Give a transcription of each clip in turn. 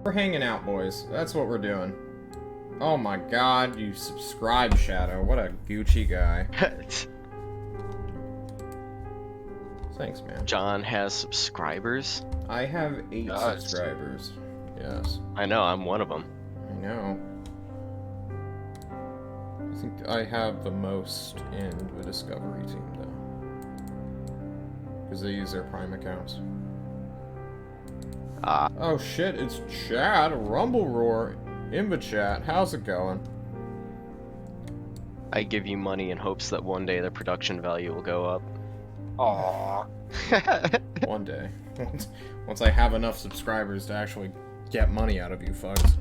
We're hanging out, boys. That's what we're doing. Oh my god, you subscribe, Shadow. What a Gucci guy. Thanks, man. John has subscribers? I have 8 Nice. subscribers. Yes. I know, I'm one of them. I know. I think I have the most in the Discovery team, though. Because they use their Prime accounts. Oh shit, it's Chad, Rumble Roar, Inva Chat. How's it going? I give you money in hopes that one day the production value will go up. Aww. One day. Once I have enough subscribers to actually get money out of you fucks.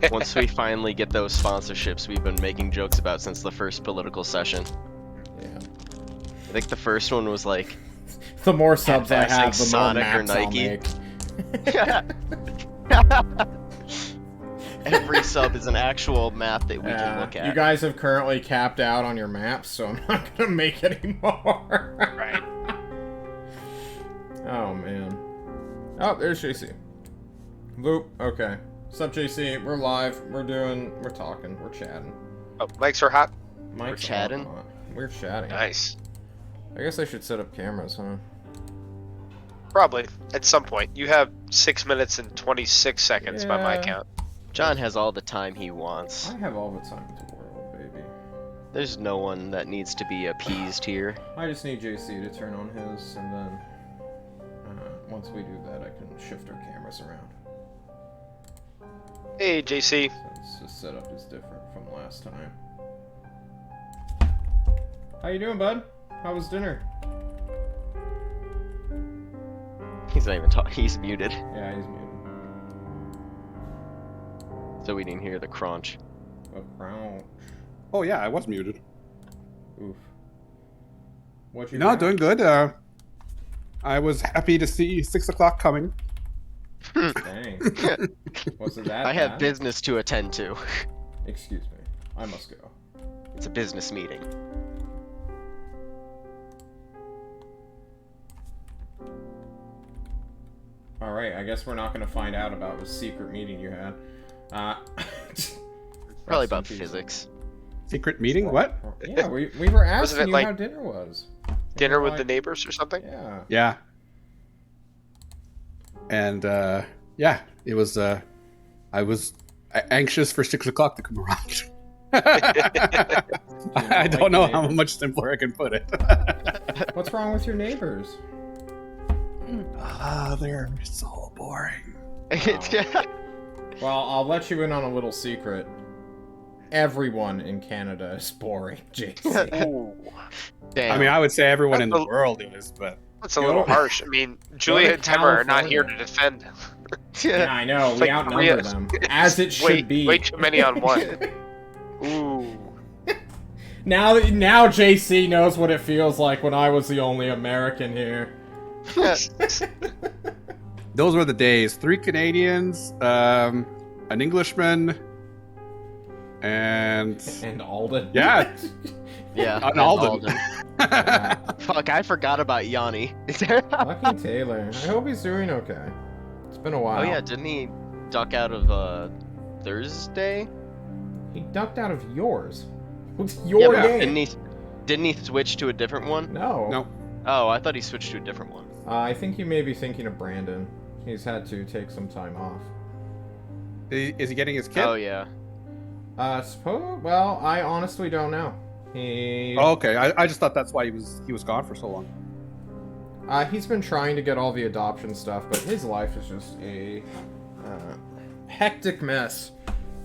Once we finally get those sponsorships we've been making jokes about since the first political session. Yeah. I think the first one was like... The more subs I have, the more Sonic or maps I'll Nike. make. Every sub is an actual map that we can look at. You guys have currently capped out on your maps, so I'm not gonna make any more. Right. Oh, man. Oh, there's JC. Loop, okay. Sup, JC? We're live. We're talking. We're chatting. Oh, mics are hot. Mike's chatting? hot. We're chatting. Nice. I guess I should set up cameras, huh? Probably. At some point. You have 6 minutes and 26 seconds by my Yeah. count. John has all the time he wants. I have all the time in the world, baby. There's no one that needs to be appeased here. I just need JC to turn on his, and then once we do that, I can shift our cameras around. Hey, JC. Since the setup is different from last time. How you doing, bud? How was dinner? He's not even talking. He's muted, Yeah, he's muted. so we didn't hear the crunch. A crown. Oh yeah, I was muted. Oof. What you No, doing? doing good. I was happy to see 6 o'clock coming. Dang. Was it that I have bad? business to attend to. Excuse me. I must go. It's a business meeting. Alright, I guess we're not going to find out about the secret meeting you had. Probably rest in about peace. physics. Secret meeting? What? Yeah, we were Wasn't asking it you like how dinner was. Dinner We're with the like, neighbors or something? Yeah. Yeah. And yeah, it was. I was anxious for 6 o'clock to come around. I don't know how much simpler I can put it. What's wrong with your neighbors? They're so boring. Well, I'll let you in on a little secret. Everyone in Canada is boring, JC. Ooh. Damn. I mean, I would say everyone in the That's a- world is, but That's a little harsh. I mean, Julia and Temmer are not here to defend. Yeah, I know. It's We like outnumber Korea- them. As it should be. Way too many on one. Ooh. Now JC knows what it feels like when I was the only American here. those were the days. 3 Canadians, an Englishman, and And Alden. yeah, Yeah. an and Alden. Fuck, I forgot about Yanni. Lucky Taylor. I hope he's doing okay. It's been a while. Oh yeah, didn't he duck out of Thursday? He ducked out of yours. What's your but game? didn't he switch to a different one? No. No. Oh, I thought he switched to a different one. I think you may be thinking of Brandon. He's had to take some time off. Is he getting his kid? Oh yeah. Well, I honestly don't know. He Oh, okay. I just thought that's why he was gone for so long. He's been trying to get all the adoption stuff, but his life is just a hectic mess.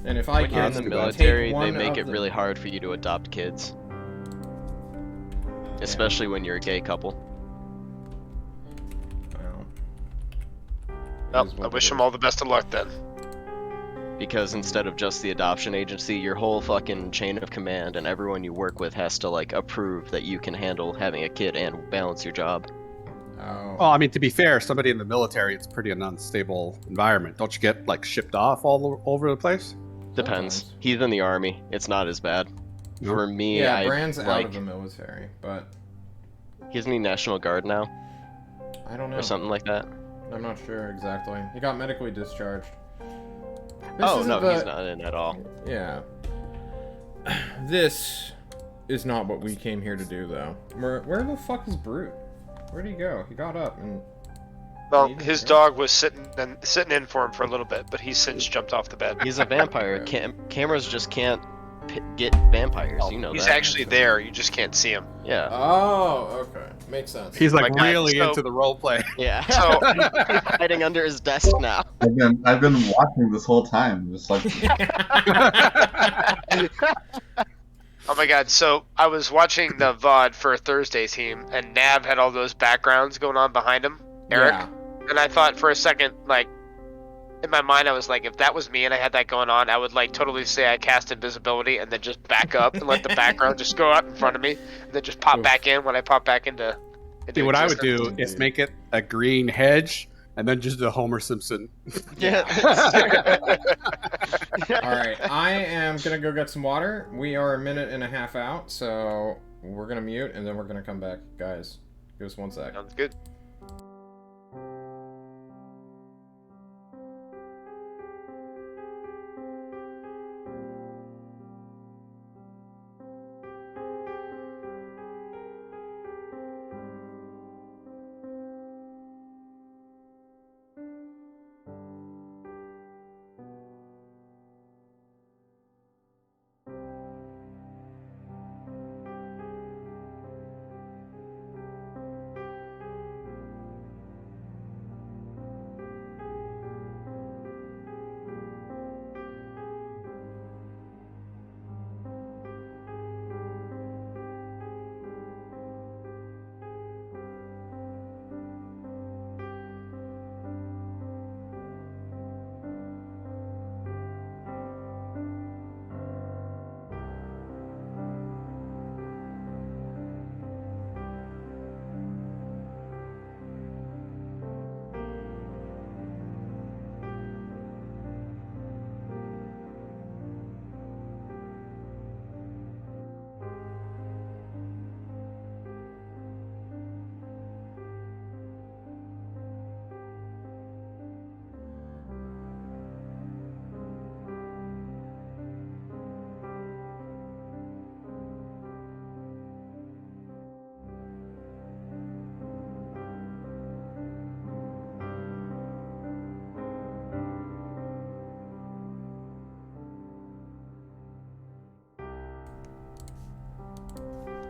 And if I When you're in can the take military, one they make of it the- really hard for you to adopt kids. Especially when you're a gay couple. Well, Well, is I what wish it them is. all the best of luck then. Because instead of just the adoption agency, your whole fucking chain of command and everyone you work with has to like approve that you can handle having a kid and balance your job. Oh. Well, I mean, to be fair, somebody in the military, it's pretty an unstable environment. Don't you get like shipped off all over the place? Depends. Sometimes. He's in the army. It's not as bad. Nope. For me, Yeah, I Brand's out like. of the military, but Isn't he National Guard now I don't know. or something like that? I'm not sure exactly. He got medically discharged. Oh, isn't no, the- he's not in at all. Yeah. This is not what we came here to do, though. Where the fuck is Brute? Where'd he go? He got up and... Well, He didn't his go. dog was sitting in for him for a little bit, but he's since jumped off the bed. He's a vampire. Cameras just can't get vampires, you know He's that. actually there, you just can't see him. Yeah. Oh, okay. Makes sense. He's like my God, really so- into the role play. Yeah. So- Hiding under his desk now. I've been watching this whole time, just like Oh my god, so I was watching the VOD for Thursday team, and Nav had all those backgrounds going on behind him, Eric, Yeah. and I thought for a second, like, in my mind I was like, if that was me and I had that going on, I would like totally say I cast invisibility and then just back up and let the background just go out in front of me, and then just pop Oof. back in when I pop back into See, what I would existence. do is make it a green hedge, and then just the Homer Simpson. Yeah. Alright, I am gonna go get some water. We are a minute and a half out, so we're gonna mute and then we're gonna come back. Guys, give us 1 sec. Sounds good.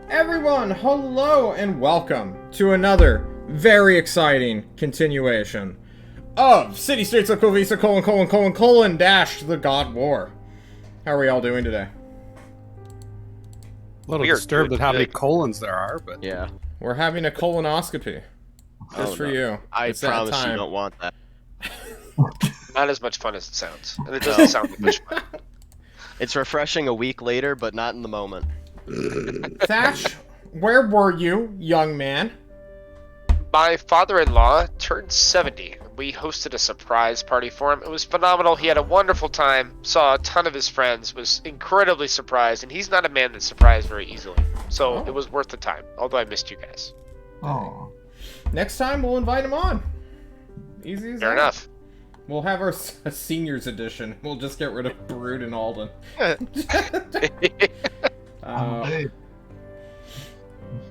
Everyone, hello and welcome to another very exciting continuation of City States of Klovisa : the God War. How are we all doing today? A little We are disturbed good at how many today. colons there are, but Yeah. We're having a colonoscopy. Just Oh, for no. you. I It's that promise you time. don't want that. Not as much fun as it sounds. And it doesn't sound like much fun. It's refreshing a week later, but not in the moment. Thatch, where were you, young man? My father-in-law turned 70. We hosted a surprise party for him. It was phenomenal. He had a wonderful time, saw a ton of his friends, was incredibly surprised, and he's not a man that's surprised very easily. So Oh. it was worth the time, although I missed you guys. oh, Next time we'll invite him on. Easy as Fair that. enough. We'll have our seniors edition. We'll just get rid of Brood and Alden. hey,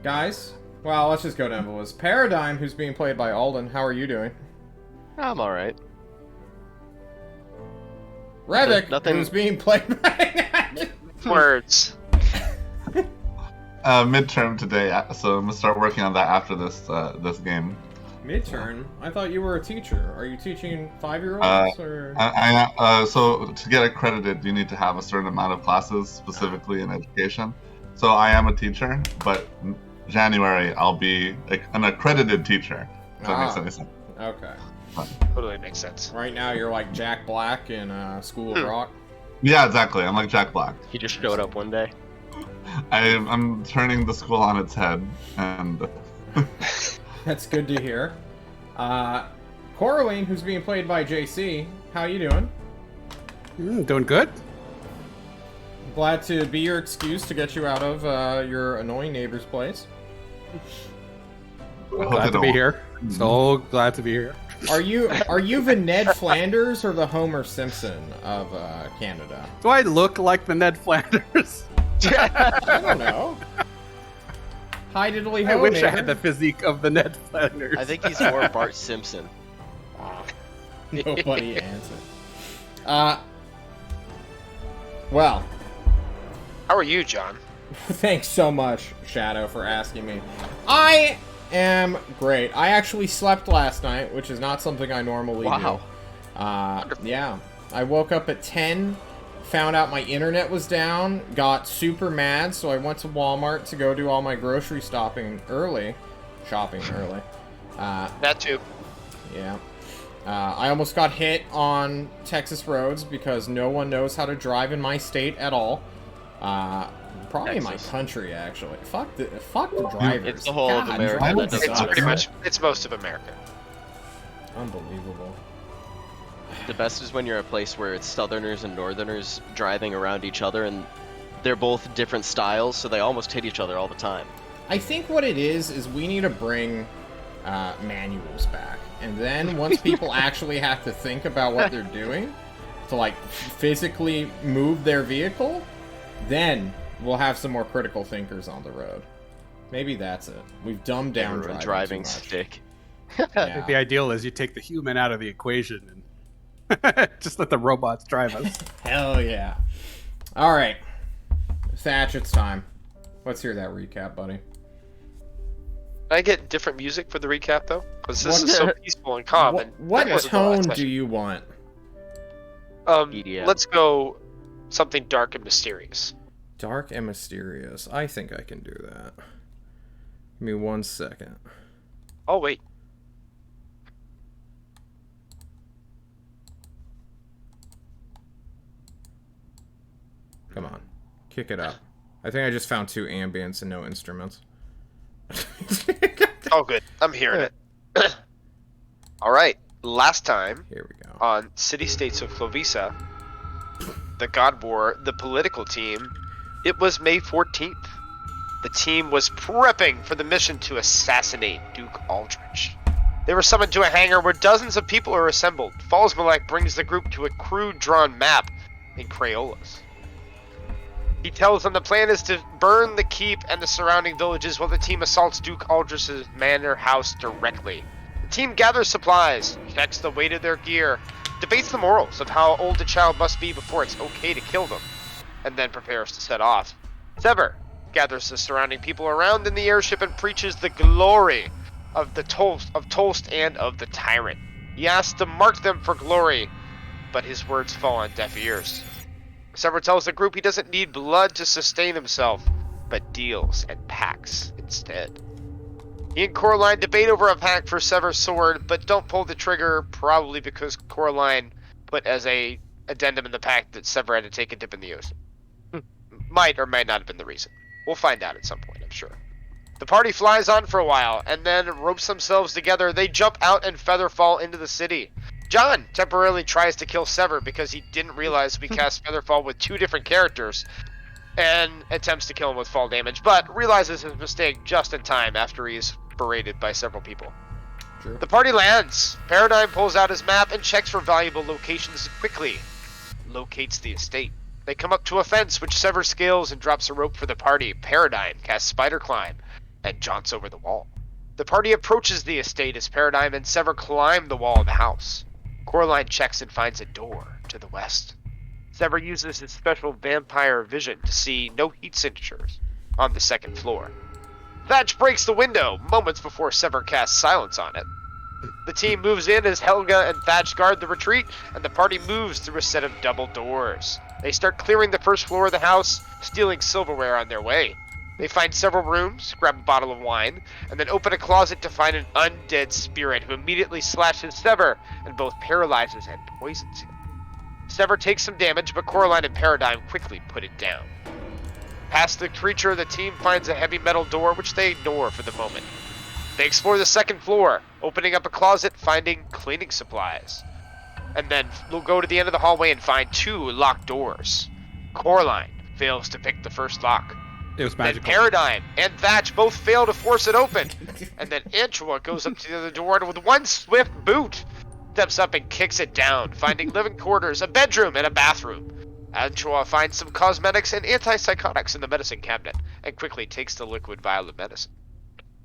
Guys, well, let's just go down the list. Paradigm, who's being played by Alden, how are you doing? I'm alright. Revik, Nothing- who's being played by... Words. midterm today, so I'm gonna start working on that after this game. Midterm? I thought you were a teacher. Are you teaching 5-year-olds, or... So to get accredited, you need to have a certain amount of classes, specifically in education. So I am a teacher, but in January I'll be an accredited teacher. If that makes Ah. any sense. Okay. Totally makes sense. Right now you're like Jack Black in School of Rock. Yeah, exactly. I'm like Jack Black. He just showed up one day. I'm turning the school on its head, and That's good to hear. Coraline, who's being played by JC, how you doing? doing good. Glad to be your excuse to get you out of your annoying neighbor's place. I hope they Glad to don't be want- here. So glad to be here. Are you the Ned Flanders or the Homer Simpson of Canada? Do I look like the Ned Flanders? I don't know. Hi diddly I ho, wish I neighbor. had the physique of the Ned Flanders. I think he's more Bart Simpson. Nobody answered. Well, How are you, John? thanks so much, Shadow, for asking me. I am great. I actually slept last night, which is not something I normally Wow. do. Yeah. I woke up at 10, found out my internet was down, got super mad, so I went to Walmart to go do all my grocery shopping early. That too. Yeah. I almost got hit on Texas roads because no one knows how to drive in my state at all. Probably in my Texas. country, actually. Fuck the drivers. It's the whole of God, America driving that doesn't It's sucks. pretty much. It's most of America. Unbelievable. The best is when you're at a place where it's Southerners and Northerners driving around each other, and they're both different styles, so they almost hit each other all the time. I think what it is we need to bring manuals back. And then once people actually have to think about what they're doing to, like, physically move their vehicle, then we'll have some more critical thinkers on the road. Maybe that's it. We've dumbed down Everyone driving driving too much. stick. I think Yeah. the ideal is you take the human out of the equation and just let the robots drive us. Hell yeah. Alright. Thatch, it's time. Let's hear that recap, buddy. Can I get different music for the recap though? Because this What- is so peaceful and calm. What, and what that wasn't the last tone session. do you want? EDM. Let's go something dark and mysterious. Dark and mysterious. I think I can do that. Give me 1 second. Oh wait. Come on. Kick it up. I think I just found 2 ambients and no instruments. Oh good. I'm hearing it. All right. Last time Here we go. on City States of Klovisa, the God War, the political team, it was May 14th. The team was prepping for the mission to assassinate Duke Aldrich. They were summoned to a hangar where dozens of people are assembled. Falls Malek brings the group to a crude drawn map in Crayolas. He tells them the plan is to burn the keep and the surrounding villages while the team assaults Duke Aldrich's manor house directly. The team gathers supplies, checks the weight of their gear, debates the morals of how old a child must be before it's okay to kill them, and then prepares to set off. Sever gathers the surrounding people around in the airship and preaches the glory of the Tolst and of the tyrant. He asks to mark them for glory, but his words fall on deaf ears. Sever tells the group he doesn't need blood to sustain himself, but deals and packs instead. He and Coraline debate over a pack for Sever's sword, but don't pull the trigger, probably because Coraline put as a addendum in the pact that Sever had to take a dip in the ocean. Might or might not have been the reason. We'll find out at some point, I'm sure. The party flies on for a while, and then ropes themselves together. They jump out and featherfall into the city. John temporarily tries to kill Sever because he didn't realize we cast Featherfall with 2 different characters, and attempts to kill him with fall damage, but realizes his mistake just in time after he is berated by several people. Sure. The party lands. Paradigm pulls out his map and checks for valuable locations quickly. Locates the estate. They come up to a fence which Sever scales and drops a rope for the party. Paradigm casts Spider Climb and jaunts over the wall. The party approaches the estate as Paradigm and Sever climb the wall of the house. Coraline checks and finds a door to the west. Sever uses his special vampire vision to see no heat signatures on the 2nd floor. Thatch breaks the window moments before Sever casts silence on it. The team moves in as Helga and Thatch guard the retreat, and the party moves through a set of double doors. They start clearing the 1st floor of the house, stealing silverware on their way. They find several rooms, grab a bottle of wine, and then open a closet to find an undead spirit who immediately slashes Sever and both paralyzes and poisons him. Sever takes some damage, but Coraline and Paradigm quickly put it down. Past the creature, the team finds a heavy metal door, which they ignore for the moment. They explore the 2nd floor, opening up a closet, finding cleaning supplies. And then we'll go to the end of the hallway and find 2 locked doors. Coraline fails to pick the first lock. It was Then magical. Paradigm and Thatch both fail to force it open. And then Antua goes up to the other door and with one swift boot, steps up and kicks it down, finding living quarters, a bedroom, and a bathroom. Antua finds some cosmetics and antipsychotics in the medicine cabinet and quickly takes the liquid vial of medicine.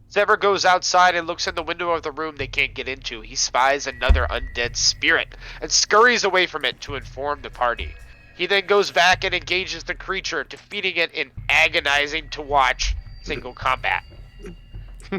Sever goes outside and looks in the window of the room they can't get into. He spies another undead spirit and scurries away from it to inform the party. He then goes back and engages the creature, defeating it in agonizing to watch single combat.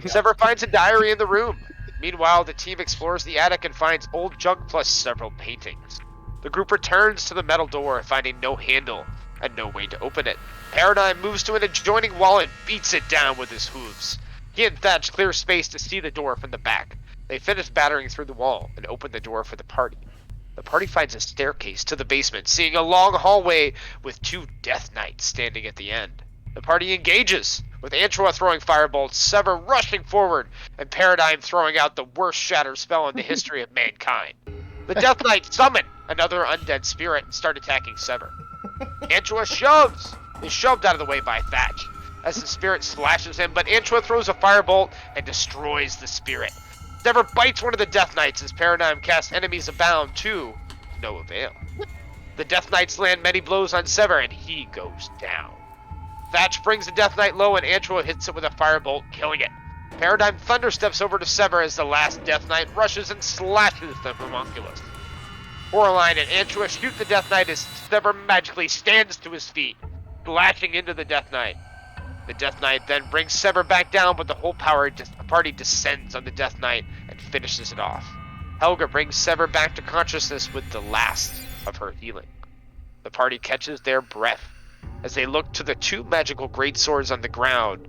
Sever finds a diary in the room. Meanwhile, the team explores the attic and finds old junk plus several paintings. The group returns to the metal door, finding no handle and no way to open it. Paradigm moves to an adjoining wall and beats it down with his hooves. He and Thatch clear space to see the door from the back. They finish battering through the wall and open the door for the party. The party finds a staircase to the basement, seeing a long hallway with 2 Death Knights standing at the end. The party engages, with Antua throwing firebolts, Sever rushing forward, and Paradigm throwing out the worst shatter spell in the history of mankind. The Death Knights summon another undead spirit and start attacking Sever. Antua is shoved out of the way by Thatch, as the spirit slashes him, but Antua throws a firebolt and destroys the spirit. Sever bites one of the Death Knights as Paradigm casts Enemies Abound to no avail. The Death Knights land many blows on Sever and he goes down. Thatch brings the Death Knight low and Antua hits it with a firebolt, killing it. Paradigm thundersteps over to Sever as the last Death Knight rushes and slashes the homunculus. Coraline and Antua shoot the Death Knight as Sever magically stands to his feet, slashing into the Death Knight. The Death Knight then brings Sever back down, but the whole party descends on the Death Knight and finishes it off. Helga brings Sever back to consciousness with the last of her healing. The party catches their breath as they look to the 2 magical greatswords on the ground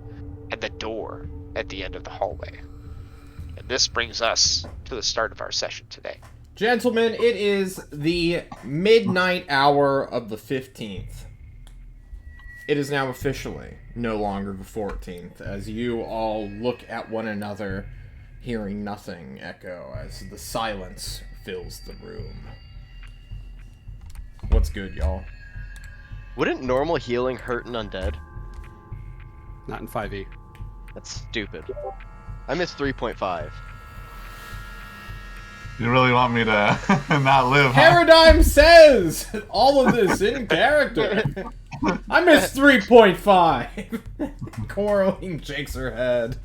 and the door at the end of the hallway. And this brings us to the start of our session today. Gentlemen, it is the midnight hour of the 15th. It is now officially no longer the 14th, as you all look at one another, hearing nothing echo as the silence fills the room. What's good, y'all? Wouldn't normal healing hurt an undead? Not in 5e. That's stupid. I missed 3.5. You really want me to not live, huh? Paradigm says all of this in character. I missed 3.5. Coraline shakes her head.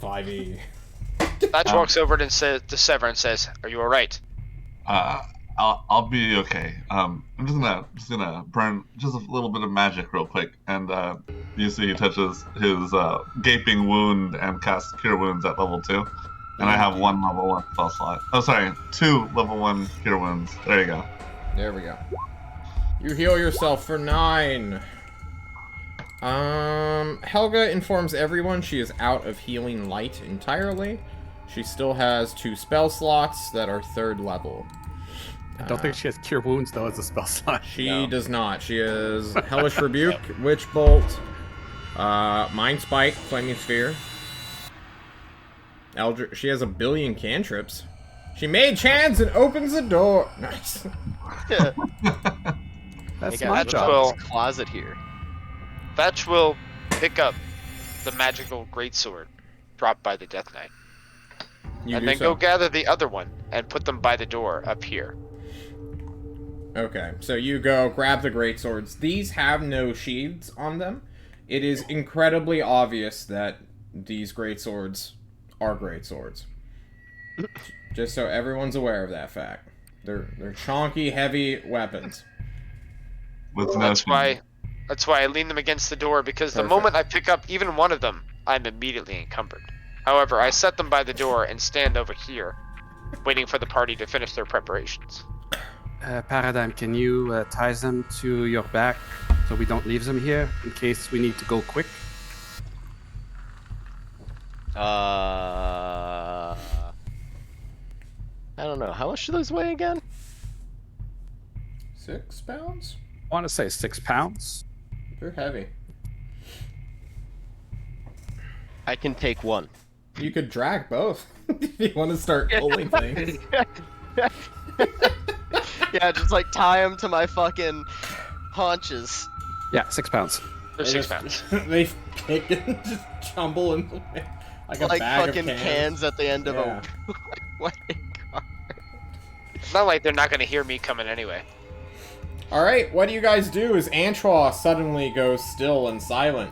5e. Thatch walks over to Sever and says, "Are you alright?" I'll be okay. I'm just gonna burn just a little bit of magic real quick, and you see he touches his gaping wound and casts Cure Wounds at level 2, and I have 1 level 1 spell slot. Oh, sorry, 2 level 1 Cure Wounds. There you go. There we go. You heal yourself for 9. Helga informs everyone she is out of healing light entirely. She still has 2 spell slots that are 3rd level. I don't think she has Cure Wounds, though, as a spell slot. She does not. She is Hellish Rebuke, Witch Bolt, Mind Spike, Flaming Sphere. She has a billion cantrips. She mage hands and opens the door. Nice. That's Hey, my guys, job. Well- what's this closet here? Thatch will pick up the magical greatsword dropped by the Death Knight, You and do then so. go gather the other one and put them by the door up here. Okay, so you go grab the greatswords. These have no sheaths on them. It is incredibly obvious that these greatswords are greatswords. Just so everyone's aware of that fact. They're chonky, heavy weapons. With no That's shield. why I lean them against the door, because the Perfect. moment I pick up even one of them, I'm immediately encumbered. However, I set them by the door and stand over here, waiting for the party to finish their preparations. Paradigm, can you tie them to your back so we don't leave them here in case we need to go quick? I don't know. How much do those weigh again? 6 pounds? I want to say 6 pounds. They're heavy. I can take 1. You could drag both if you want to start pulling things. Yeah, just like tie them to my fucking haunches. Yeah, 6 pounds. They're 6 pounds. They kick and just tumble in the way. Like a like bag fucking of cans. at the end of Yeah. a wedding car. It's not like they're not gonna hear me coming anyway. Alright, what do you guys do as Antoine suddenly goes still and silent?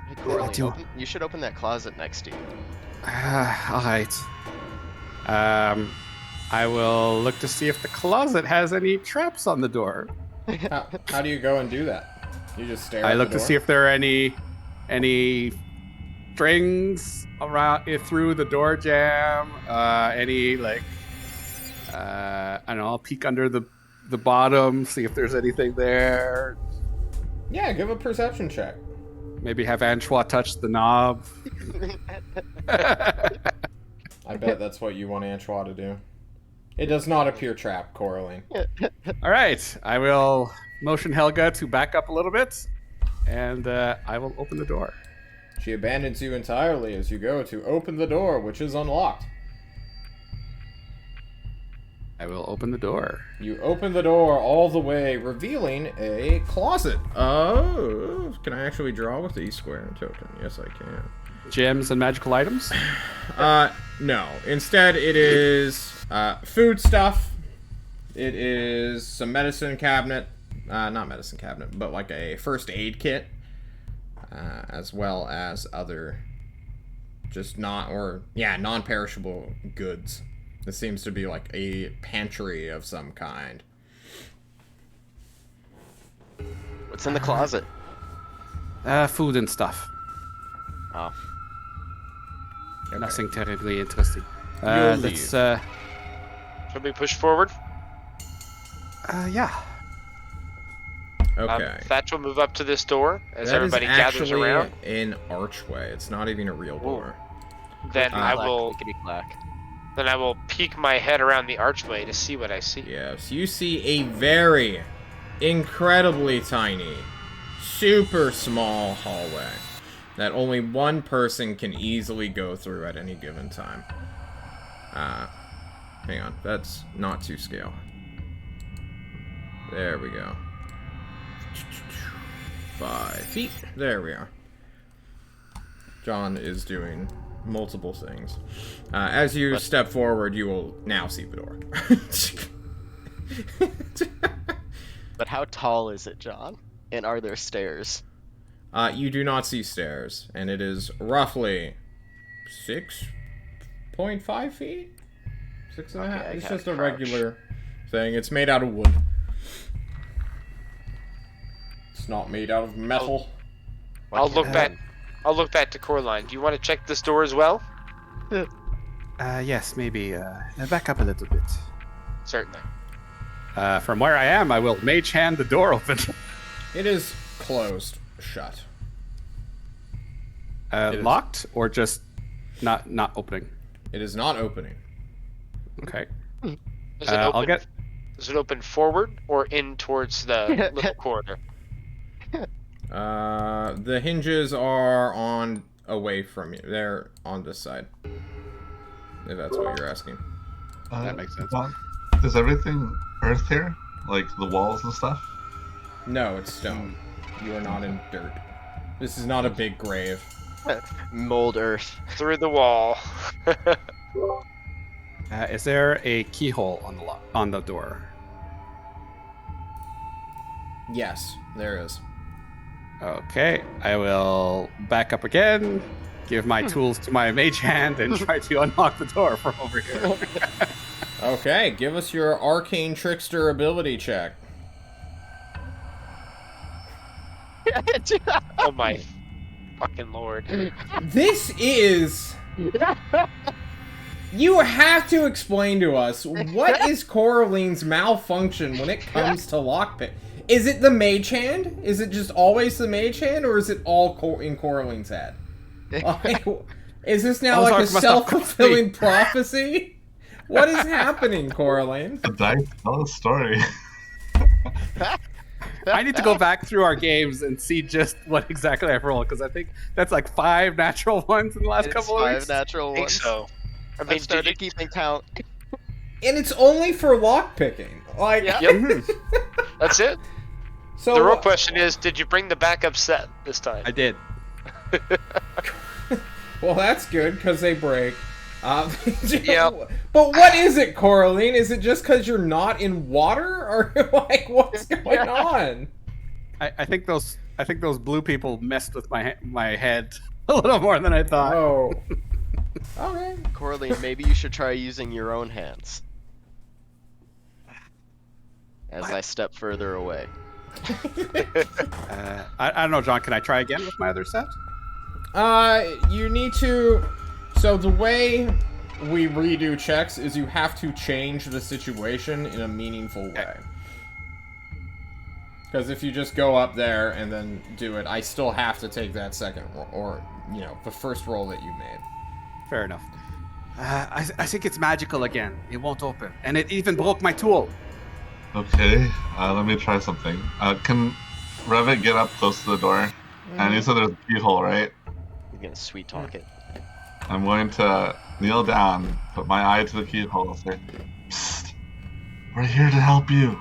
Hey, Coraline, do- you should open that closet next to you. Alright. I will look to see if the closet has any traps on the door. How do you go and do that? You just stare I at look the to door? see if there are any strings around through the door jamb. Any like I don't know. I'll peek under the bottom, see if there's anything there. Yeah, give a perception check. Maybe have Antoine touch the knob. I bet that's what you want Antoine to do. It does not appear trapped, Coraline. All right, I will motion Helga to back up a little bit, and I will open the door. She abandons you entirely as you go to open the door, which is unlocked. I will open the door. You open the door all the way, revealing a closet. Oh, can I actually draw with the E-square token? Yes, I can. Gems and magical items. No. Instead, it is food stuff. It is some medicine cabinet. Not medicine cabinet, but like a first aid kit. As well as other just non-perishable goods. This seems to be like a pantry of some kind. What's in the closet? Food and stuff. Oh. Okay. Nothing terribly interesting. You'll Let's. leave. Should we push forward? Yeah. Okay. Thatch will move up to this door as That is everybody gathers actually around. an archway. It's not even a real door. Then I Clack, will. clickety-clack. Then I will peek my head around the archway to see what I see. Yes, you see a very incredibly tiny, super small hallway that only one person can easily go through at any given time. Hang on, that's not to scale. There we go. 5 feet. There we are. John is doing multiple things. As you step forward, you will now see the door. But how tall is it, John? And are there stairs? You do not see stairs, and it is roughly 6.5 feet? 6.5? Okay, I It's gotta just a crouch. regular thing. It's made out of wood. It's not made out of metal. Why I'll can't look I- back. I'll look back to Coraline. Do you want to check this door as well? Yes, maybe. Back up a little bit. Certainly. From where I am, I will mage hand the door open. It is closed, shut. is. Locked or just not opening? It is not opening. Okay. Does it I'll open? get. Does it open forward or in towards the little corridor? The hinges are on away from you. They're on this side. If that's what you're asking. That makes sense. Well, is everything earth here? Like the walls and stuff? No, it's stone. You are not in dirt. This is not a big grave. Mold earth. Through the wall. Is there a keyhole on the door? Yes, there is. Okay, I will back up again, give my tools to my mage hand, and try to unlock the door from over here. Okay, give us your arcane trickster ability check. Oh my fucking lord. This is... You have to explain to us, what is Coraline's malfunction when it comes to lockpick? Is it the mage hand? Is it just always the mage hand, or is it all in Coraline's head? Like, is this now like a self-fulfilling prophecy? What is happening, Coraline? The dice tell a story. I need to go back through our games and see just what exactly I've rolled, because I think that's like 5 natural ones in the last It's couple of 5 weeks. natural I think ones. so. I I mean, started did you, keeping count. And it's only for lockpicking. Like, Yep. That's it. So The real question is, did you bring the backup set this time? I did. Well, that's good because they break. Yep. But what is it, Coraline? Is it just because you're not in water, or like what's going on? I think those blue people messed with my head a little more than I thought. Oh. Okay. Coraline, maybe you should try using your own hands. As I step further away. I don't know, John. Can I try again with my other set? You need to. So the way we redo checks is you have to change the situation in a meaningful way. Because if you just go up there and then do it, I still have to take that second or the first roll that you made. Fair enough. I think it's magical again. It won't open, and it even broke my tool. Okay, let me try something. Can Revit get up close to the door? And you said there's a keyhole, right? You're gonna sweet talk it. I'm going to kneel down, put my eye to the keyhole, and say, "Psst, we're here to help you.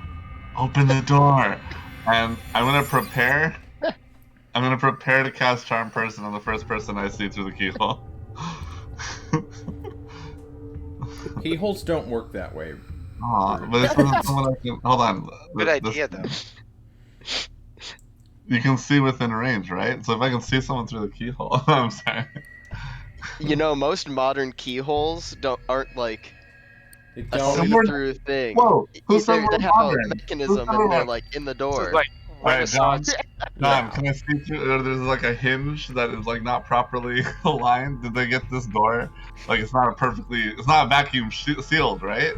Open the door." And I'm gonna prepare. I'm gonna prepare to cast Charm Person on the first person I see through the keyhole. Keyholes don't work that way. Aw, but this isn't someone I can. Hold on. Good idea, though. You can see within range, right? So if I can see someone through the keyhole, I'm sorry. You know, most modern keyholes aren't like They a don't. see-through thing. Whoa, who said They we're have modern? a mechanism Who said and they're we're- like in the This door. is like Alright, John, Renaissance. John, can I see through? There's like a hinge that is like not properly aligned. Did they get this door? Like it's not vacuum sealed, right?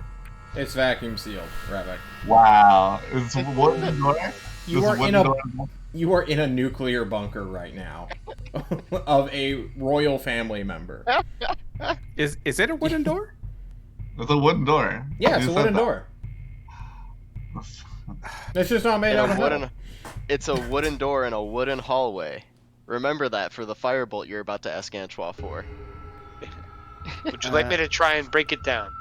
It's vacuum sealed, Revit. Wow, it's a wooden door. You This are wooden in a door? you are in a nuclear bunker right now of a royal family member. Is it a wooden door? It's a wooden door. Yeah, it's You a said wooden that. door. It's just not made And out a of wooden, metal. it's a wooden door in a wooden hallway. Remember that for the firebolt you're about to ask Antoine for. Would you like me to try and break it down?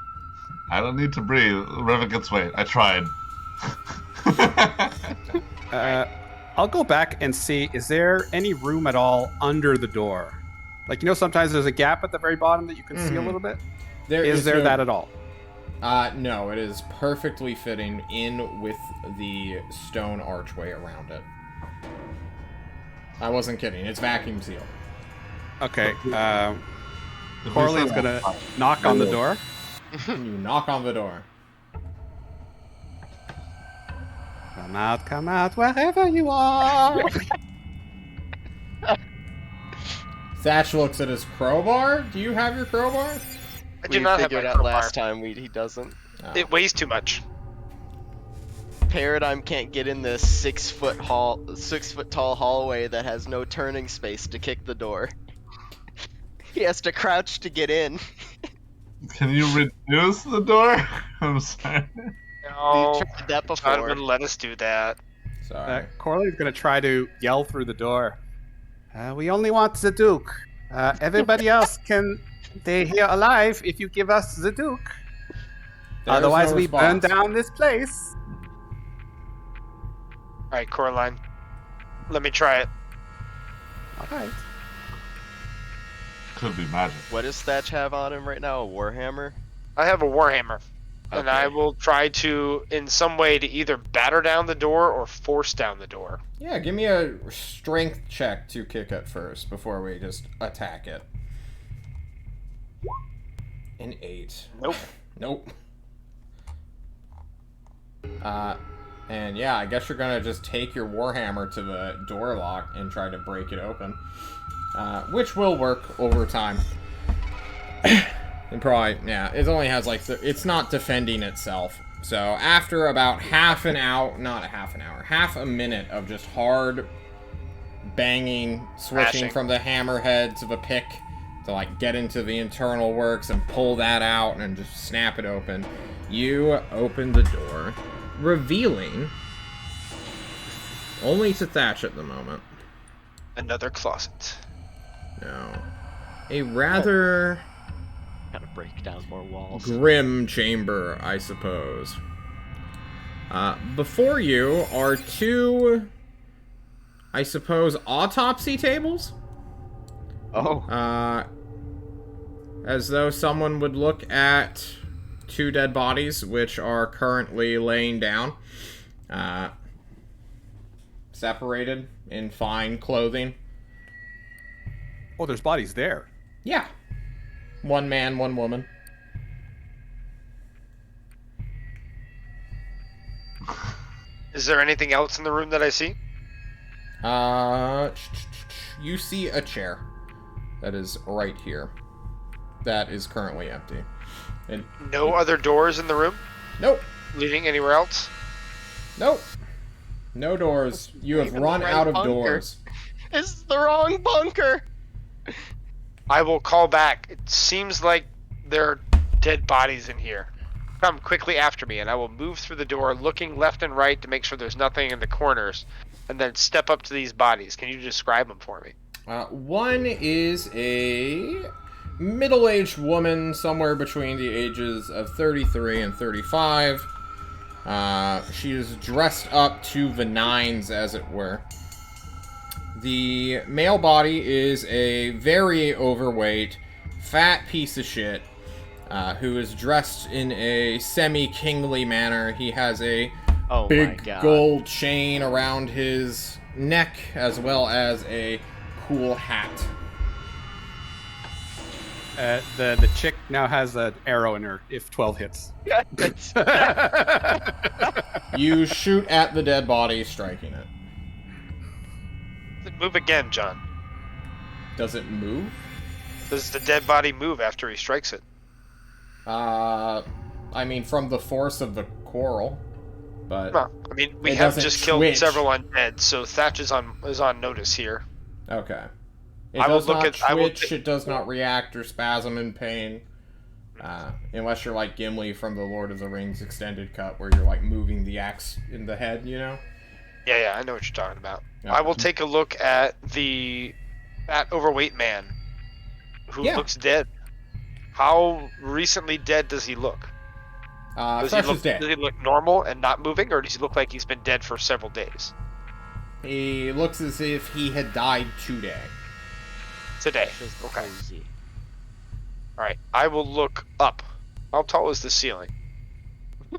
I don't need to breathe. Revit gets weight. I tried. I'll go back and see. Is there any room at all under the door? Like sometimes there's a gap at the very bottom that you can see a Mhm. little bit. There Is there no- that at all? No, it is perfectly fitting in with the stone archway around it. I wasn't kidding. It's vacuum sealed. Okay. If you Coraline's said gonna that, knock on the door. You knock on the door. Come out, wherever you are. Thatch looks at his crowbar. Do you have your crowbar? I do We not have figured my out crowbar. last time he doesn't. Oh. It weighs too much. Paradigm can't get in this 6 foot tall hallway that has no turning space to kick the door. He has to crouch to get in. Can you reduce the door? I'm sorry. No, You tried that God before. wouldn't let us do that. Sorry. Coraline's gonna try to yell through the door. We only want the Duke. Everybody else can stay here alive if you give us the Duke. There's Otherwise, no we burn response. down this place. All right, Coraline. Let me try it. All right. Could be magic. What does Thatch have on him right now? A warhammer? I have a warhammer, and I Okay. will try to, in some way, to either batter down the door or force down the door. Yeah, give me a strength check to kick it first before we just attack it. An 8. Nope. Nope. And yeah, I guess you're gonna just take your warhammer to the door lock and try to break it open. Which will work over time. And probably, yeah, it only has like, it's not defending itself. So after about half a minute of just hard banging, switching Smashing. from the hammerhead to the pick to like get into the internal works and pull that out and just snap it open, you open the door, revealing, only to Thatch at the moment, Another closet. no, a rather Gotta break down more walls. grim chamber, I suppose. Before you are two, I suppose, autopsy tables? Oh. As though someone would look at two dead bodies, which are currently laying down, separated in fine clothing. Oh, there's bodies there. Yeah. One man, one woman. Is there anything else in the room that I see? You see a chair that is right here. That is currently empty. And No other doors in the room nope. leading anywhere else? Nope. No doors. You have Even run the right out of bunker. doors. It's the wrong bunker! I will call back. It seems like there are dead bodies in here. Come quickly after me, and I will move through the door, looking left and right to make sure there's nothing in the corners, and then step up to these bodies. Can you describe them for me? One is a middle-aged woman, somewhere between the ages of 33 and 35. She is dressed up to the nines, as it were. The male body is a very overweight, fat piece of shit, who is dressed in a semi-kingly manner. He has a Oh my big god. gold chain around his neck, as well as a cool hat. The chick now has an arrow in her if 12 hits. You shoot at the dead body, striking it. Move again, John. Does it move? Does the dead body move after he strikes it? I mean, from the force of the quarrel, but Well, I mean, we It have doesn't just killed twitch. several undead, so Thatch is on notice here. okay. It I will does look not at- I will twitch. It does not react or spasm in pain, unless you're like Gimli from the Lord of the Rings extended cut, where you're like moving the axe in the head. You know. Yeah, I know what you're talking about. Yeah. I will take a look at the fat, overweight man who Yeah. looks dead. How recently dead does he look? Fresh is dead. Does he look normal and not moving, or does he look like he's been dead for several days? He looks as if he had died today. Today. Just Okay. cozy. Alright, I will look up. How tall is the ceiling?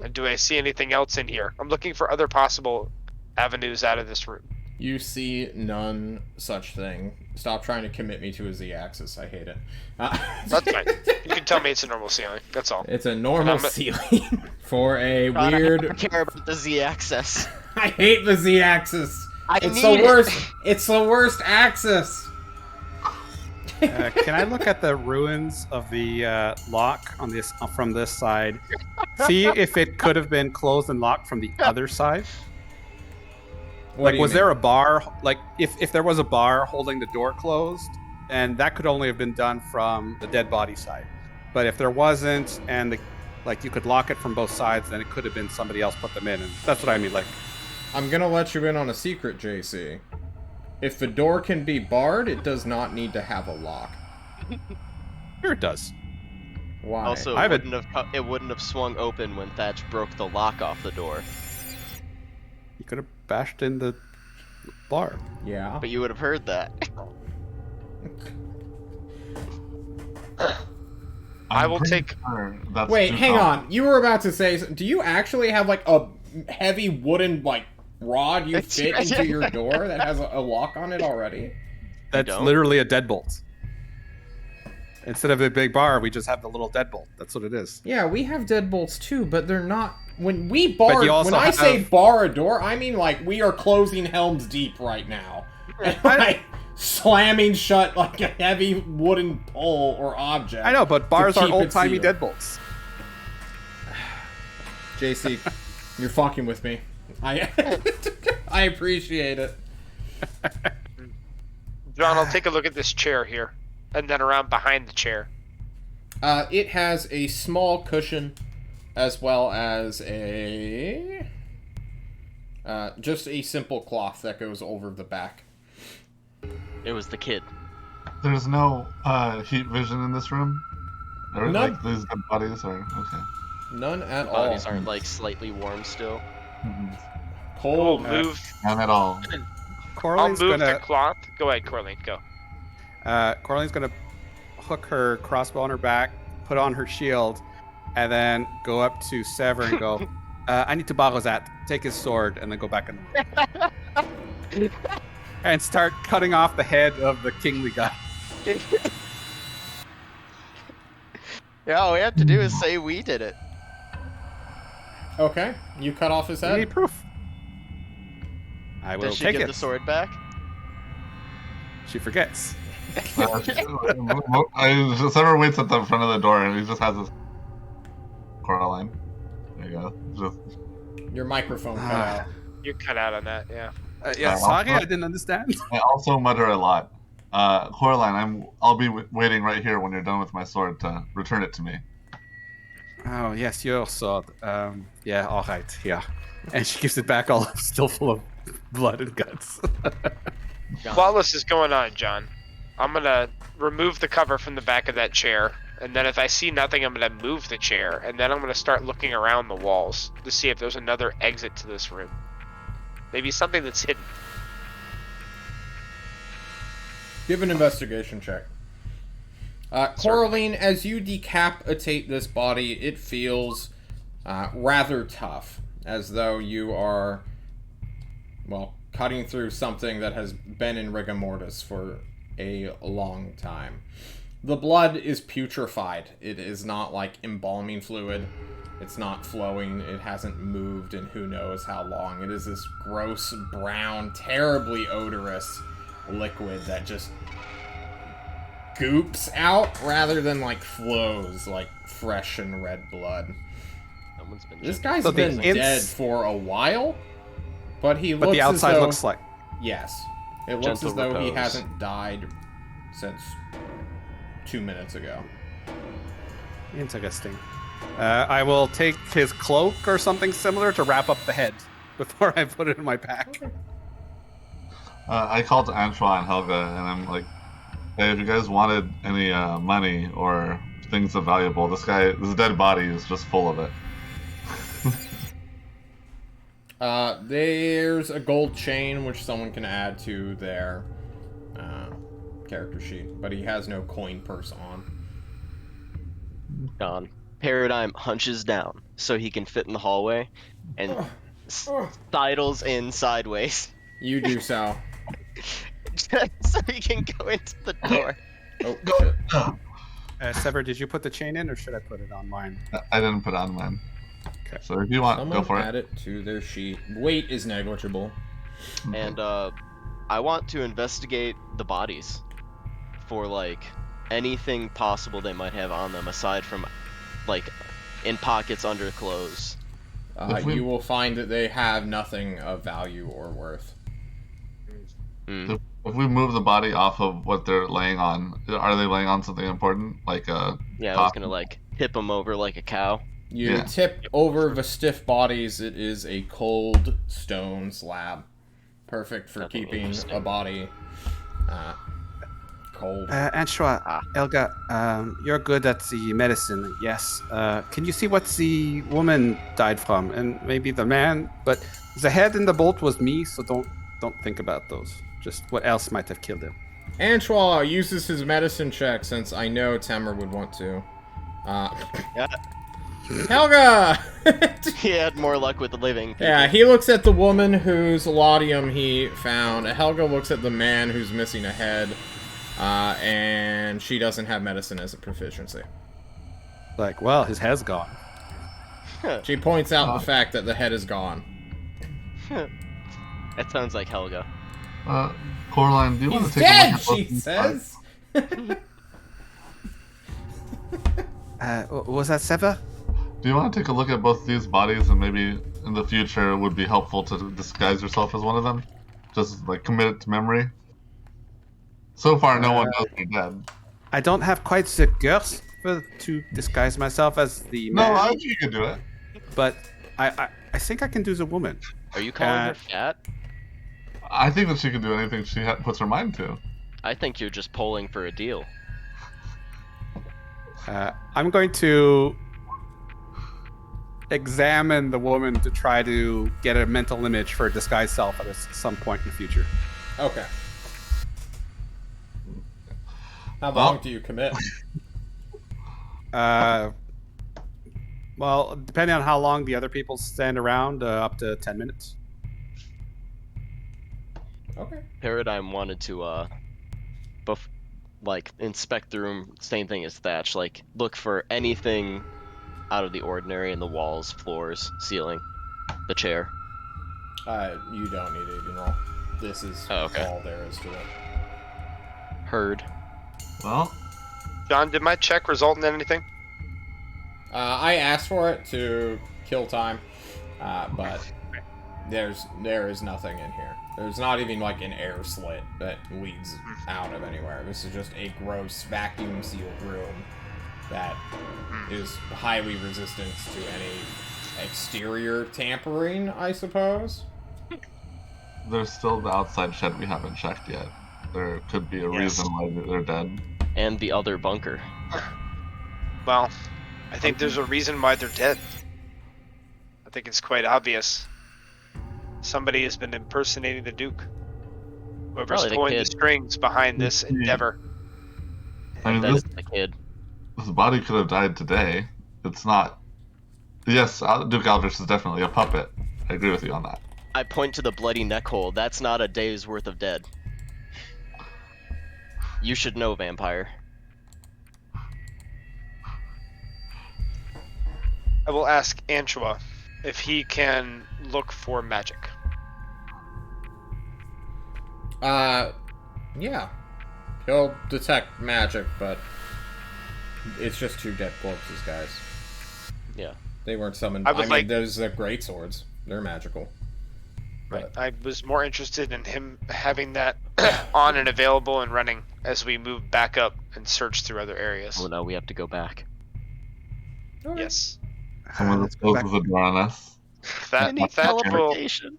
And do I see anything else in here? I'm looking for other possible avenues out of this room. You see none such thing. Stop trying to commit me to a z-axis. I hate it. That's fine. You can tell me it's a normal ceiling. That's all. It's a normal I'm- ceiling for a God, I weird. don't care about the Z-axis. I hate the z-axis. I It's need the it. worst. It's the worst axis. Can I look at the ruins of the lock on this from this side? See if it could have been closed and locked from the other side. What do you Was mean? there a bar? Like, if there was a bar holding the door closed, and that could only have been done from the dead body side. But if there wasn't, and you could lock it from both sides, then it could have been somebody else put them in. And that's what I mean. Like, I'm gonna let you in on a secret, JC. If the door can be barred, it does not need to have a lock. sure it does. Why? Also, it wouldn't have swung open when Thatch broke the lock off the door. You could have bashed in the bar. Yeah. But you would have heard that. I will pretty take- sure that's Wait, too hang common. on. You were about to say, do you actually have like a heavy wooden like rod you It's- fit into your door that has a lock on it already? That's don't? literally a deadbolt. Instead of a big bar, we just have the little deadbolt. That's what it is. Yeah, we have deadbolts too, but they're not. When we bar, you also when I say have- bar a door, I mean like we are closing Helm's Deep right now, and like slamming shut like a heavy wooden pole or object. I know, but bars are keep it old-timey sealed. deadbolts. JC, you're fucking with me. I I appreciate it. John, I'll take a look at this chair here, and then around behind the chair. It has a small cushion, as well as a just a simple cloth that goes over the back. It was the kid. There's no heat vision in this room? Or None. like these dead bodies or okay. None at The all. bodies aren't like slightly warm still. Cold. We'll move. None at all. I'll Coraline's move gonna the cloth. Go ahead, Coraline. Go. Coraline's gonna hook her crossbow on her back, put on her shield, and then go up to Sever and go, I need to borrow that. Take his sword, and then go back in the room. And start cutting off the head of the kingly guy. Yeah, all we have to do is say we did it. Okay, you cut off his I need head. proof. I will Does she take give it. the sword back? She forgets. Sever waits at the front of the door and he just has his Coraline. There you go. Just Your microphone cut Ah. out. You're cut out on that. Yeah. Yeah, sorry, I didn't understand. I also mutter a lot. Coraline, I'll be waiting right here when you're done with my sword to return it to me. Oh, yes, your sword. Yeah, all right, yeah. And she gives it back all still full of blood and guts. While this is going on, John, I'm gonna remove the cover from the back of that chair, and then if I see nothing, I'm gonna move the chair, and then I'm gonna start looking around the walls to see if there's another exit to this room. Maybe something that's hidden. Give an investigation check. Coraline, as you decapitate this body, it feels rather tough, as though you are, well, cutting through something that has been in rigor mortis for a long time. The blood is putrefied. It is not like embalming fluid. It's not flowing. It hasn't moved in who knows how long. It is this gross, brown, terribly odorous liquid that just goops out rather than like flows like fresh and red blood. Someone's been This guy's So the been ins- dead for a while, but he looks But the outside as though, looks like... yes, it looks Gentle as though he repose. hasn't died since 2 minutes ago. Interesting. I will take his cloak or something similar to wrap up the head before I put it in my pack. I called Antoine and Helga and I'm like, hey, if you guys wanted any money or things of valuable, this dead body is just full of it. There's a gold chain which someone can add to their character sheet, but he has no coin purse on. Gone. Paradigm hunches down so he can fit in the hallway and sidles in sideways You do so. so he can go into the door. Oh, shit. Sever, did you put the chain in or should I put it on mine? I didn't put on mine. Okay. So if you want, Someone go for add it. it to their sheet. Weight is negligible. And I want to investigate the bodies for like anything possible they might have on them aside from like in pockets under clothes. You will find that they have nothing of value or worth. Mm. If we move the body off of what they're laying on, are they laying on something important? Like Yeah, I was gonna like tip them over like a cow. You Yeah. tip over the stiff bodies. It is a cold stone slab. Perfect for Nothing keeping interesting. a body cold. Anshua, Elga, you're good at the medicine, yes. Can you see what the woman died from? And maybe the man? But the head and the bolt was me, so don't think about those. Just what else might have killed him. Antoine uses his medicine check since I know Temer would want to. Yeah. Helga! He had more luck with the living people. Yeah, he looks at the woman whose laudium he found. Helga looks at the man who's missing a head. And she doesn't have medicine as a proficiency. Like, well, his head's gone. She points out the fact that the head is gone. That sounds like Helga. Coraline, do you want He's to take a dead, look at both she these says! Was that Sever? Do you want to take a look at both these bodies and maybe in the future it would be helpful to disguise yourself as one of them? Just like commit it to memory? So far, no one knows you're dead. I don't have quite the girth to disguise myself as the No, man, I think you can do it. but I think I can do the woman. Are you calling her fat? I think that she can do anything she puts her mind to. I think you're just polling for a deal. I'm going to examine the woman to try to get a mental image for a disguised self at some point in the future. Okay. How long do you commit? Well, depending on how long the other people stand around, up to 10 minutes. Okay. Paradigm wanted to inspect the room, same thing as Thatch, like look for anything out of the ordinary in the walls, floors, ceiling, the chair. You don't need aid and roll. This is Oh, okay. all there is to it. Heard. Well, John, did my check result in anything? I asked for it to kill time, but there is nothing in here. There's not even like an air slit that leads out of anywhere. This is just a gross vacuum sealed room that is highly resistant to any exterior tampering, I suppose. there's still the outside shed we haven't checked yet. There could be a reason why they're dead. And the other bunker. Well, I think there's a reason why they're dead. I think it's quite obvious. Somebody has been impersonating the Duke. Whoever's Probably the pulling the kid. strings behind this endeavor. I mean, That this is the kid. body could have died today. It's not. Yes, Duke Aldrich is definitely a puppet. I agree with you on that. I point to the bloody neck hole. That's not a day's worth of dead. You should know, vampire. I will ask Anshua if he can look for magic. Yeah. He'll detect magic, but it's just two dead corpses, guys. Yeah. They weren't summoned. I would like- those great swords. They're magical. Right. But- I was more interested in him having that on and available and running as we move back up and search through other areas. Oh no, we have to go back. Okay. Yes. Someone let's go back. closes the door on us. Thatch will, Teleportation.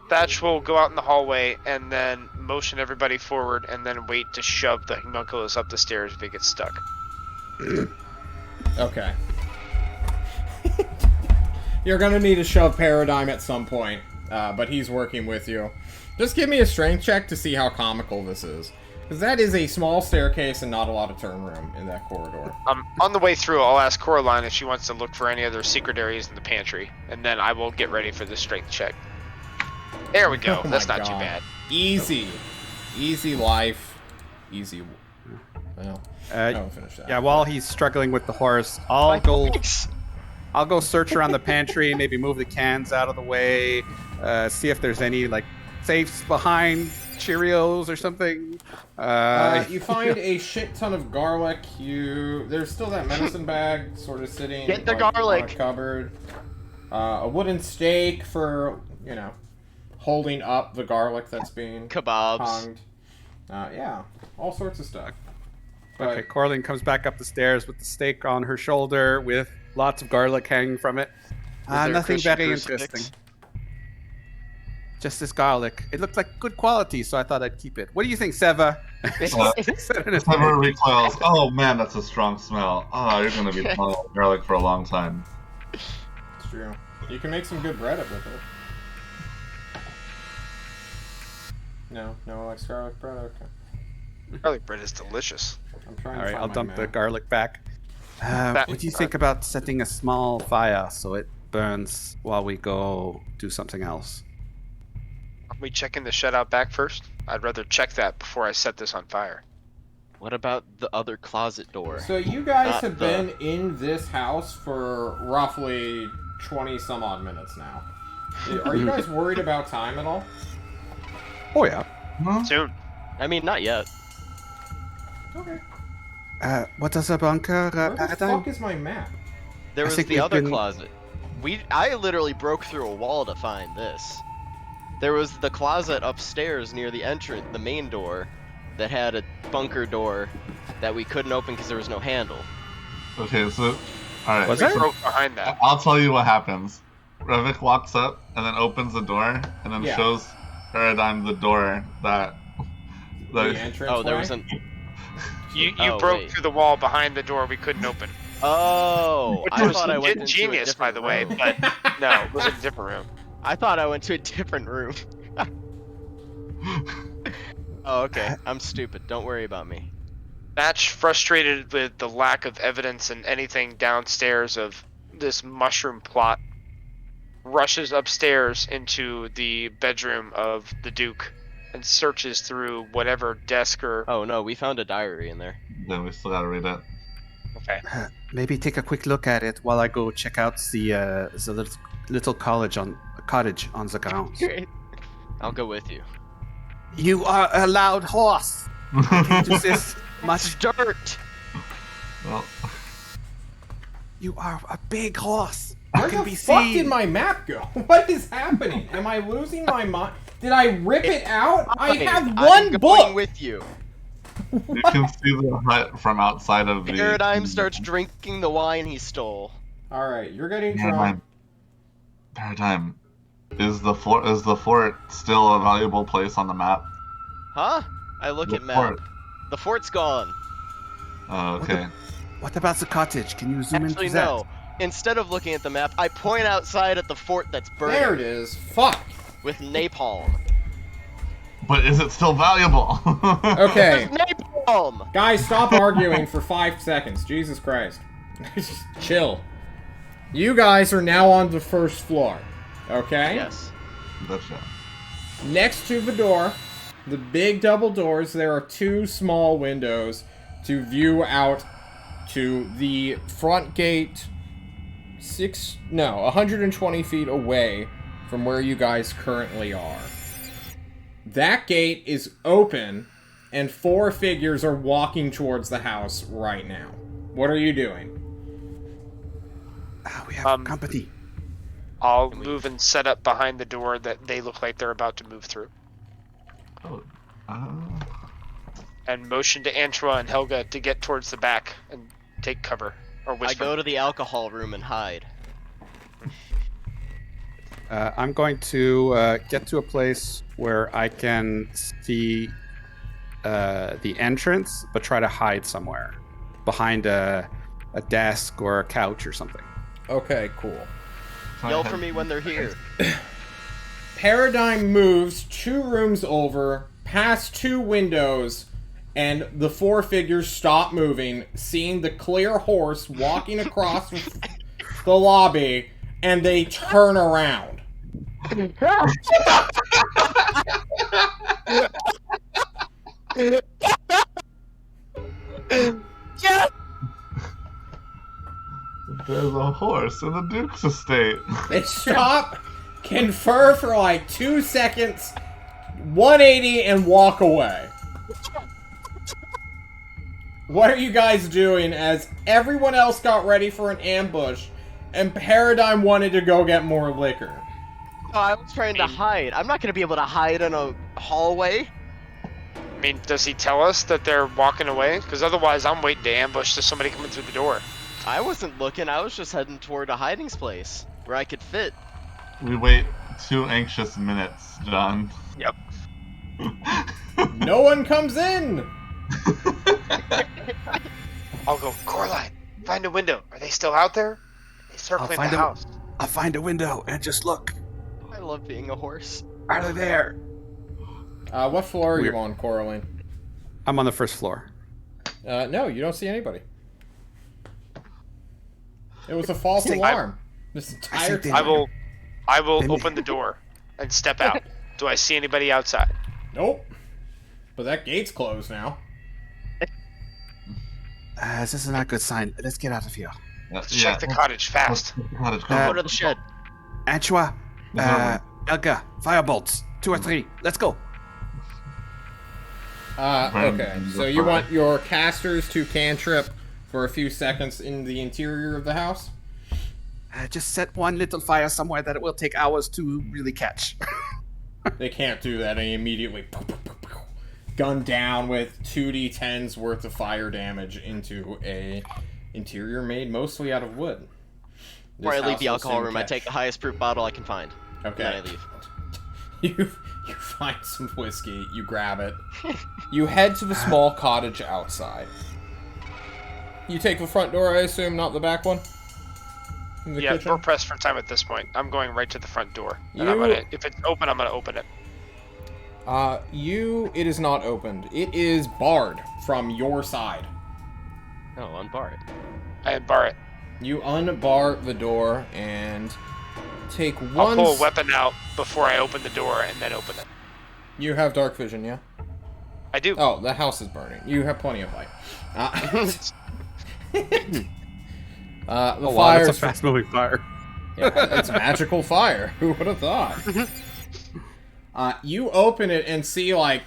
Thatch will go out in the hallway and then motion everybody forward and then wait to shove the homunculus up the stairs if it gets stuck. Okay. You're gonna need to shove Paradigm at some point, but he's working with you. Just give me a strength check to see how comical this is. Because that is a small staircase and not a lot of turn room in that corridor. On the way through, I'll ask Coraline if she wants to look for any other secret areas in the pantry, and then I will get ready for the strength check. There we go. Oh That's my not too God. bad. Easy. Easy life. Easy. Well, I won't finish that. Yeah, while he's struggling with the horse, I'll go search around the pantry, maybe move the cans out of the way, see if there's any like safes behind Cheerios or something. You find a shit ton of garlic. There's still that medicine bag sort of sitting Get the like, garlic! on a cupboard. A wooden stake for, holding up the garlic that's being Kebabs. hunged. Yeah, all sorts of stuff. But, Okay, Coraline comes back up the stairs with the stake on her shoulder with lots of garlic hanging from it. there a Nothing Christian very crucifix? interesting. Just this garlic. It looked like good quality, so I thought I'd keep it. What do you think, Seva? Never recoils. Oh man, that's a strong smell. Oh, you're gonna be smelling garlic for a long time. It's true. You can make some good bread with it. No likes garlic bread? Okay. Garlic bread is delicious. I'm trying All to right, find I'll my dump the map. garlic back. What do you think about setting a small fire so it burns while we go do something else? Are we checking the shed out back first? I'd rather check that before I set this on fire. What about the other closet door? So you guys Not have been in this house for roughly 20 some odd minutes now. Are you guys worried about time at all? Oh yeah. Soon. I mean, not yet. Okay. What does a bunker Where the paradigm? fuck is my map? There I was think the we've other been- closet. I literally broke through a wall to find this. There was the closet upstairs near the entrance, the main door, that had a bunker door that we couldn't open because there was no handle. Okay, so alright. Was We there? broke behind that. I'll tell you what happens. Revik walks up and then opens the door and then Yeah. shows Paradigm the door that The entrance Oh, there way? was an. You Oh, broke wait. through the wall behind the door we couldn't open. Oh, Which I was thought I went into ingenious, a different by the way, room. but no, it was in a different room. I thought I went to a different room. Oh, okay. I'm stupid. Don't worry about me. Match, frustrated with the lack of evidence and anything downstairs of this mushroom plot, rushes upstairs into the bedroom of the Duke and searches through whatever desk or... Oh no, we found a diary in there. Then we still gotta read it. Okay. Maybe take a quick look at it while I go check out the little cottage on the grounds. Great. I'll go with you. You are a loud horse. I can't do this It's much. dirt. Well, You are a big horse. You Where can the be fuck seen. did my map go? What is happening? Am I losing my mind? Did I rip it out? I have I'm one going book! with you. you can see the hut from outside of the. Paradigm starts drinking the wine he stole. Alright, you're getting Paradigm. drunk. Paradigm. Is the fort still a valuable place on the map? Huh? I look The at map. fort. The fort's gone. Oh, okay. What about the cottage? Can you zoom Actually, into that? no. Instead of looking at the map, I point outside at the fort that's burning There it is. Fuck. with napalm. But is it still valuable? Okay. Napalm! Guys, stop arguing for 5 seconds. Jesus Christ. Just chill. You guys are now on the first floor. Okay? Yes. Gotcha. Next to the door, the big double doors, there are 2 small windows to view out to the front gate 120 feet away from where you guys currently are. That gate is open, and 4 figures are walking towards the house right now. What are you doing? We have company. I'll move and set up behind the door that they look like they're about to move through. Oh, And motion to Antra and Helga to get towards the back and take cover. Or I whisper. go to the alcohol room and hide. I'm going to get to a place where I can see the entrance, but try to hide somewhere behind a desk or a couch or something. Okay, cool. Yell for me when they're here. Paradigm moves 2 rooms over, past 2 windows, and the 4 figures stop moving, seeing the clear horse walking across the lobby, and they turn around. there's a horse in the Duke's estate. They stop, confer for like 2 seconds, 180, and walk away. What are you guys doing as everyone else got ready for an ambush and Paradigm wanted to go get more liquor? Oh, I was trying to hide. I'm not gonna be able to hide in a hallway. I mean, does he tell us that they're walking away? Because otherwise I'm waiting to ambush to somebody coming through the door. I wasn't looking. I was just heading toward a hiding place where I could fit. We wait 2 anxious minutes, John. Yep. No one comes in! I'll go, Coraline, find a window. Are they still out there? They circling the house. I'll find a window and just look. I love being a horse. Are they there? What floor are Weird. you on, Coraline? I'm on the first floor. No, you don't see anybody. It was a false think- alarm. This entire think they- time. I will They- open the door and step out. Do I see anybody outside? Nope. But that gate's closed now. This is not a good sign. Let's get out of here. Let's check the cottage fast. Cottage, Go to the shed. Antua, Elga, firebolts, 2 or 3. Let's go. Okay. So you want your casters to cantrip for a few seconds in the interior of the house? Just set one little fire somewhere that it will take hours to really catch. They can't do that. They immediately gun down with 2d10s worth of fire damage into a interior made mostly out of wood. Before I This leave house the will alcohol soon room, I catch. take the highest proof bottle I can find. Okay. And then I leave. You find some whiskey, you grab it. You head to the small cottage outside. You take the front door, I assume, not the back one? In the Yeah, kitchen? we're pressed for time at this point. I'm going right to the front door. And You- if it's open, I'm gonna open it. It is not opened. It is barred from your side. Oh, unbar it. I unbar it. You unbar the door and take I'll one... pull a weapon out before I open the door and then open it. You have dark vision, yeah? I do. Oh, the house is burning. You have plenty of light. The Oh, wow, fire that's a fast-moving fire. Yeah, it's magical fire. Who would have thought? You open it and see, like,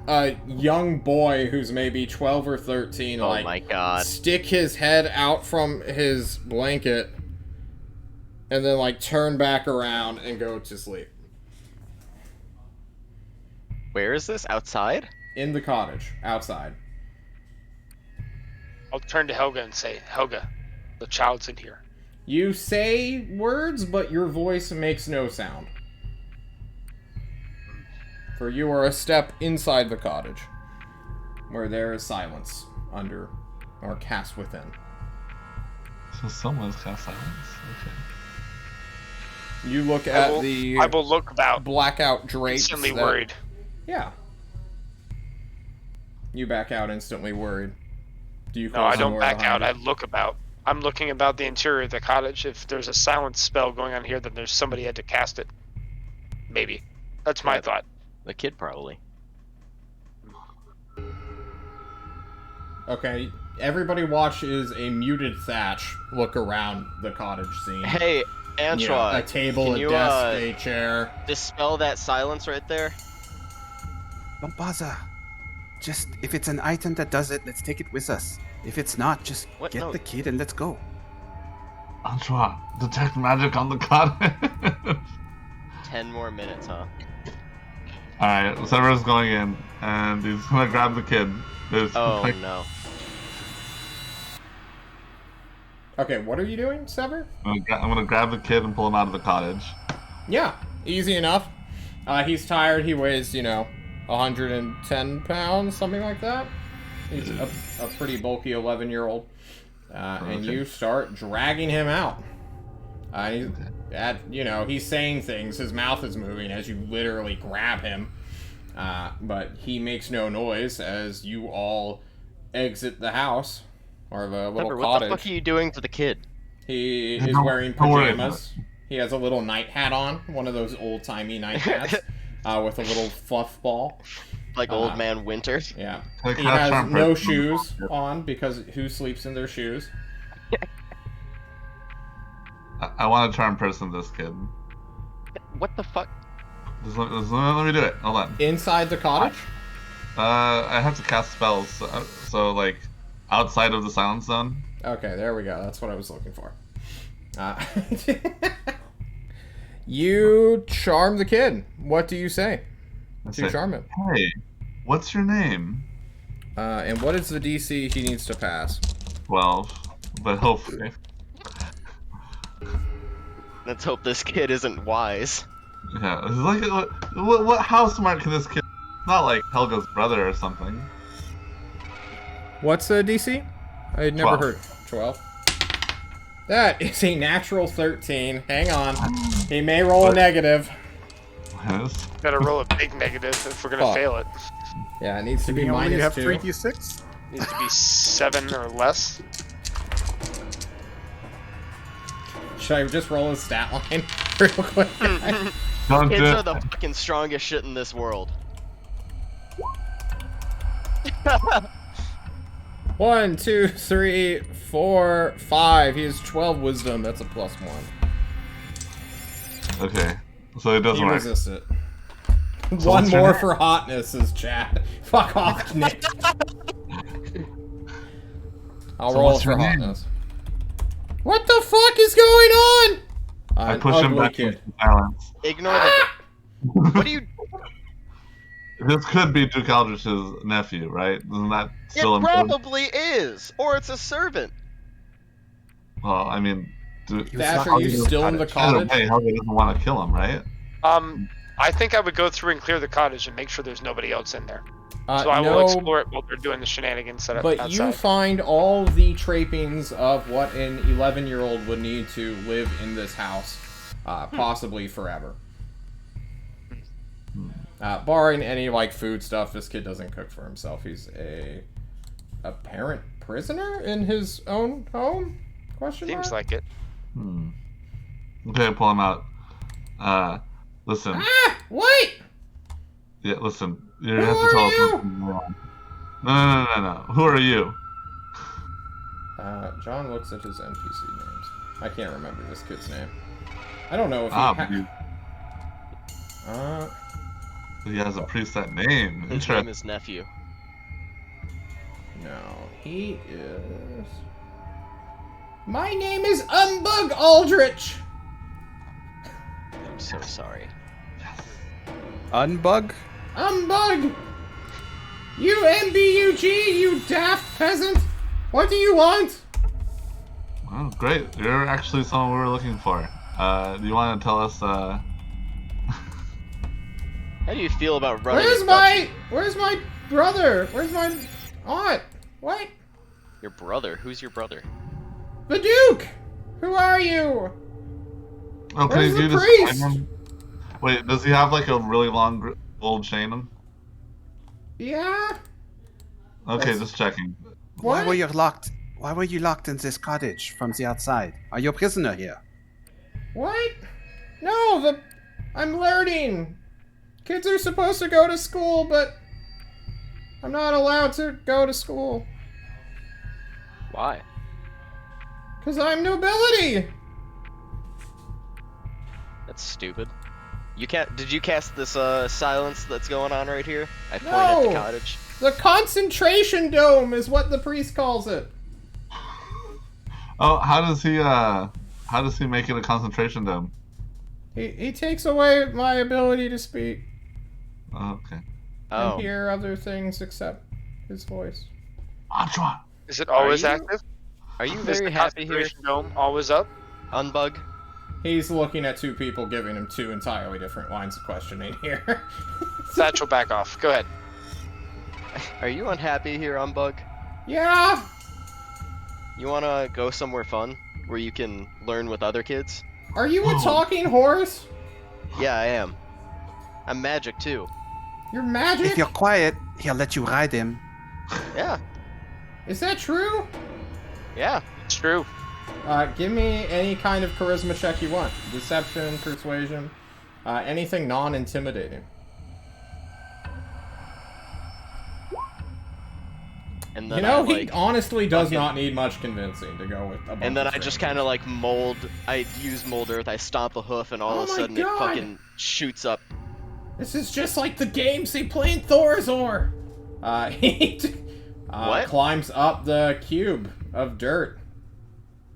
a young boy who's maybe 12 or 13, Oh like, my god. stick his head out from his blanket and then, like, turn back around and go to sleep. Where is this? Outside? In the cottage, outside. I'll turn to Helga and say, Helga, the child's in here. You say words, but your voice makes no sound. For you are a step inside the cottage, where there is silence under, or cast within. So someone's cast silence. Okay. You look I at will look about, blackout drapes. instantly that- worried. Yeah. You back out instantly worried. Do you No, close I the don't door back behind out. you? I look about. I'm looking about the interior of the cottage. If there's a silence spell going on here, then there's somebody had to cast it. Maybe. That's my Yeah. thought. The kid, probably. Okay, everybody watches a muted Thatch look around the cottage scene. Hey, You know, Antoine. a table, can a you, desk, a chair. dispel that silence right there? Don't bother. Just, if it's an item that does it, let's take it with us. If it's not, just What? get No. the kid and let's go. Antoine, detect magic on the cottage. 10 more minutes, huh? Alright, Severus going in, and he's gonna grab the kid. Oh, Like, no. Okay, what are you doing, Sever? I'm gonna grab the kid and pull him out of the cottage. Yeah, easy enough. He's tired. He weighs, 110 pounds, something like that. He's a pretty bulky 11-year-old. And Okay. you start dragging him out. He's saying things. His mouth is moving as you literally grab him. But he makes no noise as you all exit the house. Or the little Pepper, cottage. what the fuck are you doing to the kid? He Yeah, is don't- wearing don't worry about pajamas. He has a little night hat on, one of those old-timey night hats, with a little fluff ball. Like Old Man Winter? Yeah. Like, He have has charm no person on the shoes cottage. on, because who sleeps in their shoes? I want to charm person this kid. What the fuck? Just let me do it. Hold on. Inside the cottage? I have to cast spells, so like outside of the silence zone. Okay, there we go. That's what I was looking for. You charm the kid. What do you say I to say, charm him? Hey, what's your name? And what is the DC he needs to pass? 12, but hopefully. Let's hope this kid isn't wise. Yeah, it's like how smart can this kid? Not like Helga's brother or something. What's the DC? I had never 12. heard. 12. That is a natural 13. Hang on. He may roll a negative. Yes. Gotta roll a big negative if we're gonna Fuck. fail it. Yeah, it needs to Do be we only minus have 2. 3d6? Needs to be 7 or less. Should I just roll his stat line real quick? Don't Kids do are it. the fucking strongest shit in this world. 1, 2, 3, 4, 5. He has 12 wisdom. That's a +1. Okay, so it doesn't He work. resists it. So One what's your more name? for hotness is Chad. Fuck off, Nick. I'll So roll what's for your name? hotness. What the fuck is going on? I An push him ugly back kid. into silence. Ignore the. What do you. This could be Duke Aldrich's nephew, right? Isn't that It still important? probably is! Or it's a servant! Well, I mean, Thatch, are you still in the cottage? Hey, Helga doesn't want to kill him, right? I think I would go through and clear the cottage and make sure there's nobody else in there. So I will No, explore it while they're doing the shenanigans set up but outside. you find all the trappings of what an 11-year-old would need to live in this house, possibly forever. Barring any, like, food stuff, this kid doesn't cook for himself. He's a apparent prisoner in his own home? Question mark? Seems like it. Okay, pull him out. Listen. Ah! Wait! Yeah, listen. You Who have to are tell us you? what's going on. No. Who are you? John looks at his NPC names. I can't remember this kid's name. I don't know if He has a preset name. His name is Nephew. No, he is... My name is Umbug Aldrich! I'm so sorry. Unbug? Umbug! You MBUG, you daft peasant! What do you want? Oh, great. You're actually someone we were looking for. Do you want to tell us, How do you feel about running a duchy? Where's my brother? Where's my aunt? What? Your brother? Who's your brother? The Duke! Who are you? Oh, can Where's you the describe priest? him? Wait, does he have like a really long gold chain? Yeah? Okay, That's- just checking. Why What? were you locked? Why were you locked in this cottage from the outside? Are you a prisoner here? What? No, I'm learning. Kids are supposed to go to school, but I'm not allowed to go to school. Why? Because I'm nobility! That's stupid. You can't. Did you cast this silence that's going on right here? I point No. at the cottage. The concentration dome is what the priest calls it. Oh, how does he make it a concentration dome? He takes away my ability to speak Oh, okay. Oh, and hear other things except his voice. Antoine! Is it always you- active? are you Is very the happy here, concentration dome always up? Unbug? He's looking at two people giving him two entirely different lines of questioning here. Satchel, back off. Go ahead. Are you unhappy here, Unbug? Yeah! You wanna go somewhere fun where you can learn with other kids? Are you a talking horse? Yeah, I am. I'm magic too. You're magic? If you're quiet, he'll let you ride him. Yeah, Is that true? yeah. It's true. Give me any kind of charisma check you want. Deception, persuasion, anything non-intimidating. And then You know, I, like, he honestly does fucking- not need much convincing to go with a bunch and then of I just strangers. kind of like I use mold earth, I stomp a hoof, and all Oh of a my sudden God. it fucking shoots up. This is just like the games they play in Thorazor! He What? climbs up the cube of dirt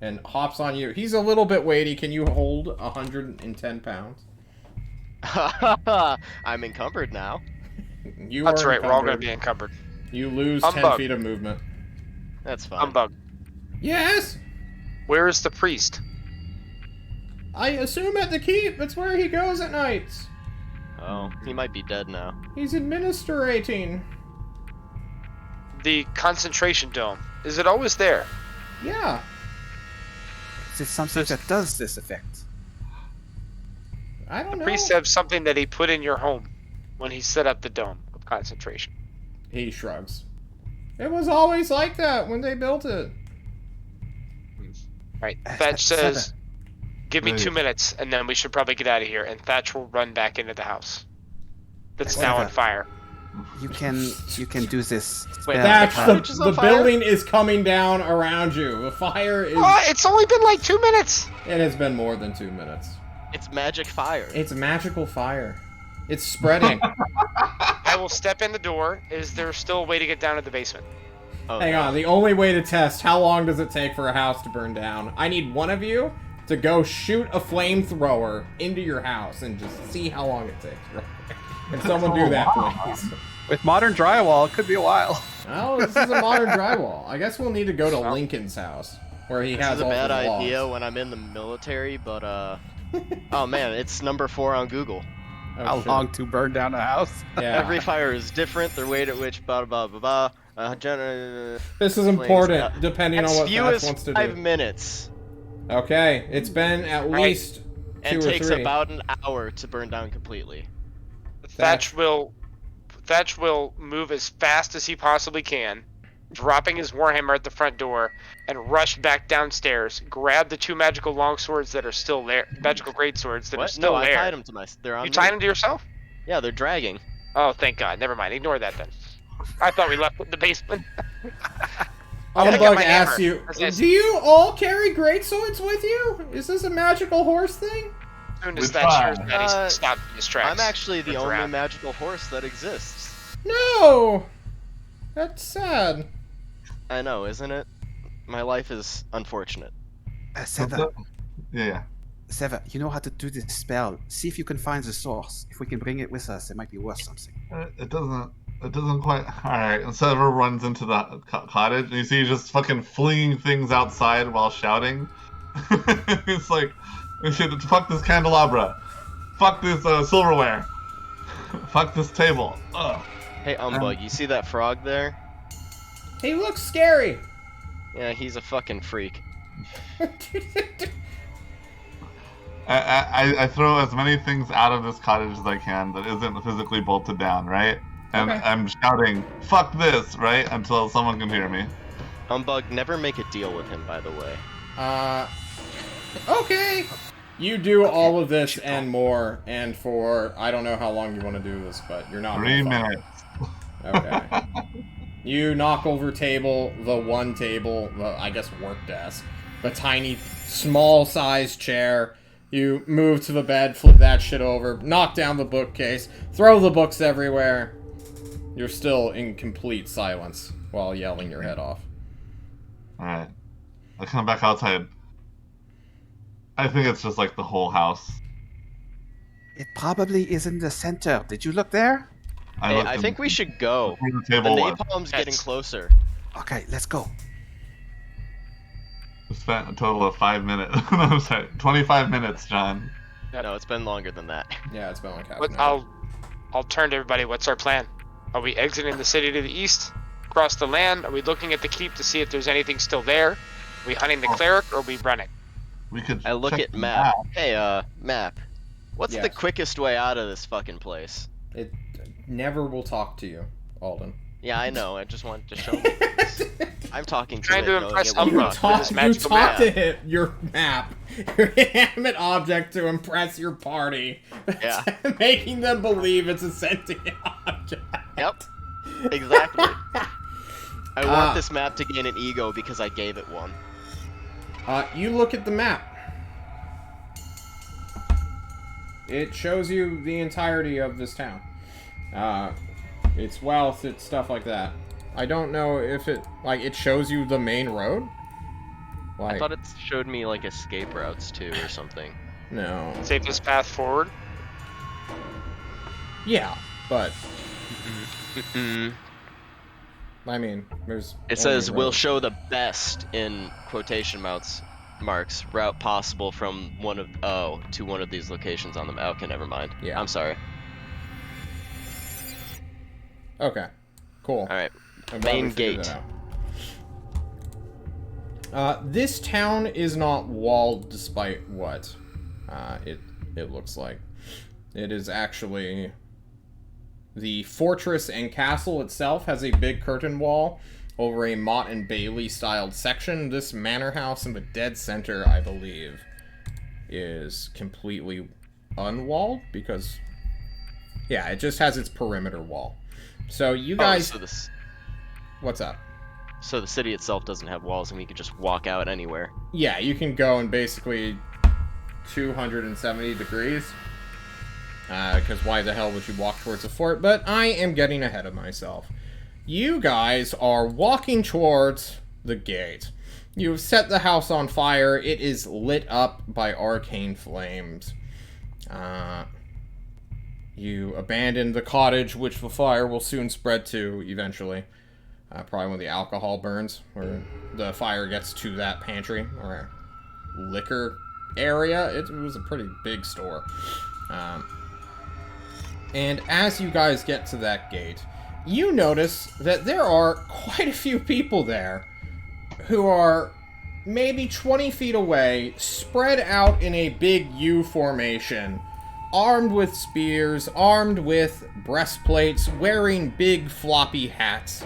and hops on you. He's a little bit weighty. Can you hold 110 pounds? I'm encumbered now. You That's are right. We're all going to encumbered. be encumbered. You lose 10 Humbug. feet of movement. That's fine. Humbug. Yes! Where is the priest? I assume at the keep. That's where he goes at nights. Oh, he might be dead now. He's administrating. The concentration dome. Is it always there? Yeah. Is it something that does this effect? I don't know. Priest have something that he put in your home when he set up the dome of concentration. He shrugs. It was always like that when they built it. Right. That's Thatch says, give me Right. 2 minutes, and then we should probably get out of here, and Thatch will run back into the house. That's Whatever. now on fire. You can do this. Wait, spell Thatch, attack. cottage is the on fire? building is coming down around you. The fire is... Oh, it's only been like 2 minutes! It has been more than 2 minutes. It's magic fire. It's magical fire. It's spreading. I will step in the door. Is there still a way to get down to the basement? Oh, Hang no. on, the only way to test how long does it take for a house to burn down, I need one of you to go shoot a flamethrower into your house and just see how long it takes. Can someone do that, please? With modern drywall, it could be a while. Oh, this is a modern drywall. I guess we'll need to go to Lincoln's house, where he This has is a all bad his laws. idea when I'm in the military, but oh man, it's number 4 on Google. How shit. long to burn down a house? Yeah. Every fire is different. The rate at which blah blah blah blah. This is important, depending on as what few Thatch as wants to 5 do. minutes, Okay, it's been at least 2 and or takes 3. about an hour to burn down completely. Thatch will move as fast as he possibly can, dropping his warhammer at the front door, and rush back downstairs. Grab the 2 magical longswords that are still there, magical greatswords that are What? still No, there. I tied them to my. They're on You me. tied them to yourself? Yeah, they're dragging. Oh, thank God. Never mind. Ignore that then. I thought we left in the basement. Umbug my asks hammer. you, That's nice. do you all carry greatswords with you? Is this a magical horse thing? As soon We as that hears tried. that, he stopped in his tracks. I'm actually the Turns only around. magical horse that exists. No! That's sad. I know, isn't it? My life is unfortunate. Seva, Yeah. Seva, you know how to do this spell. See if you can find the source. If we can bring it with us, it might be worth something. It doesn't quite. Alright, and Sever runs into the cottage, and you see he's just fucking flinging things outside while shouting. It's like, fuck this candelabra. Fuck this silverware. Fuck this table. Ugh. Hey, Umbug, you see that frog there? He looks scary. Yeah, he's a fucking freak. I throw as many things out of this cottage as I can that isn't physically bolted down, right? And Okay. I'm shouting, fuck this, right? Until someone can hear me. Umbug, never make a deal with him, by the way. Okay. You do all of this and more, and for, I don't know how long you want to do this, but you're not 3 gonna fight. minutes. Okay. You knock over the one table, I guess work desk, the tiny, small-sized chair. You move to the bed, flip that shit over, knock down the bookcase, throw the books everywhere. You're still in complete silence while yelling your head off. Alright. I come back outside. I think it's just like the whole house. It probably is in the center. Did you look there? Hey, looked I in- think we should go. where the The table was. napalm's getting Yes. closer. Okay, let's go. We spent a total of 5 minutes. No, I'm sorry. 25 minutes, John. No, it's been longer than that. Yeah, it's been like half What, an hour. I'll turn to everybody. What's our plan? Are we exiting the city to the east? Across the land? Are we looking at the keep to see if there's anything still there? Are we hunting the cleric or are we running? We could I look check at the map. Hey, map. What's the Yes. quickest way out of this fucking place? It never will talk to you, Alden. Yeah, I know. I just wanted to show me. I'm talking to Trying it, to knowing impress it will Umbra. You not. with talk, this you magical talk map. to him, your map, your inanimate object to impress your party. Yeah. Making them believe it's a sentient object. Yep. Exactly. I Ah. want this map to gain an ego because I gave it one. You look at the map. It shows you the entirety of this town. Its wealth, its stuff like that. I don't know if it shows you the main road? Like, I thought it showed me like escape routes too or something. no. Safest path forward? Yeah, but, Mm. I mean, there's... It only says we'll roads. show the best in quotation marks route possible from to one of these locations on the map. Okay, never mind. Yeah. I'm sorry. Okay, cool. All right. I'm glad we Main figured gate. that out. This town is not walled, despite what it looks like. It is actually the fortress and castle itself has a big curtain wall over a Mott and Bailey styled section. This manor house in the dead center, I believe, is completely unwalled because, yeah, it just has its perimeter wall. So you guys, what's up? So the city itself doesn't have walls, and we could just walk out anywhere. Yeah, you can go in basically 270 degrees. Because why the hell would you walk towards a fort? But I am getting ahead of myself. You guys are walking towards the gate. You've set the house on fire. It is lit up by arcane flames. You abandon the cottage, which the fire will soon spread to eventually. Probably when the alcohol burns, or the fire gets to that pantry or liquor area. It was a pretty big store. And as you guys get to that gate, you notice that there are quite a few people there who are maybe 20 feet away, spread out in a big U formation, armed with spears, armed with breastplates, wearing big floppy hats.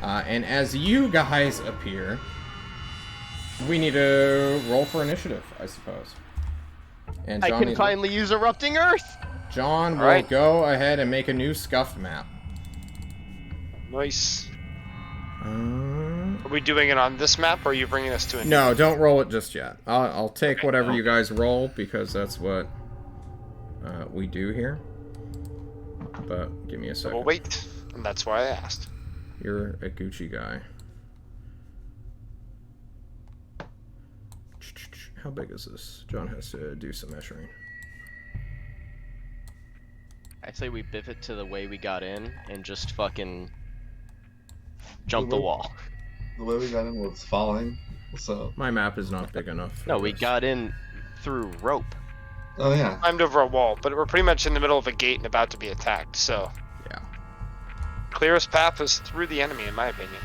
And as you guys appear, we need to roll for initiative, I suppose. And I John can needs- finally use Erupting Earth! John will Alright. go ahead and make a new scuffed map. Nice. Uh, Are we doing it on this map, or are you bringing us to a... no, don't roll it just yet. I'll take Okay. whatever you guys roll, because that's what we do here. But give me a second. We'll wait, and that's why I asked. You're a Gucci guy. How big is this? John has to do some measuring. I say we biff it to the way we got in and just fucking jump the wall. The way we got in was falling, so... My map is not big enough. For No, we this. got in through rope. Oh, yeah. Climbed over a wall, but we're pretty much in the middle of a gate and about to be attacked, so... Yeah. Clearest path is through the enemy, in my opinion.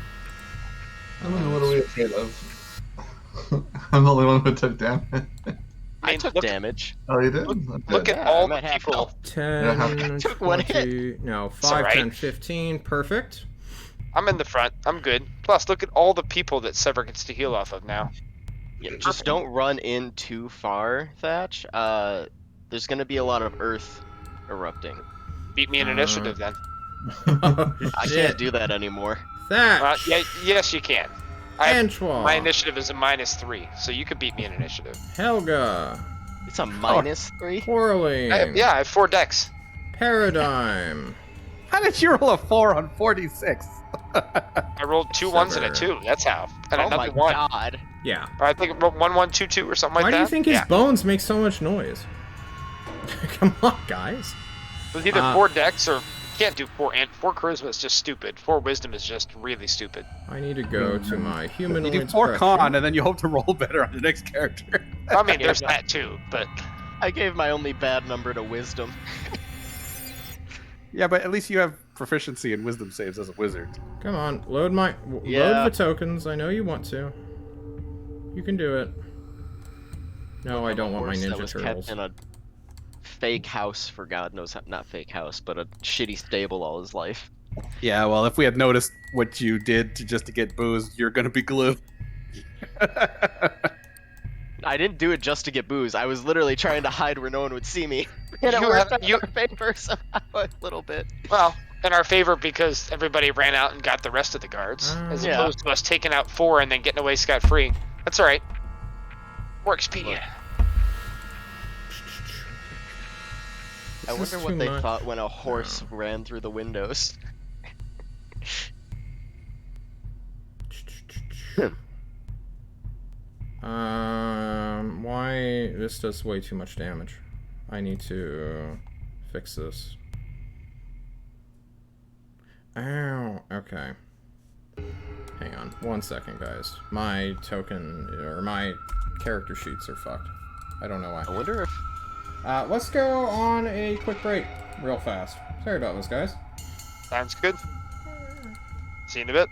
I don't know, what are we afraid of? I'm the only one who took damage. I mean, took look- damage. Oh, you did? Look Okay. at Yeah, all I'm the at half people. health. 10, Took one 20, no, 5, alright. 10, 15, perfect. I'm in the front. I'm good. Plus, look at all the people that Sever gets to heal off of now. Yeah, just don't run in too far, Thatch. There's gonna be a lot of earth erupting. Beat me in initiative, then. Oh, I shit. can't do that anymore. Thatch. Yeah, yes, you can. I have, Antoine. my initiative is a -3, so you could beat me in initiative. Helga. It's a -3. Quarreling. Yeah, I have 4 decks. Paradigm. How did you roll a 4 on 46? I rolled 2 1s and a Sever. 2. That's how. And Oh another my 1. god. Yeah. Or I think I rolled 1 1 2 2 or something like Why that. do you think his Yeah. bones make so much noise? Come on, guys. It was either Uh, 4 decks or can't do 4 and 4 charisma is just stupid. 4 wisdom is just really stupid. I need to go to my You humanoid. do 4 con, and then you hope to roll better on the next character. I mean, there's that too, but I gave my only bad number to wisdom. Yeah, but at least you have proficiency in wisdom saves as a wizard. Come on, load Yeah. load the tokens. I know you want to. You can do it. No, I don't want my Horse that Ninja was Turtles. kept in a fake house for God knows how, not fake house, but a shitty stable all his life. Yeah, well, if we had noticed what you did just to get booze, you're gonna be glue. I didn't do it just to get booze. I was literally trying to hide where no one would see me. And it You worked have- out you- in our favor somehow a little bit. well, in our favor because everybody ran out and got the rest of the guards, as Yeah. opposed to us taking out 4 and then getting away scot-free. That's all right. More Expedia. I This is wonder what too they much. thought when a horse ran through the windows. Why? This does way too much damage. I need to fix this. Ow. Okay. Hang on. 1 second, guys. My token, or my character sheets are fucked. I don't know why. I wonder if Let's go on a quick break, real fast. Sorry about this, guys. Sounds good. See you in a bit.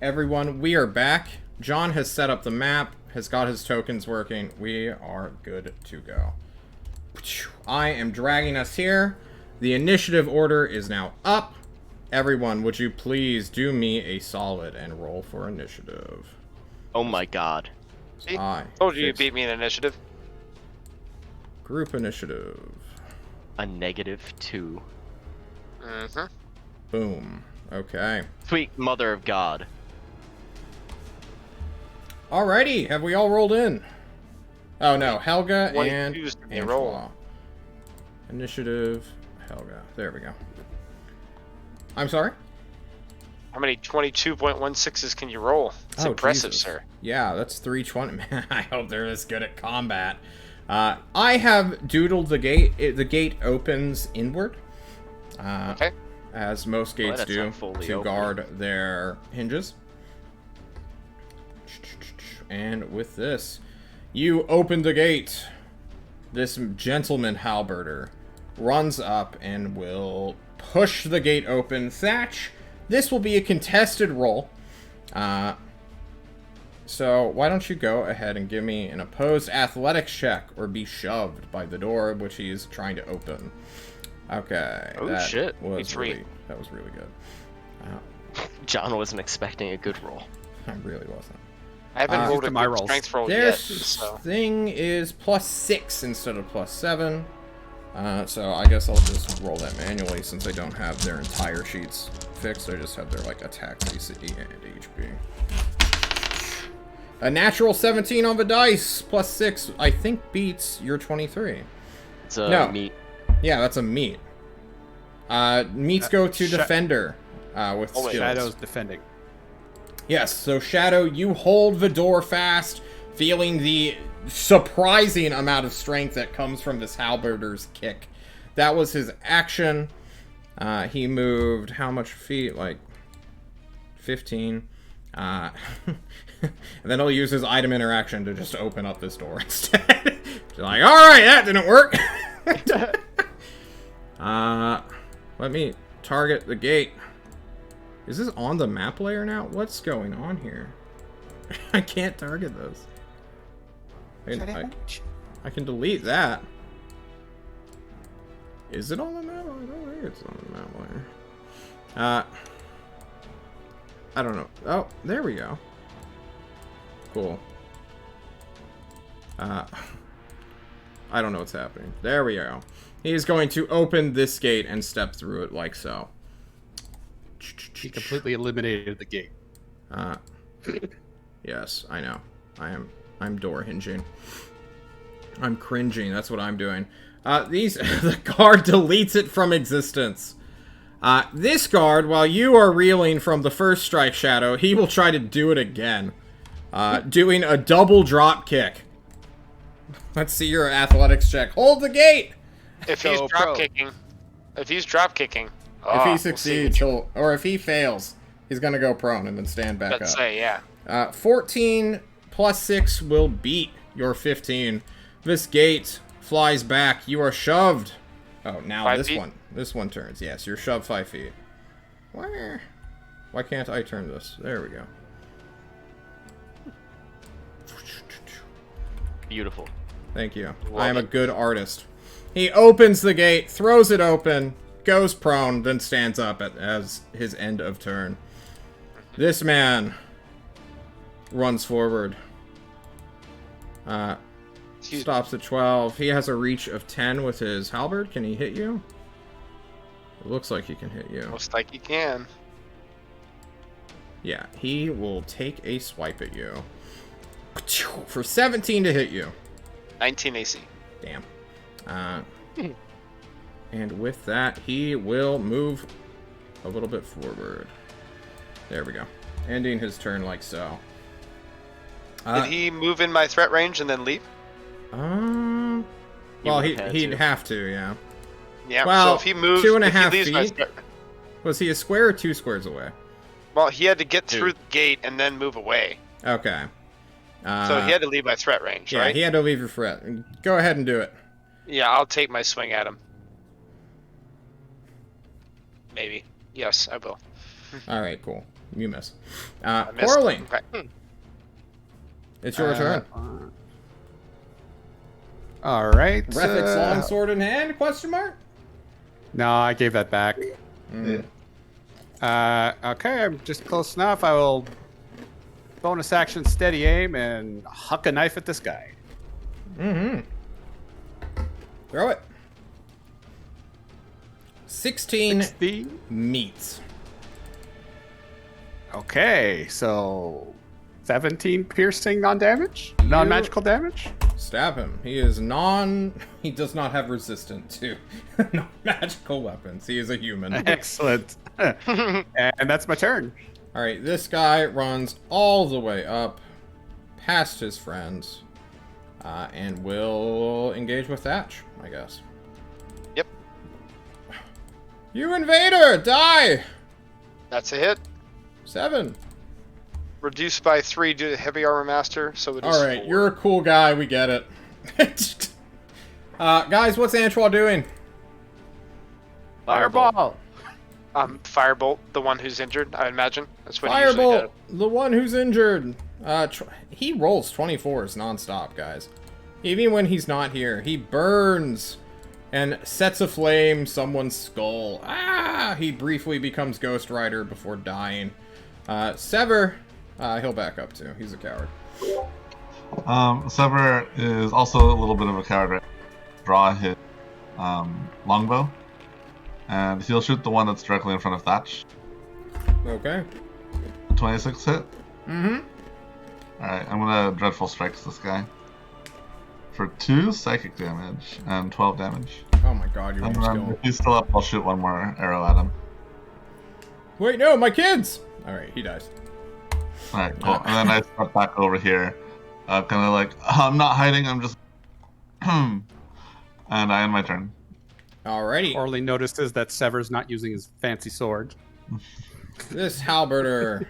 everyone, we are back. John has set up the map, has got his tokens working. We are good to go. I am dragging us here. The initiative order is now up. Everyone, would you please do me a solid and roll for initiative? Oh my god. See? I Told you you fixed beat me in initiative. Group initiative. A -2. Mm-hmm. Boom. Okay. Sweet mother of God. Alrighty, have we all rolled in? Oh no, Helga What and used to be Angela. roll? Initiative, Helga. There we go. I'm sorry? How many 22.16s can you roll? It's impressive, Jesus. sir. Yeah, that's 320. Man, I hope they're as good at combat. I have doodled the gate. The gate opens inward. Okay. As most gates that's do, not fully to open. guard their hinges. And with this, you open the gate. This gentleman halberder runs up and will push the gate open. Thatch, this will be a contested roll. So why don't you go ahead and give me an opposed athletics check or be shoved by the door which he's trying to open. Okay. Oh, that shit. Was Retreat. really, that was really good. John wasn't expecting a good roll. I really wasn't. I haven't rolled to a my good rolls. strength roll yet, This so thing is +6 instead of +7. So I guess I'll just roll that manually since I don't have their entire sheets fixed. I just have their like attack, AC, and HP. A natural 17 on the dice, +6, I think beats your 23. It's a No. meat. Yeah, that's a meat. Meats go to Defender with Oh, wait, skills. Shadow's defending. Yes, so Shadow, you hold the door fast, feeling the surprising amount of strength that comes from this halberder's kick. That was his action. He moved how much feet? Like 15. And then he'll use his item interaction to just open up this door instead. Like, alright, that didn't work. Let me target the gate. Is this on the map layer now? What's going on here? I can't target this. I can delete that. Is it on the map? I don't think it's on the map layer. I don't know. Oh, there we go. Cool. I don't know what's happening. There we go. He's going to open this gate and step through it like so. He completely eliminated the gate. Yes, I know. I'm door hinging. I'm cringing. That's what I'm doing. The guard deletes it from existence. This guard, while you are reeling from the first strike, Shadow, he will try to do it again. Doing a double drop kick. Let's see your athletics check. Hold the gate! if he's So, drop pro. kicking, if If he succeeds, or if he fails, he's gonna go prone and then stand back let's up. say, yeah. 14 plus 6 will beat your 15. This gate flies back. You are shoved. Oh, now 5 this feet? one. This one turns. Yes, you're shoved 5 feet. Why can't I turn this? There we go. Beautiful. Thank you. Love I am a it. good artist. He opens the gate, throws it open, goes prone, then stands up as his end of turn. This man runs forward. Stops at 12. He has a reach of 10 with his halberd. Can he hit you? It looks like he can hit you. Looks like you can. Yeah, he will take a swipe at you. For 17 to hit you. 19 AC. Damn. And with that, he will move a little bit forward. There we go. Ending his turn like so. Did he move in my threat range and then leave? Well, would've had he'd to. have to, yeah. Yeah. Well, so if he moves, 2.5 if he leaves my feet? threat, Was he a square or 2 squares away? well, he had to get through Dude. the gate and then move away. Okay. So he had to leave my threat range, yeah, right? he had to leave your threat. Go ahead and do it. Yeah, I'll take my swing at him. Maybe. Yes, I will. All right, cool. You miss. I missed. Coraline, Okay. it's your turn. All right. Refix longsword in hand? Question mark. No, I gave that back. Yeah. Okay, I'm just close enough. I will bonus action steady aim and huck a knife at this guy. Throw it. 16 16. meets. Okay, so 17 piercing non-damage? Non-magical damage? Stab him. He does not have resistance to non-magical weapons. He is a human. Excellent. And that's my turn. Alright, this guy runs all the way up past his friends and will engage with Thatch, I guess. Yep. You invader! Die! That's a hit. 7. Reduced by 3 due to heavy armor master, so it is Alright, 4. you're a cool guy, we get it. Guys, what's Antwall doing? Fireball. Firebolt, the one who's injured, I imagine. That's what he usually Firebolt, does. the one who's injured. He rolls 24s nonstop, guys. Even when he's not here, he burns and sets aflame someone's skull. He briefly becomes Ghost Rider before dying. Sever, he'll back up too. He's a coward. Sever is also a little bit of a coward. Right? Draw his longbow, and he'll shoot the one that's directly in front of Thatch. Okay. 26 hit. Mm-hmm. Alright, I'm gonna Dreadful Strikes this guy. For 2 psychic damage and 12 damage. Oh my god, you And almost then killed him. if he's still up, I'll shoot one more arrow at him. Wait, no, my kids! Alright, he dies. Alright, cool. And then I step back over here. Kind of like, I'm not hiding, I'm just... and I end my turn. Alrighty. Orly notices that Sever's not using his fancy sword. This halberder.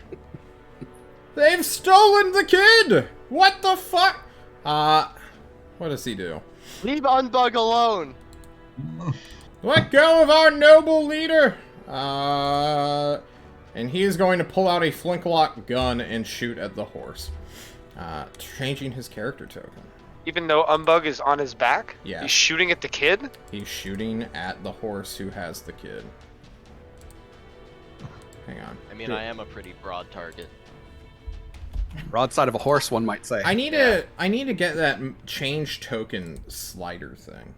They've stolen the kid! What the fuck? What does he do? Leave Unbug alone. Let go of our noble leader! And he is going to pull out a flintlock gun and shoot at the horse. Changing his character token. Even though Umbug is on his back, Yeah. he's shooting at the kid. He's shooting at the horse who has the kid. Hang on. I mean, I am a pretty broad target. Broadside of a horse, one might say. I need to get that change token slider thing.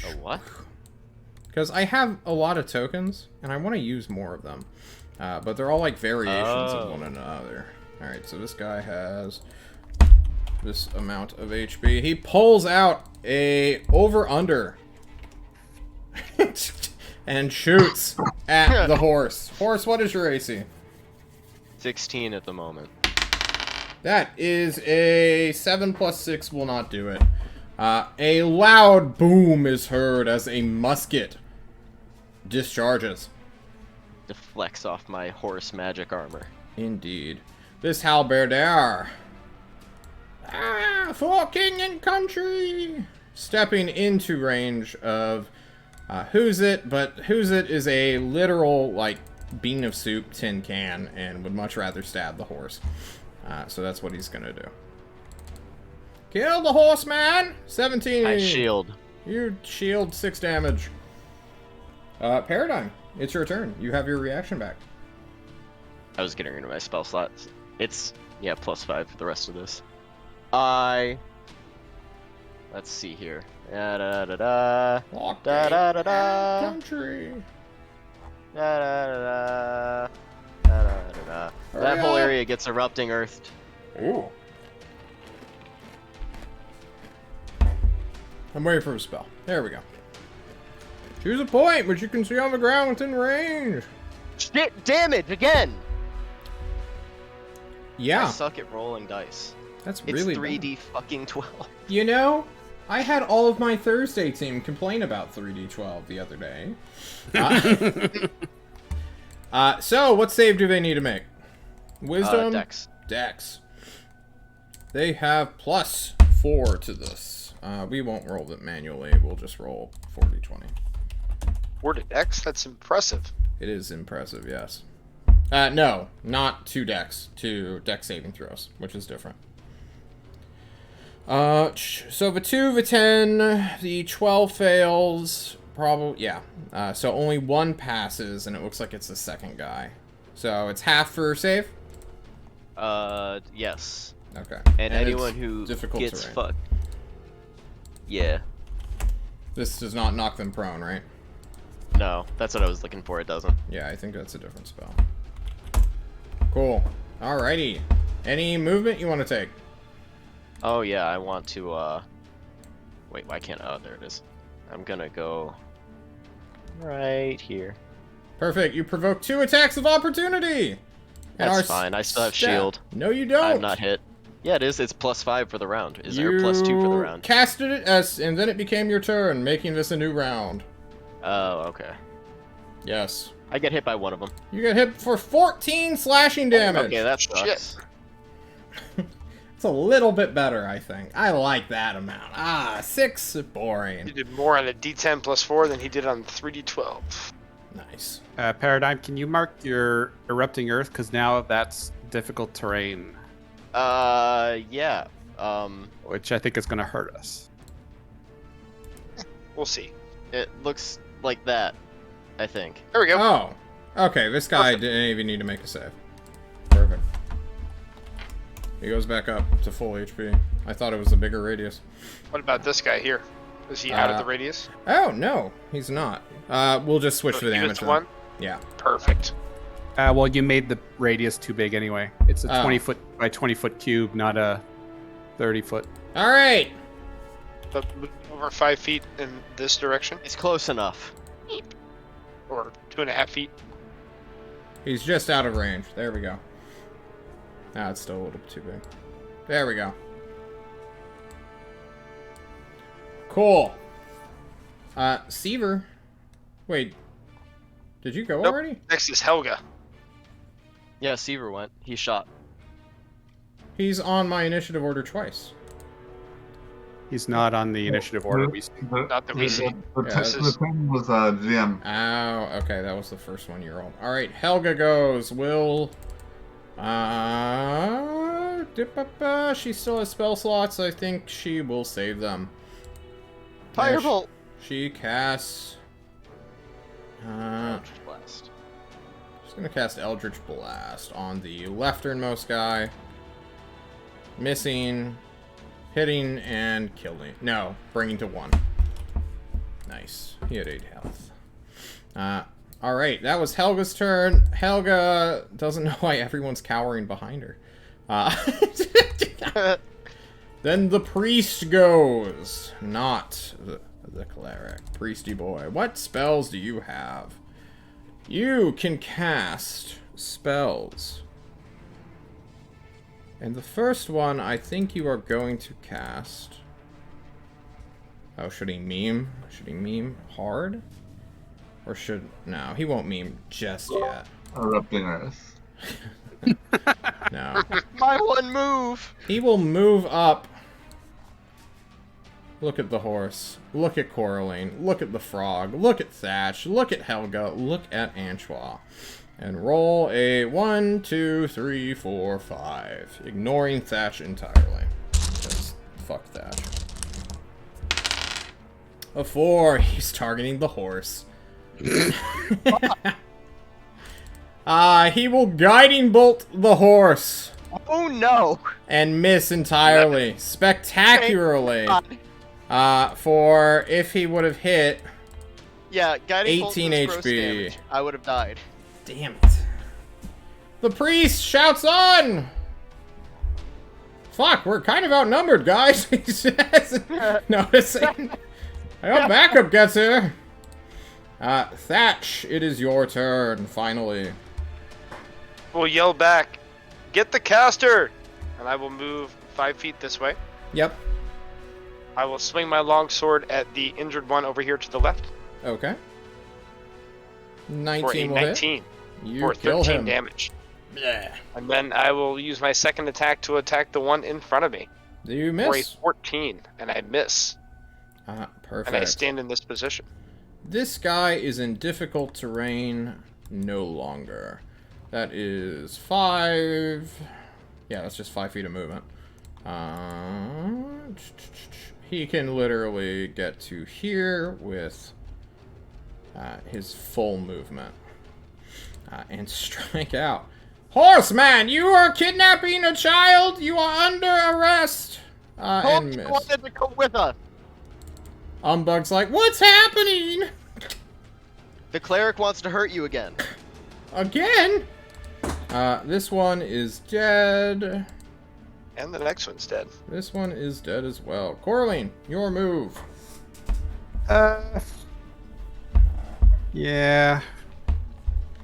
A what? Because I have a lot of tokens, and I want to use more of them. But they're all like variations of one another. Alright, so this guy has this amount of HP. He pulls out a over-under. And shoots at the horse. Horse, what is your AC? 16 at the moment. That is a 7 plus 6 will not do it. A loud boom is heard as a musket discharges. Deflects off my horse magic armor. Indeed. This halberdier. For king and country! Stepping into range of Who's It, but Who's It is a literal, like, bean of soup tin can and would much rather stab the horse. So that's what he's gonna do. Kill the horseman! 17! I shield. You shield 6 damage. Paradigm, it's your turn. You have your reaction back. I was getting rid of my spell slots. It's, yeah, +5 for the rest of this. Let's see here. Da-da-da-da. Lock Da-da-da-da. country. Da-da-da-da. Da-da-da-da. That whole area gets erupting earthed. Ooh. I'm waiting for a spell. There we go. Choose a point which you can see on the ground within range. Shit, damage again! Yeah, I suck at rolling dice. that's It's really 3D fucking 12. You know, I had all of my Thursday team complain about 3D12 the other day. So, what save do they need to make? Wisdom? Dex. Dex. They have +4 to this. We won't roll it manually. We'll just roll 4d20. 4 to Dex? That's impressive. It is impressive, yes. No, not 2 dex. 2 dex saving throws, which is different. So the 2, the 10, the 12 fails. Probably, yeah. So only 1 passes, and it looks like it's the second guy. So it's half for save? Yes. Okay. And anyone who difficult gets terrain. fucked. Yeah. This does not knock them prone, right? No, that's what I was looking for. It doesn't. Yeah, I think that's a different spell. Cool. Alrighty. Any movement you want to take? Oh yeah, I want to. Wait, why can't? Oh, there it is. I'm gonna go right here. Perfect. You provoke 2 attacks of opportunity. And That's fine. I still have shield. No, you don't. I'm not hit. Yeah, it is. It's +5 for the round. Is there +2 for the round? Casted it as, and then it became your turn, making this a new round. Oh, okay. Yes. I get hit by one of them. You get hit for 14 slashing damage. Okay, that sucks. It's a little bit better, I think. I like that amount. 6, boring. He did more on a D10 +4 than he did on 3D12. Nice. Paradigm, can you mark your erupting earth? Because now that's difficult terrain, Yeah. which I think is going to hurt us. We'll see. It looks like that, I think. There we go. Oh. Okay, this guy Perfect. didn't even need to make a save. Perfect. He goes back up to full HP. I thought it was a bigger radius. What about this guy here? Is he out of the radius? Oh, no. He's not. We'll just switch So the he damage gets then. 1? Yeah. Perfect. Well, you made the radius too big anyway. It's a Oh. 20-foot by 20-foot cube, not a 30-foot. Alright. But over 5 feet in this direction? It's close enough. Or 2.5 feet? He's just out of range. There we go. Ah, it's still a little too big. There we go. Cool. Seaver. Wait. Did you go Nope. already? Next is Helga. Yeah, Seaver went. He shot. He's on my initiative order twice. He's not on the initiative order. We see. Not that we see. The thing was GM. Ow. Okay, that was the first one you rolled. Alright, Helga goes. Will... she still has spell slots. I think she will save them. Firebolt! She casts... Eldritch Blast. She's gonna cast Eldritch Blast on the lefternmost guy. Missing, hitting, and killing. No, bringing to 1. Nice. He had 8 health. Alright, that was Helga's turn. Helga doesn't know why everyone's cowering behind her. Then the priest goes. Not the cleric. Priesty boy. What spells do you have? You can cast spells. And the first one, I think you are going to cast... Oh, should he meme? Should he meme hard? Or should... No, he won't meme just yet. Erupting Earth. No. My one move! He will move up. Look at the horse. Look at Coraline. Look at the frog. Look at Thatch. Look at Helga. Look at Anchois. And roll a 1, 2, 3, 4, 5. Ignoring Thatch entirely. Because fuck Thatch. A 4. He's targeting the horse. He will guiding bolt the horse. Oh no! And miss entirely. Spectacularly. For if he would have hit... Yeah, guiding bolt 18 was gross HP. damage. I would have died. Damn it. The priest shouts on! Fuck, we're kind of outnumbered, guys. He says, noticing. I hope backup gets here. Thatch, it is your turn, finally. We'll yell back, "Get the caster!" And I will move 5 feet this way. Yep. I will swing my longsword at the injured one over here to the left Okay. 19 for a will hit. 19 You for kill 13 him. damage. Yeah. And then I will use my second attack to attack the one in front of me You for a miss. 14, and I miss. Perfect. And I stand in this position. This guy is in difficult terrain, no longer. That is 5. Yeah, that's just 5 feet of movement. He can literally get to here with his full movement and strike out. Horseman, you are kidnapping a child. You are under arrest. And miss. Wanted to come with us. Umbug's like, what's happening? The cleric wants to hurt you again. Again? This one is dead. And the next one's dead. This one is dead as well. Corlene, your move. Yeah.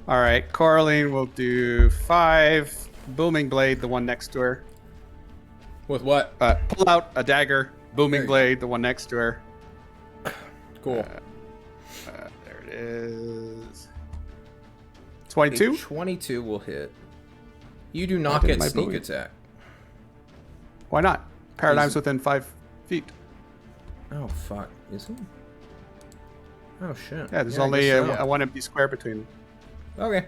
All right, Coraline will do 5 booming blade, the one next to her. With what? Pull out a dagger, booming There you blade, the one next to her. Cool. There it is. 22. 22 will hit. You do not What did get my sneak bowie- attack. Why not? Paradigm's within 5 feet. Oh, fuck. Is he? Oh, shit. Yeah, there's I only guess so. a 1 empty square between them. Okay.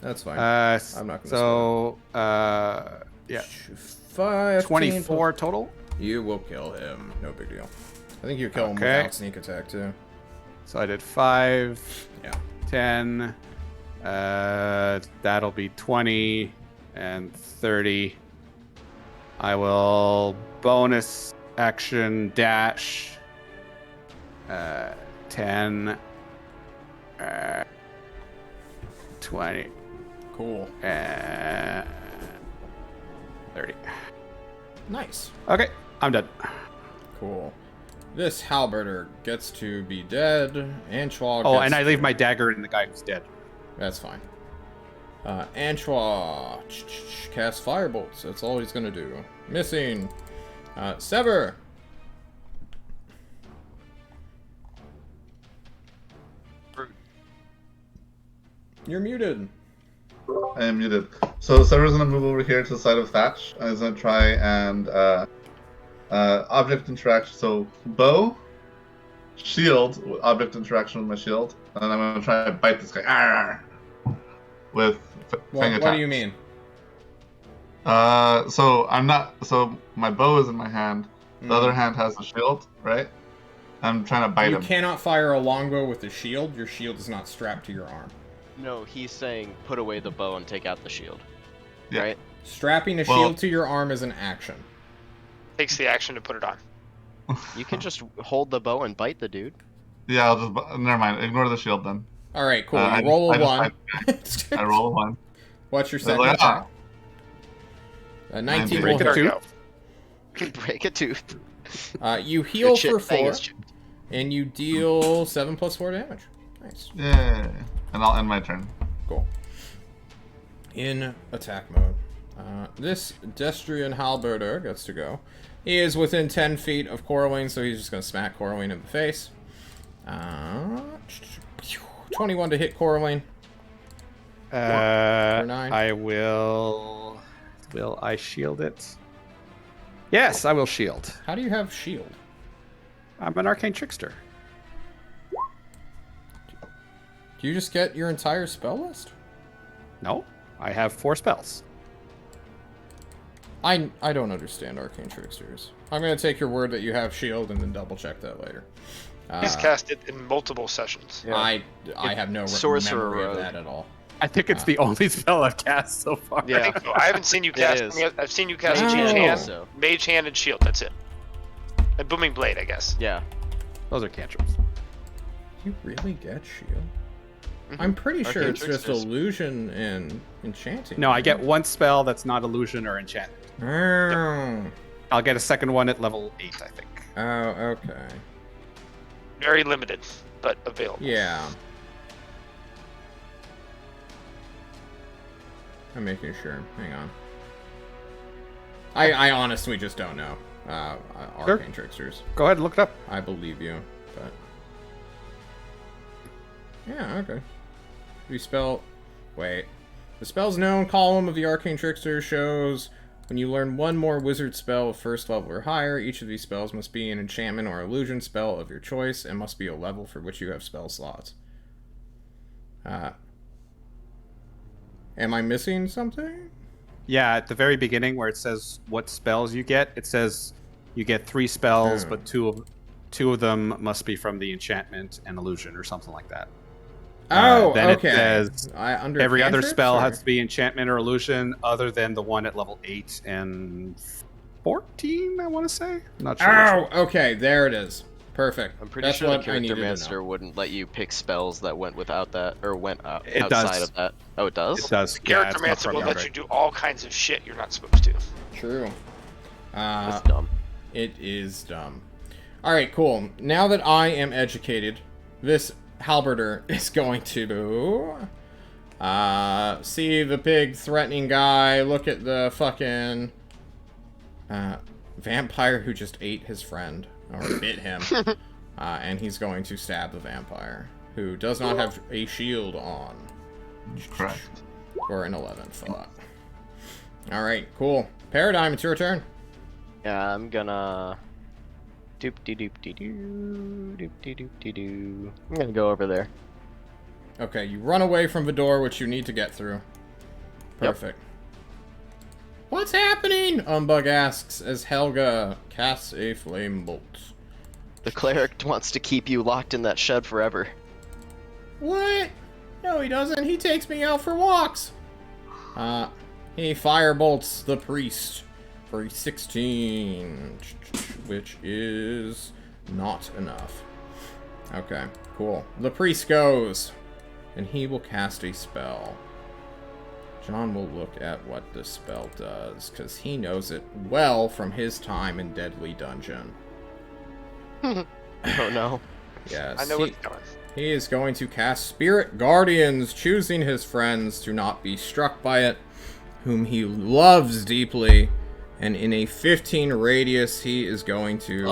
That's fine. I'm not gonna So, yeah. 5, 24 total. You will kill him. No big deal. I think you kill him Okay. without sneak attack, too. So I did 5, Yeah. 10. That'll be 20 and 30. I will bonus action dash. 10. 20. Cool. 30. Nice. Okay, I'm done. Cool. This halberder gets to be dead. Anchois Oh, gets and I leave my dagger in the guy who's dead. That's fine. Anchois cast firebolts. That's all he's gonna do. Missing. Sever. You're muted. I am muted. So Sever's gonna move over here to the side of Thatch. And he's gonna try and object interaction. So bow, shield, object interaction with my shield, and then I'm gonna try to bite this guy. Arr! With fang attack. What do you mean? So I'm not. So my bow is in my hand. The other hand has the shield, right? I'm trying to bite You him. cannot fire a longbow with the shield. Your shield is not strapped to your arm. No, he's saying put away the bow and take out the shield. Yeah. Right? Strapping a Well- shield to your arm is an action. Takes the action to put it on. You can just hold the bow and bite the dude. Yeah, I'll just. Never mind. Ignore the shield then. All right, cool. I You roll a just 1. I roll a 1. What's your Like, second attack? A 19 will Break it hit. or Go. Break a tooth. You heal Good shit, for fang 4, is chipped. and you deal 7 plus 4 damage. Nice. Yeah. And I'll end my turn. Cool. In attack mode. This Destrian halberder gets to go. He is within 10 feet of Coraline, so he's just going to smack Coraline in the face. 21 to hit Coraline. For 9. I will. Will I shield it? Yes, I will shield. How do you have shield? I'm an arcane trickster. Do you just get your entire spell list? No, I have 4 spells. I don't understand arcane tricksters. I'm going to take your word that you have shield and then double check that later. He's cast it in multiple sessions. I have no Sorcerer memory of Road. that at all. I think it's the only spell I've cast so far. I think so. I haven't seen you cast. is. I've seen you cast Mage Mage Hand Hand, also. Mage Hand, and Shield. That's it. And Booming Blade, I guess. Yeah. Those are cantrips. You really get shield? Mhm. I'm pretty sure Arcane it's just tricksters. illusion and enchanting. No, I get 1 spell that's not illusion or enchantment. Oh, I'll get a second one at level 8, I think. oh, okay. Very limited, but available. Yeah. I'm making sure. Hang on. I honestly just don't know. Arcane tricksters. Go ahead and look it up. I believe you, but yeah, okay. We spell. Wait. The spell's known column of the Arcane Trickster shows when you learn one more wizard spell of first level or higher. Each of these spells must be an enchantment or illusion spell of your choice and must be a level for which you have spell slots. Am I missing something? Yeah, at the very beginning where it says what spells you get, it says you get 3 spells, Oh. but two of them must be from the enchantment and illusion or something like that. Oh, then okay. it says Under every other cantrips, spell or? has to be enchantment or illusion other than the one at level 8 and 14, I want to say. Not sure. which Oh, okay. There it is. Perfect. I'm pretty That's sure the what I character needed to know. master wouldn't let you pick spells that went without that or went It outside does. of that. Oh, it does. It does. Character Yeah, Mancer will let you do all kinds of shit you're not supposed to. True. That's dumb. It is dumb. Alright, cool. Now that I am educated, this halberder is going to see the big threatening guy, look at the fucking vampire who just ate his friend, or bit him, and he's going to stab the vampire, who does not have a shield on. Correct. For an 11 thought. Alright, cool. Paradigm, it's your turn. Yeah, I'm gonna doop de doop de doo doop de doop de doo. I'm gonna go over there. Okay, you run away from the door which you need to get through. Perfect. What's happening? Umbug asks as Helga casts a flame bolt. The cleric wants to keep you locked in that shed forever. What? No, he doesn't. He takes me out for walks. He firebolts the priest for a 16, which is not enough. Okay, cool. The priest goes, and he will cast a spell. John will look at what the spell does, because he knows it well from his time in Deadly Dungeon. Oh no. Yes. I know what's coming. He is going to cast Spirit Guardians, choosing his friends to not be struck by it, whom he loves deeply. And in a 15 radius, he is going to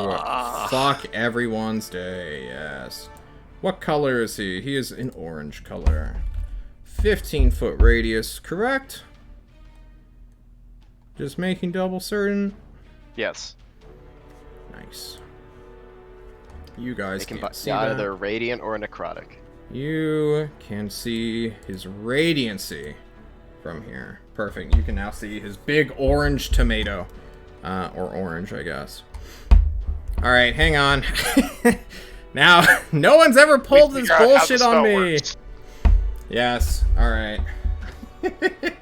fuck everyone's day. Yes. What color is he? He is an orange color. 15-foot radius, correct? Just making double certain. Yes. Nice. You guys They can can't be see that. either radiant or necrotic. You can see his radiancy from here. Perfect. You can now see his big orange tomato. Or orange, I guess. Alright, hang on. Now, no one's ever pulled this bullshit on me. Works. Yes, alright.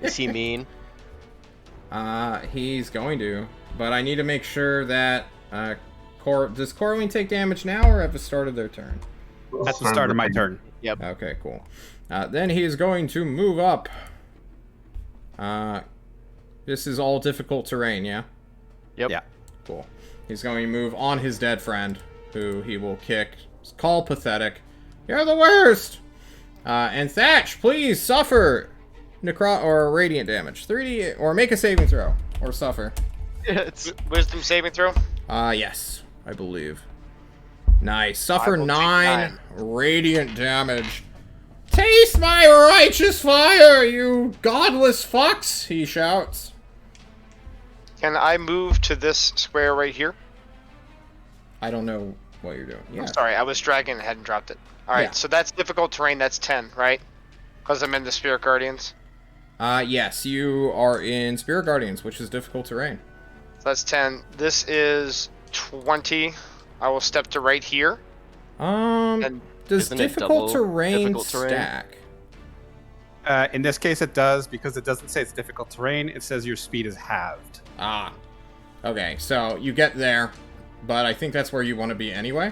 Is he mean? He's going to. But I need to make sure that, does Coraline take damage now or at the start of their turn? That's the start of my turn. Yep. Okay, cool. Then he is going to move up. This is all difficult terrain, yeah? Yep. Yeah. Cool. He's going to move on his dead friend, who he will kick. Call pathetic. You're the worst! And Thatch, please suffer or radiant damage. 3d, or make a saving throw, or suffer. It's Wisdom saving throw. Yes, I believe. Nice. Suffer I will take 9 radiant damage. Taste my righteous fire, you godless fucks! He shouts. Can I move to this square right here? I don't know what you're doing. Yeah. I'm sorry, I was dragging ahead and dropped it. Alright, Yeah. so that's difficult terrain, that's 10, right? Because I'm in the Spirit Guardians. Yes, you are in Spirit Guardians, which is difficult terrain. So that's 10. This is 20. I will step to right here. And Does Isn't it difficult double terrain difficult terrain? stack? In this case, it does, because it doesn't say it's difficult terrain. It says your speed is halved. Ah. Okay, so you get there, but I think that's where you want to be anyway.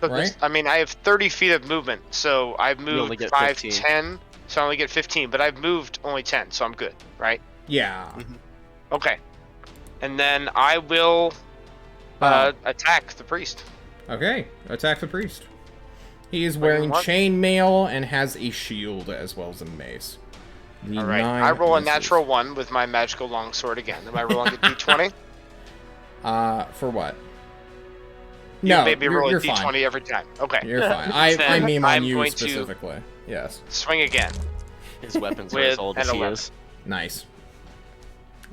so Right. I mean, I have 30 feet of movement, so I've only moved get 5, 15. 10, so I only get 15, but I've moved only 10, so I'm good, right? Yeah. Okay. And then I will attack the priest. Okay, attack the priest. He is wearing what? chainmail and has a shield as well as a mace. The Alright, 9 I roll a misses. natural 1 with my magical longsword again. Am I rolling a d20? For what? You No, made me you're, roll a you're d20 fine. every time. Okay. You're fine. I Then mean on I'm you going to- specifically. Yes. Swing again. His weapons are With as old as an he 11. is. Nice.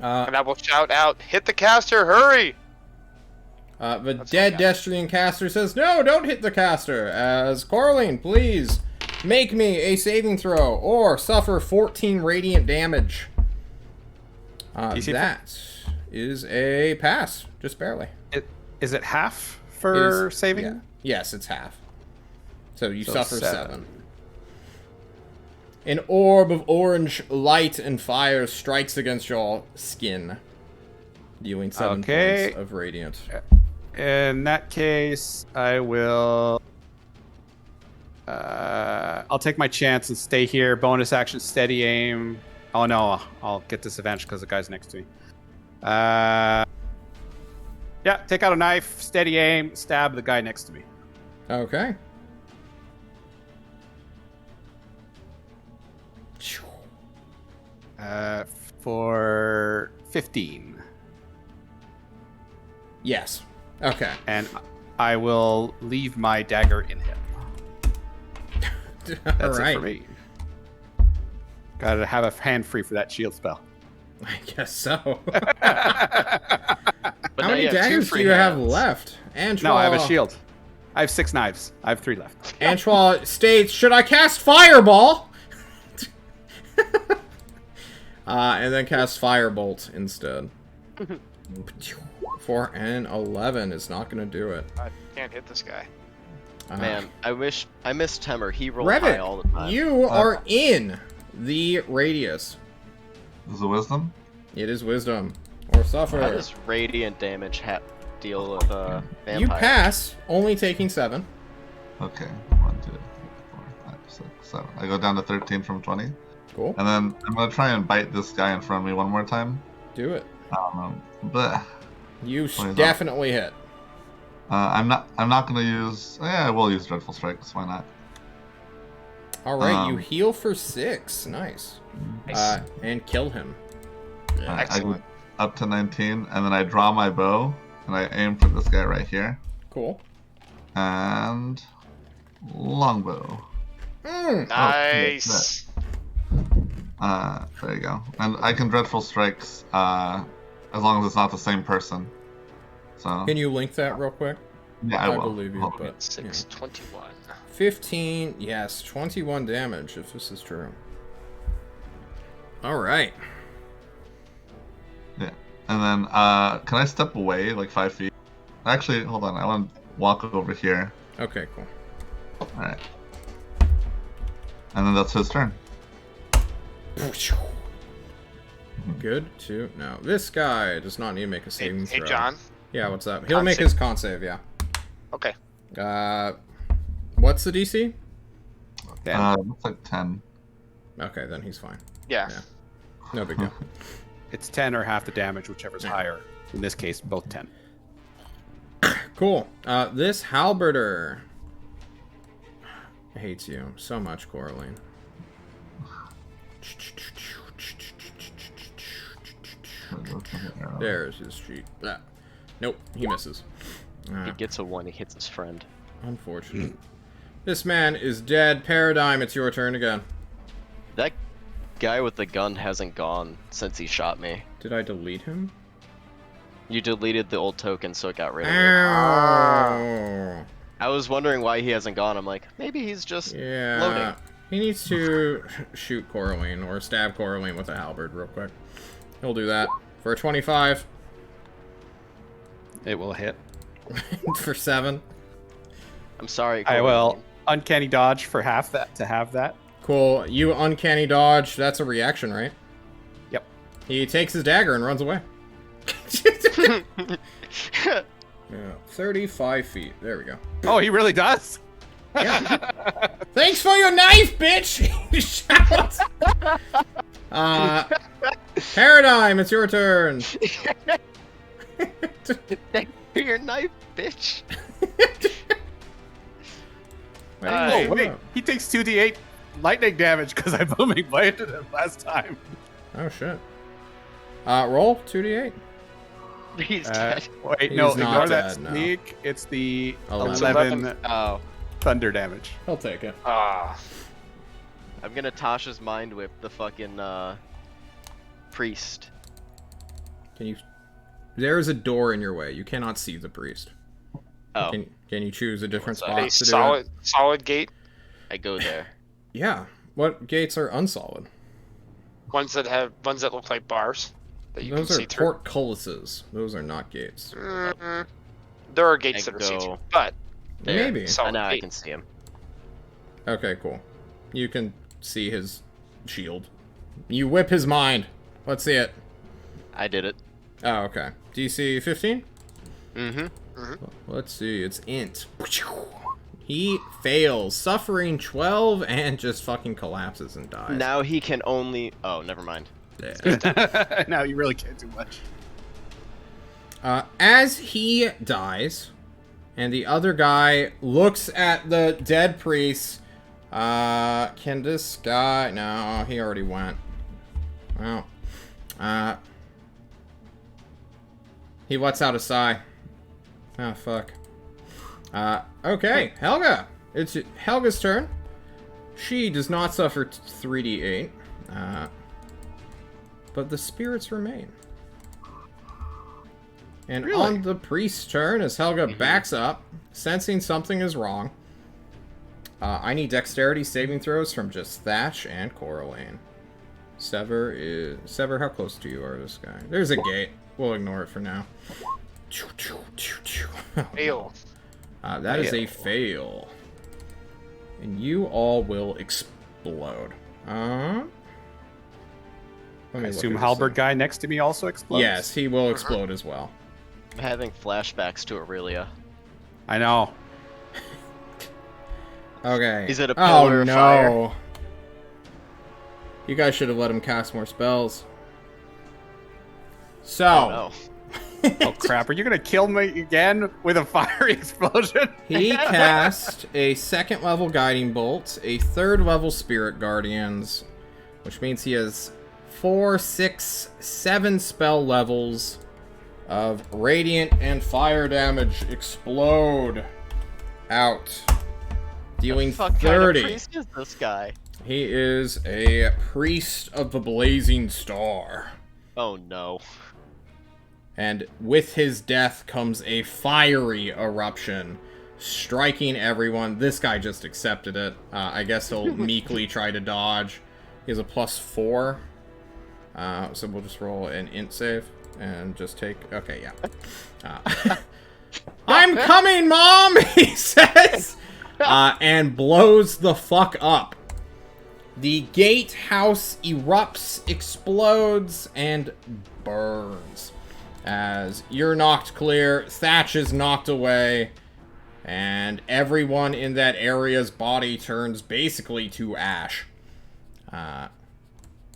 And I will shout out, hit the caster, hurry! The That's dead all I got. Destrian caster says, no, don't hit the caster, as Coraline, please Make me a saving throw or suffer 14 radiant damage. DC That is a pass, just barely. Is it half for It is- saving? yeah. Yes, it's half. So you So suffer 7. 7. An orb of orange light and fire strikes against your skin, dealing 7 Okay. points of radiant. In that case, I will. I'll take my chance and stay here. Bonus action, steady aim. Oh no, I'll get disadvantage because the guy's next to me. Yeah, take out a knife, steady aim, stab the guy next to me. Okay. For 15. Yes. Okay. And I will leave my dagger in him. That's All right. it for me. Gotta have a hand free for that shield spell. I guess so. But How now many you have 2 daggers do free you have hands. left? Antoine, No, I have a shield. I have 6 knives. I have 3 left. Antoine states, should I cast Fireball? And then cast Firebolt instead. For an 11 is not going to do it. I can't hit this guy. Man, I miss Temur. He rolled high all the Revit, time. you are in the radius. Is it wisdom? It is wisdom. Or suffer. How does radiant damage deal with vampire? You pass, only taking 7. Okay. 1, 2, 3, 4, 5, 6, 7. I go down to 13 from 20. Cool. And then I'm gonna try and bite this guy in front of me one more time. Do it. But You What is that? definitely hit. I'm not gonna use. Yeah, I will use Dreadful Strikes. Why not? All right, you Um, heal for 6. Nice. Nice. And kill him. I go Excellent. up to 19, and then I draw my bow and I aim for this guy right here. Cool. And longbow. Nice. There you go. And I can Dreadful Strikes as long as it's not the same person. So Can you link that real quick? yeah, I will. believe you, Hold on. but yeah. 621. 15, yes, 21 damage if this is true. All right. Yeah. And then can I step away like 5 feet? Actually, hold on. I want to walk over here. Okay, cool. All right. And then that's his turn. Good to know. This guy does not need to make a Hey, saving hey, throw. John. Yeah, what's up? He'll Con make save. his con save, yeah. Okay. What's the DC? Looks like 10. Okay, then he's fine. Yeah. Yeah. No big deal. It's 10 or half the damage, whichever's higher. In this case, both 10. Cool. This halberder hates you so much, Coraline. There's his sheet. Ah. Nope, he misses. He gets a 1. He hits his friend. Unfortunate. This man is dead. Paradigm, it's your turn again. That guy with the gun hasn't gone since he shot me. Did I delete him? You deleted the old token, so it got rid of it. Ow. I was wondering why he hasn't gone. I'm like, maybe he's just Yeah. loading. He needs to shoot Coraline or stab Coraline with a halberd real quick. He'll do that for a 25. It will hit. For 7. I'm sorry. I will Coraline. uncanny dodge for half that to have that. Cool. You uncanny dodge. That's a reaction, right? Yep. He takes his dagger and runs away. Yeah. 35 feet. There we go. Oh, he really does? Yeah. Thanks for your knife, bitch! He shouts. Paradigm, it's your turn. Thanks for your knife, bitch. Oh, wait. He takes 2d8 lightning damage because I booming bladed him last time. Oh, shit. Roll 2d8. He's dead. Wait, He's no, not ignore that dead, no. sneak. It's the 11. 11 Oh, thunder damage. He'll take it. Ah. I'm gonna Tasha's mind whip the fucking priest. Can you... There is a door in your way. You cannot see the priest. Oh, Can you choose a different What's that? spot A to do solid gate. I go there. Yeah. What gates are unsolid? Ones that look like bars that you Those can are see through. portcullises. Those are not gates. There are gates that are see through, but There. Maybe. solid Now I gate. can see him. Okay, cool. You can see his shield. You whip his mind. Let's see it. I did it. Oh, okay. DC 15? Mm-hmm. Let's see. It's int. He fails, suffering 12 and just fucking collapses and dies. Now he can only... Oh, never mind. Yeah. No, you really can't do much. As he dies, and the other guy looks at the dead priest, can this guy... No, he already went. Well, he lets out a sigh. Oh, fuck. Okay, Helga. It's Helga's turn. She does not suffer 3d8. But the spirits remain. And Really? on the priest's turn, as Helga backs up, sensing something is wrong, I need dexterity saving throws from just Thatch and Coraline. Sever, how close to you are this guy? There's a gate. We'll ignore it for now. Fail. That is a fail. And you all will explode. I Let me assume look at halberd this guy next to me also thing. explodes? Yes, he will explode as well. I'm having flashbacks to Aurelia. I know. Okay. He's at a pillar oh, of no. fire. You guys should have let him cast more spells. So, Oh, no. Oh crap, are you gonna kill me again with a fiery explosion? he cast a 2nd level Guiding Bolt, a 3rd level Spirit Guardians, which means he has 4, 6, 7 spell levels of Radiant and Fire damage explode out, dealing What 30. kind of priest is this guy? He is a priest of the Blazing Star. Oh, no. And with his death comes a fiery eruption, striking everyone. This guy just accepted it. I guess he'll meekly try to dodge. He has a +4. So we'll just roll an int save and just take... Okay, yeah. I'm coming, Mom! He says! And blows the fuck up. The gatehouse erupts, explodes, and burns. As you're knocked clear, Thatch is knocked away, and everyone in that area's body turns basically to ash.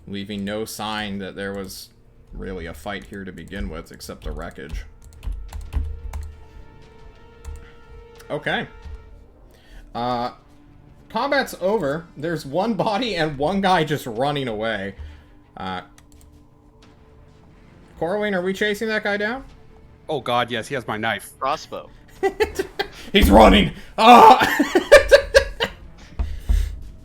Leaving no sign that there was really a fight here to begin with, except the wreckage. Okay. Combat's over. There's one body and one guy just running away. Coraline, are we chasing that guy down? Oh god, yes, he has my knife. Crossbow. He's running! Ah!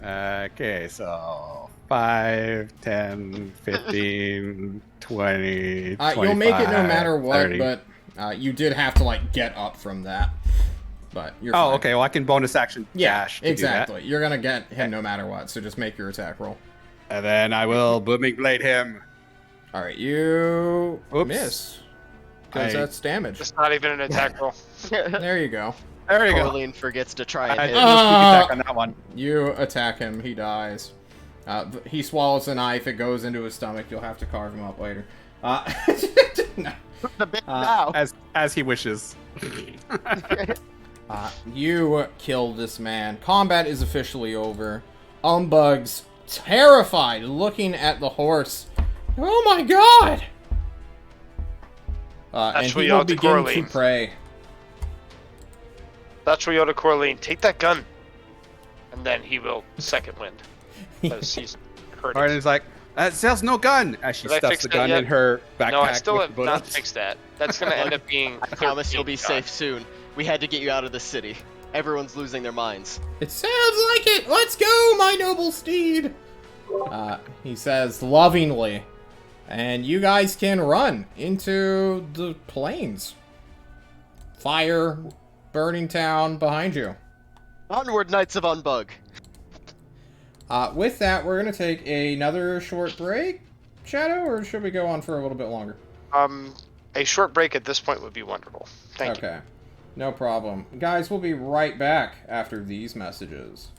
Okay, so 5, 10, 15, 20, 25, You'll make it no matter what, 30. but you did have to, like, get up from that. But you're Oh, fine. okay, well I can bonus action dash to do exactly. You're gonna get him no matter what, so just make your attack roll. that. And then I will booming blade him. Alright, you Oops. miss. Because that's damage. It's not even an attack roll. There you go. There you go. Coraline forgets to try and I hit. did a sneak attack on that one. You attack him, he dies. He swallows a knife, it goes into his stomach, you'll have to carve him up later. No. The bit now. As he wishes. You killed this man. Combat is officially over. Umbug's terrified, looking at the horse. Oh my god! And That's what he you will ought to begin to correlate. pray. That's where you ought to Coraline. Take that gun. And then he will second wind. Because he's hurting. Arden's like, there's no gun! As she Did I stuffs fix the that gun yet? in her backpack. No, I still with have not bullets. fixed that. That's going to end up being I promise you'll be 13 safe soon. We had to get you out of the city. Everyone's losing their minds. It sounds like it! Let's go, my noble steed! He says lovingly. And you guys can run into the plains. Fire, burning town behind you. Onward, Knights of Unbug. With that, we're going to take another short break, Shadow, or should we go on for a little bit longer? A short break at this point would be wonderful. Thank you. Okay, no problem. Guys, we'll be right back after these messages.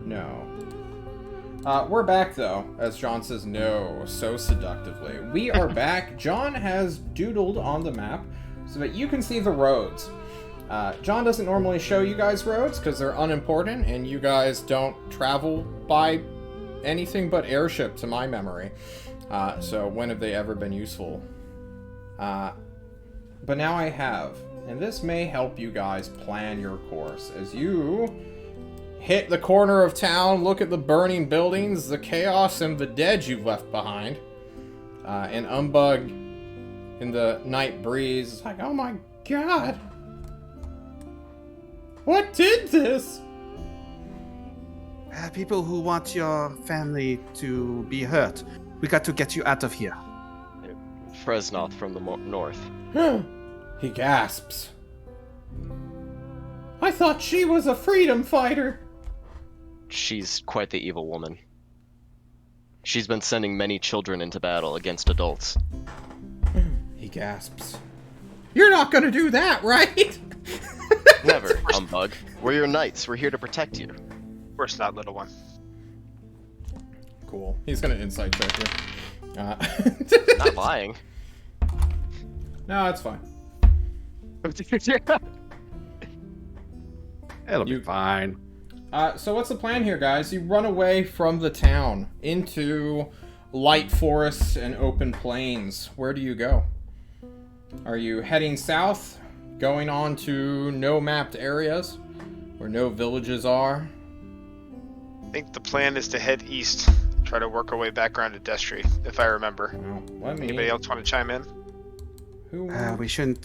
No. We're back, though, as John says no so seductively. We are back. John has doodled on the map so that you can see the roads. John doesn't normally show you guys roads because they're unimportant and you guys don't travel by anything but airship to my memory. So when have they ever been useful? But now I have. And this may help you guys plan your course. As you hit the corner of town, look at the burning buildings, the chaos, and the dead you've left behind. And Umbug, in the night breeze, is like, oh my god. What did this? People who want your family to be hurt. We got to get you out of here. Fresnoth from the north. He gasps. I thought she was a freedom fighter. She's quite the evil woman. She's been sending many children into battle against adults. He gasps. You're not gonna do that, right? Never, humbug. We're your knights. We're here to protect you. Of course not, little one. Cool. He's gonna insight check you. Not lying. No, it's fine. It'll be fine. So what's the plan here, guys? You run away from the town into light forests and open plains. Where do you go? Are you heading south, going on to no mapped areas where no villages are? I think the plan is to head east, try to work our way back around to Destry, if I remember. No, let me. Anybody else want to chime in? Who? We shouldn't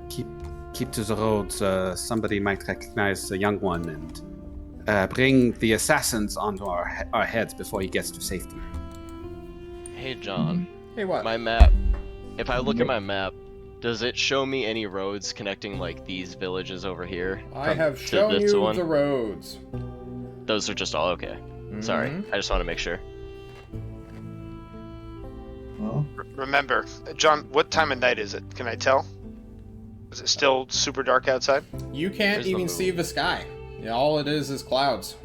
keep to the roads. Somebody might recognize a young one and bring the assassins onto our heads before he gets to safety. Hey, John. Hey, what? My map. If I look at my map, does it show me any roads connecting, like, these villages over here? I have to shown this you one? the roads. Those are just all okay. Sorry, I just want to make sure. Well, Remember, John, what time of night is it? Can I tell? Is it still super dark outside? You can't Where's the even moon? see the sky. Yeah, all it is clouds.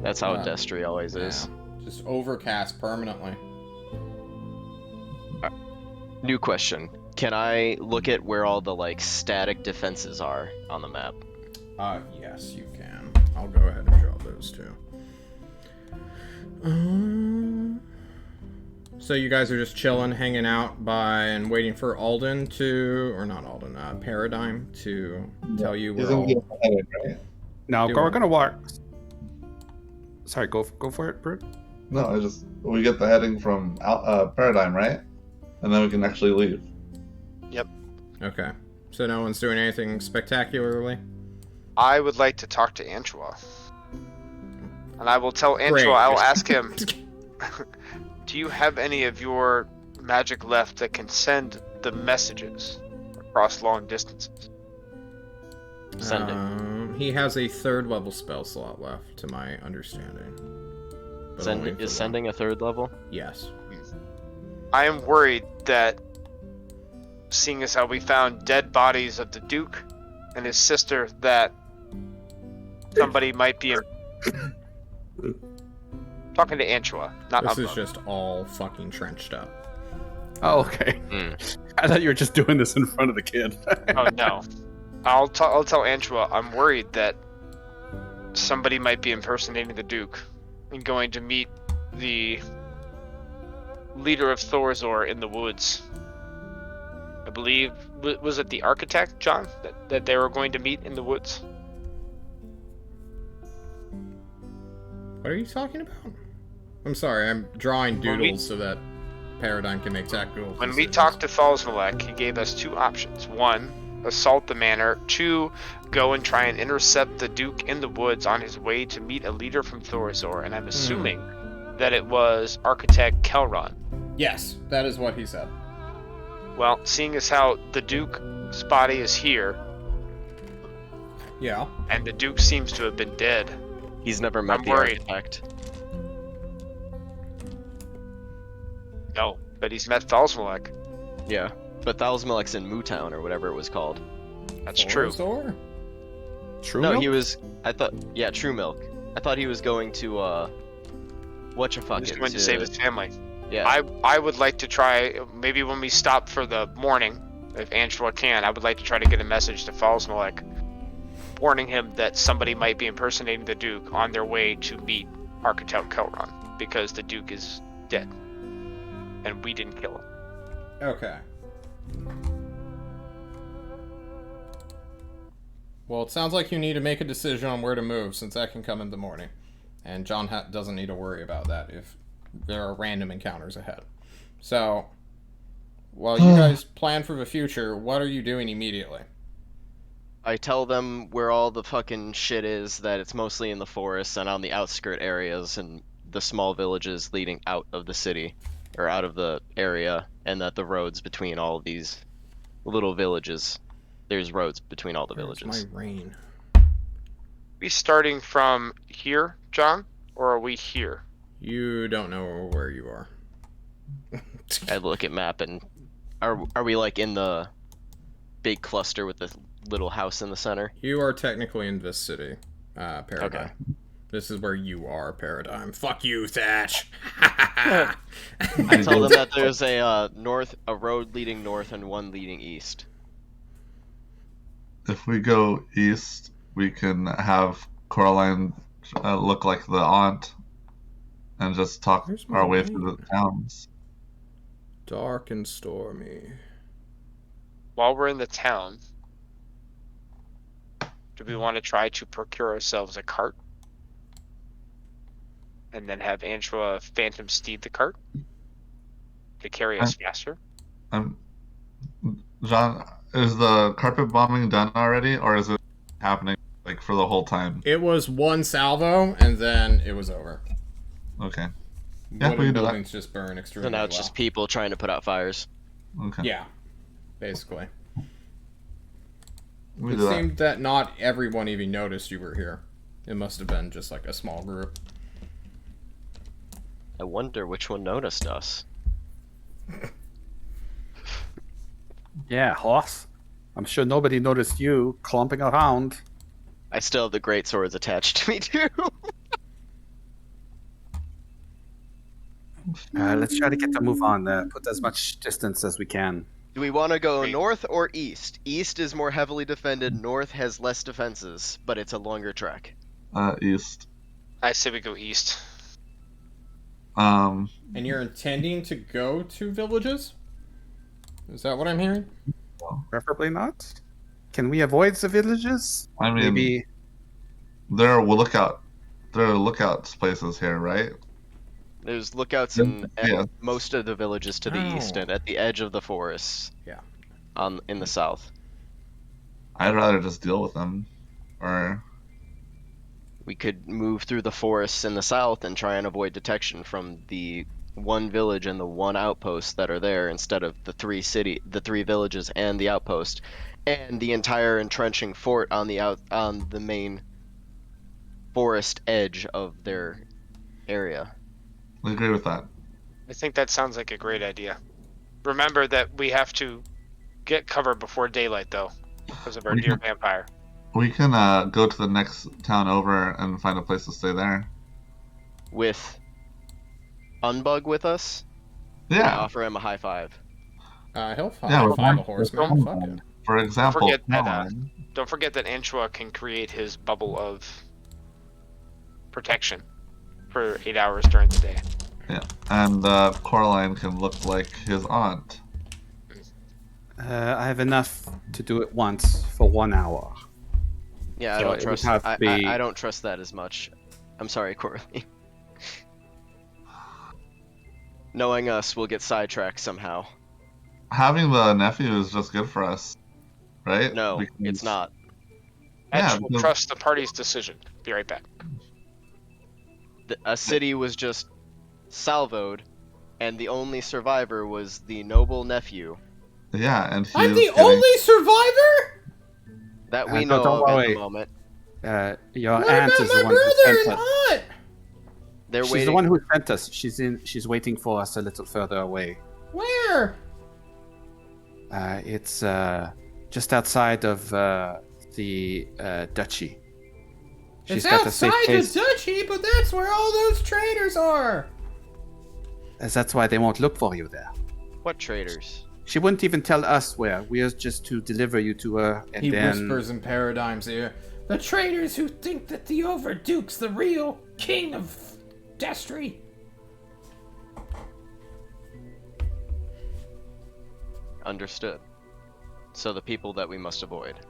That's how Yeah. Destry always is. Yeah, just overcast permanently. New question. Can I look at where all the, like, static defenses are on the map? Yes, you can. I'll go ahead and draw those too. So you guys are just chilling, hanging out by and waiting for Alden to, or not Alden, Paradigm to tell you he's we're gonna get all. ahead, right? No, Do we're what? gonna walk. Sorry, go for it, Brute. No, we get the heading from Paradigm, right? And then we can actually leave. Okay. So no one's doing anything spectacularly? I would like to talk to Antua. And I will tell Antua, Great. I will ask him, do you have any of your magic left that can send the messages across long distances? Send it. He has a 3rd level spell slot left, to my understanding. But only for Is one. sending a 3rd level? Yes. I am worried that, seeing as how we found dead bodies of the Duke and his sister, that somebody might be talking to Antua, not This Umbug. is just all fucking trenched up. Oh, okay. I thought you were just doing this in front of the kid. Oh no. I'll tell Antua I'm worried that somebody might be impersonating the Duke and going to meet the leader of Thorazor in the woods. I believe, was it the architect, John, that they were going to meet in the woods? What are you talking about? I'm sorry, I'm drawing When we- doodles so that Paradigm can make tactical When we decisions. talked to Thalsmalek, he gave us 2 options. 1, assault the manor. 2, go and try and intercept the Duke in the woods on his way to meet a leader from Thorazor. And I'm assuming that it was architect Kelron. Yes, that is what he said. Well, seeing as how the Duke's body is here, Yeah. and the Duke seems to have been dead, He's never met I'm the worried. architect. no, but he's met Thalsmalek. Yeah. But Thalsmalek's in Mootown or whatever it was called. That's true. Thorazor? True. No, milk? he was. I thought. Yeah, True Milk. I thought he was going to. Whatchafuck He's it. going to save his family. Yeah. I would like to try, maybe when we stop for the morning, if Angela can, I would like to try to get a message to Thalsmalek, warning him that somebody might be impersonating the Duke on their way to meet Architect Kelron, because the Duke is dead. And we didn't kill him. Okay. Well, it sounds like you need to make a decision on where to move, since that can come in the morning. And John doesn't need to worry about that if there are random encounters ahead. So, while you guys plan for the future, what are you doing immediately? I tell them where all the fucking shit is, that it's mostly in the forests and on the outskirt areas and the small villages leading out of the city, or out of the area, and that the roads between all of these little villages, there's roads between all the Where's villages. my rain? We starting from here, John, or are we here? You don't know where you are. I look at map and are we like in the big cluster with the little house in the center? You are technically in this city, Paradigm. Okay. This is where you are, Paradigm. Fuck you, Thatch! I tell them that there's a road leading north and one leading east. If we go east, we can have Coraline look like the aunt and just talk Where's my our way rain? through the towns. Dark and stormy. While we're in the town, do we want to try to procure ourselves a cart? And then have Angela phantom steed the cart to carry us faster? John, is the carpet bombing done already, or is it happening like for the whole time? It was one salvo, and then it was over. Okay. Yeah, we Wooden can do that. buildings just burn extremely So now it's well. just people trying to put out fires. Okay. Yeah, basically. We It do that. seemed that not everyone even noticed you were here. It must have been just like a small group. I wonder which one noticed us. Yeah, horse. I'm sure nobody noticed you clumping around. I still have the great swords attached to me too. Let's try to get the move on. Put as much distance as we can. Do we want to go Wait. north or east? East is more heavily defended, north has less defenses, but it's a longer trek. East. I say we go east. And you're intending to go to villages? Is that what I'm hearing? Preferably not. Can we avoid the villages? I mean, Maybe. there are lookouts places here, right? There's lookouts in Yeah. most of the villages to the east Oh. and at the edge of the forests. Yeah. In the south. I'd rather just deal with them, or We could move through the forests in the south and try and avoid detection from the one village and the one outpost that are there, instead of the three villages and the outpost, and the entire entrenching fort on the main forest edge of their area. I agree with that. I think that sounds like a great idea. Remember that we have to get cover before daylight, though, because of our We deer can- vampire. We can go to the next town over and find a place to stay there. With Unbug with us, I Yeah. offer him a high five. He'll Yeah, we're find a fine. horseman. Fuck it. For example, forget that, Caroline. Don't forget that Anshua can create his bubble of protection for 8 hours during the day. Yeah, and Coraline can look like his aunt. I have enough to do it once for 1 hour. Yeah, I So don't it would trust. have to be- I don't trust that as much. I'm sorry, Coralie. Knowing us, we'll get sidetracked somehow. Having the nephew is just good for us, right? No, Because- it's not. Yeah, Anshua because- trust the party's decision. Be right back. A city was just salvoed, and the only survivor was the noble nephew Yeah, and he I'm is the getting- only survivor? that we no, know don't of at worry. the moment. Your What aunt about is my the one who brother sent and us. aunt? They're She's waiting. the one who sent us. She's waiting for us a little further away. Where? It's just outside of the duchy. It's got a safe outside the place. duchy, but that's where all those traders are. That's why they won't look for you there. What traders? She wouldn't even tell us where. We're just to deliver you to her, and He then whispers in Paradigm's ear. The traders who think that the Overduke's the real king of Destry. Understood. So the people that we must avoid.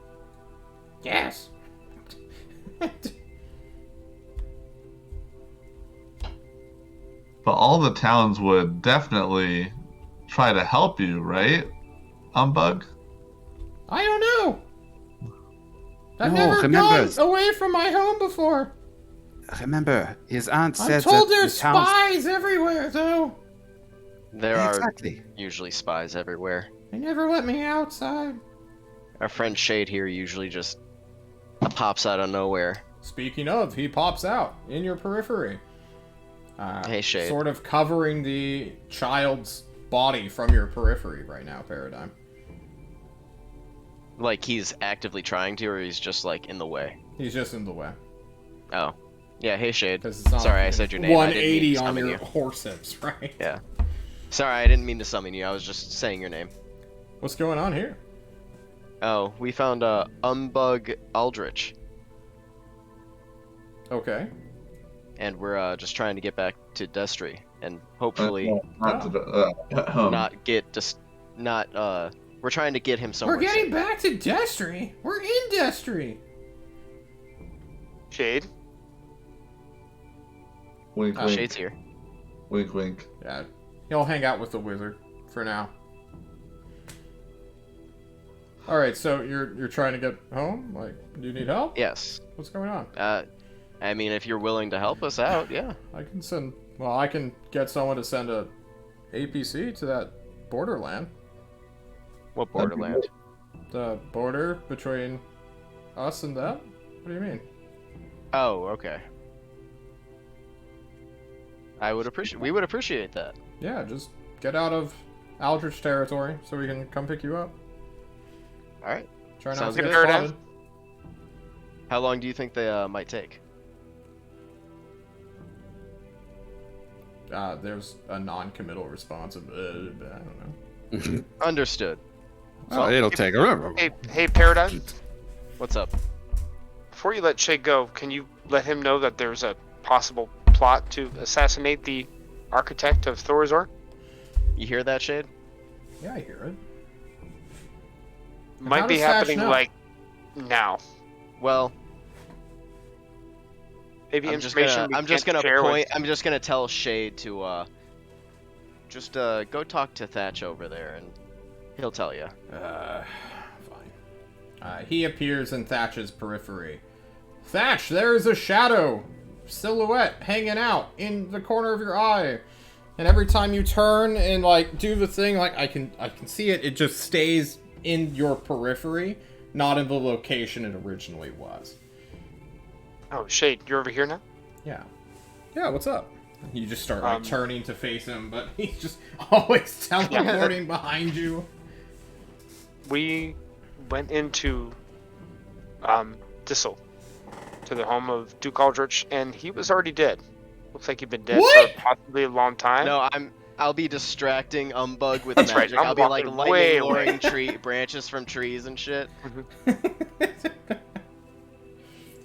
Yes. But all the towns would definitely try to help you, right, Umbug? I don't know. I've No, never remember- gone away from my home before. Remember, his aunt I'm said told that there's the towns... spies everywhere, though. There are Exactly. usually spies everywhere. They never let me outside. Our friend Shade here usually just pops out of nowhere. Speaking of, he pops out in your periphery. Hey, Shade. Sort of covering the child's body from your periphery right now, Paradigm. Like he's actively trying to, or he's just like in the way. He's just in the way. Oh, yeah. Hey, Shade. 'Cause it's not Sorry, like I said your name. I didn't mean 180 to on summon your you. horse hips, right? Yeah. Sorry, I didn't mean to summon you. I was just saying your name. What's going on here? Oh, we found Umbug Aldrich, Okay. and we're just trying to get back to Destry, and hopefully not get just not. We're trying to get him somewhere. We're getting safe. back to Destry. We're in Destry. Shade. Wink, wink. Shade's here. Wink, wink. Yeah, he'll hang out with the wizard for now. All right, so you're trying to get home? Like, do you need help? Yes. What's going on? I mean, if you're willing to help us out, yeah. I can send. Well, I can get someone to send a APC to that borderland. What borderland? The border between us and them. What do you mean? Oh, okay. We would appreciate that. Yeah, just get out of Aldrich territory so we can come pick you up. All right. Try not Sounds to get good. spotted. How long do you think they might take? There's a non-committal response of, I don't know. Understood. Oh, it'll take a... Hey, Paradigm. What's up? Before you let Shade go, can you let him know that there's a possible plot to assassinate the architect of Thorazor? You hear that, Shade? Yeah, I hear it. Might how be does Thatch happening know? like now. Well, Maybe I'm just information gonna we can't share with- tell Shade to just go talk to Thatch over there, and he'll tell you. Fine. He appears in Thatch's periphery. Thatch, there's a shadow silhouette hanging out in the corner of your eye. And every time you turn and like do the thing, like I can see it, it just stays in your periphery, not in the location it originally was. Oh, Shade, you're over here now? Yeah. Yeah, what's up? You just start like turning to face him, but he's just always teleporting behind you. We went into Thistle, to the home of Duke Aldrich, and he was already dead. Looks like he'd been dead What? for possibly a long time. No, I'll be distracting Umbug with That's right, magic. I'm I'll be like walking way lightning away. luring tree branches from trees and shit.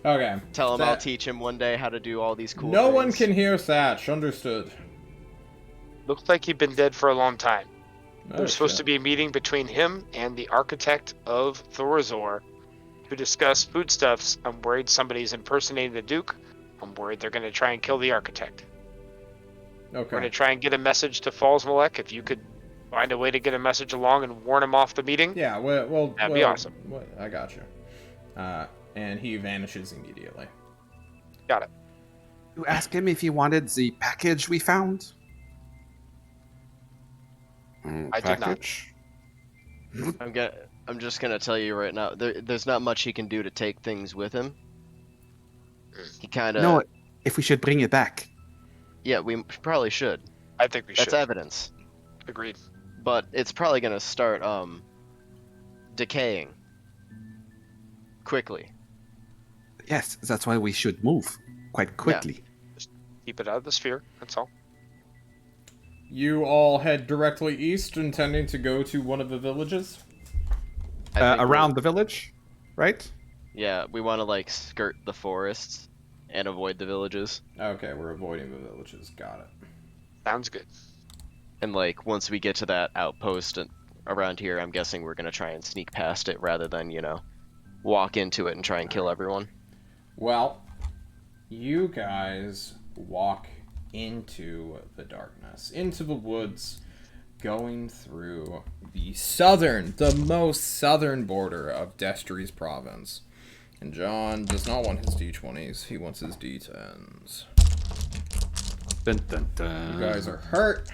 Okay. Tell him I'll That- teach him one day how to do all these cool No things. one can hear Thatch, understood. Looks like he'd been dead for a long time. Oh, There's supposed to be a meeting between him and the architect of Thorazor to discuss foodstuffs. I'm worried somebody's impersonating the Duke. I'm worried they're going to try and kill the architect. We're going to Okay. try and get a message to Falls Malek. If you could find a way to get a message along and warn him off the meeting. Yeah, well, That'd be awesome. I got you. And he vanishes immediately. Got it. You ask him if he wanted the package we found? I did not. Package? I'm just gonna tell you right now. There's not much he can do to take things with him. He kind of. No, if we should bring it back. Yeah, we probably should. I think we That's should. evidence. Agreed. But it's probably gonna start decaying quickly. Yes, that's why we should move quite quickly. Keep it out of the sphere. That's all. You all head directly east, intending to go to one of the villages? I think Around the village, right? Yeah, we want to like skirt the forests and avoid the villages. Okay, we're avoiding the villages. Got it. Sounds good. And like once we get to that outpost around here, I'm guessing we're gonna try and sneak past it rather than walk into it and try and kill everyone. Well, you guys walk into the darkness, into the woods, going through the most southern border of Destry's province. And John does not want his D20s, he wants his D10s. Dun, dun, dun. You guys are hurt.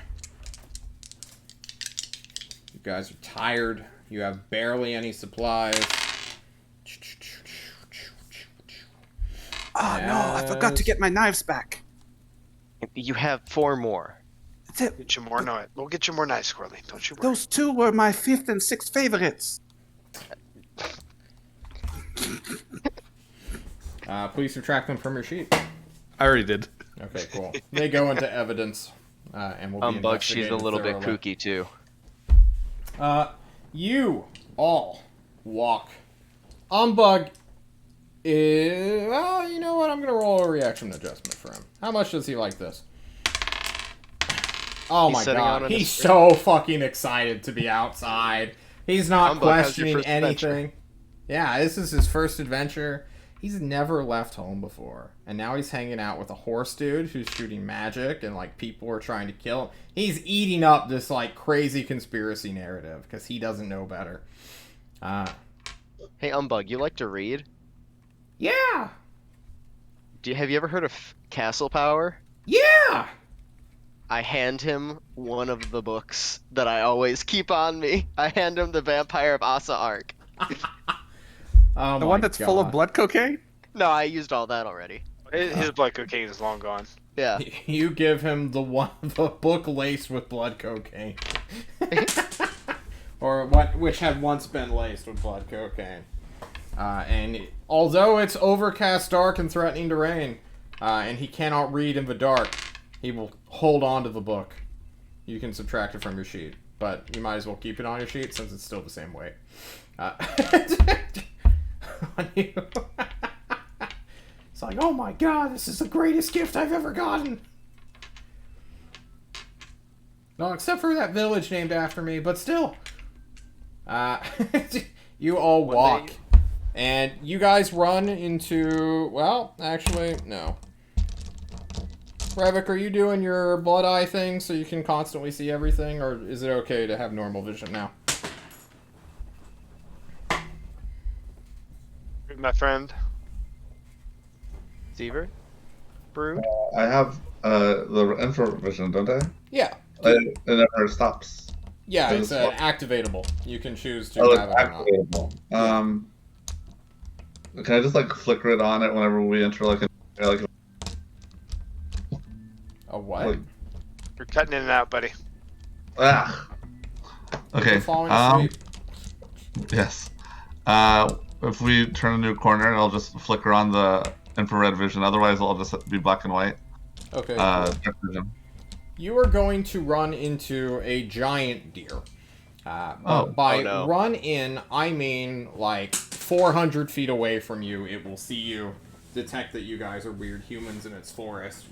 You guys are tired. You have barely any supplies. Oh no, I forgot to get my knives back. You have 4 more. That's it. Get you more knives. We'll get you more knives, Squirrely. Don't you worry. Those 2 were my 5th and 6th favorites. Please subtract them from your sheet. I already did. Okay, cool. They go into evidence, and we'll be Umbug, she's a investigating little bit thoroughly. kooky too. You all walk. Umbug is... Well, you know what? I'm going to roll a reaction adjustment for him. How much does he like this? Oh He's my setting out god, on he's his so fucking excited to be outside. He's not Umbug, how's your questioning first adventure? anything. Yeah, this is his first adventure. He's never left home before. And now he's hanging out with a horse dude who's shooting magic and, like, people are trying to kill him. He's eating up this, like, crazy conspiracy narrative because he doesn't know better. Hey, Umbug, you like to read? Yeah! Have you ever heard of Castle Power? Yeah! I hand him one of the books that I always keep on me. I hand him the Vampire of Asa Ark. Oh The my one that's full of God. blood cocaine? No, I used all that already. His blood cocaine is long gone. Yeah. You give him the book laced with blood cocaine. Or which had once been laced with blood cocaine. And although it's overcast, dark, and threatening to rain, and he cannot read in the dark, he will hold on to the book. You can subtract it from your sheet, but you might as well keep it on your sheet since it's still the same weight. It's like, oh my god, this is the greatest gift I've ever gotten. No, except for that village named after me, but still. You all walk. And you guys run into... Well, actually, no. Revik, are you doing your blood eye thing so you can constantly see everything? Or is it okay to have normal vision now? My friend. Seaver? Brood? I have the infravision, don't I? Yeah. It never stops. Yeah, So it's this one- activatable. You can choose to Oh, it's have it or not. activatable. Can I just like flicker it on it whenever we enter like A what? like You're cutting in and out, buddy. ah? Okay. You're falling asleep. Yes. If we turn a new corner, it'll just flicker on the infrared vision. Otherwise, it'll just be black and white. Okay. Dark vision. You are going to run into a giant deer. Oh. By Oh, no. run in, I mean like 400 feet away from you, it will see you, detect that you guys are weird humans in its forest,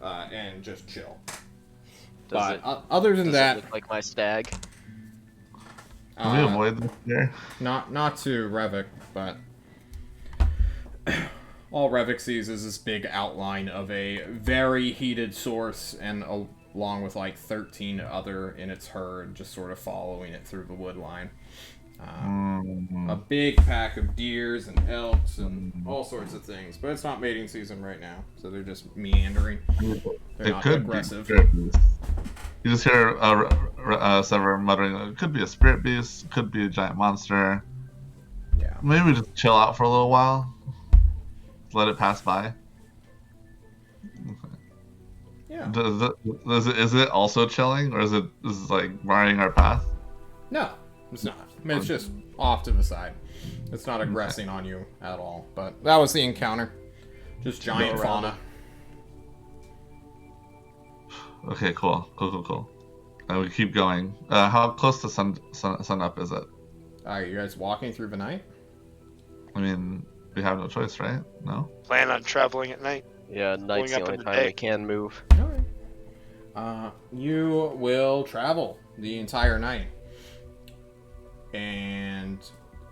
and just chill. But other than Does that, it look like my stag? Can we avoid this here? not to Revik, but all Revik sees is this big outline of a very heated source, and along with like 13 other in its herd, just sort of following it through the wood line. A big pack of deers and elks and all sorts of things, but it's not mating season right now, so they're just meandering. They're It not could aggressive. be. You just hear Sever muttering, it could be a spirit beast, it could be a giant monster. Yeah. Maybe we just chill out for a little while. Let it pass by. Yeah. Is it also chilling, or is it like barring our path? No, it's not. I mean, it's just off to the side. It's not aggressing on you at all. But that was the encounter. Just giant Go around fauna. Okay, cool. We keep going. How close to sun up is it? Are you guys walking through the night? I mean, we have no choice, right? No? Plan on traveling at night. Yeah, night's the up only in the time day. we can move. Alright. You will travel the entire night. And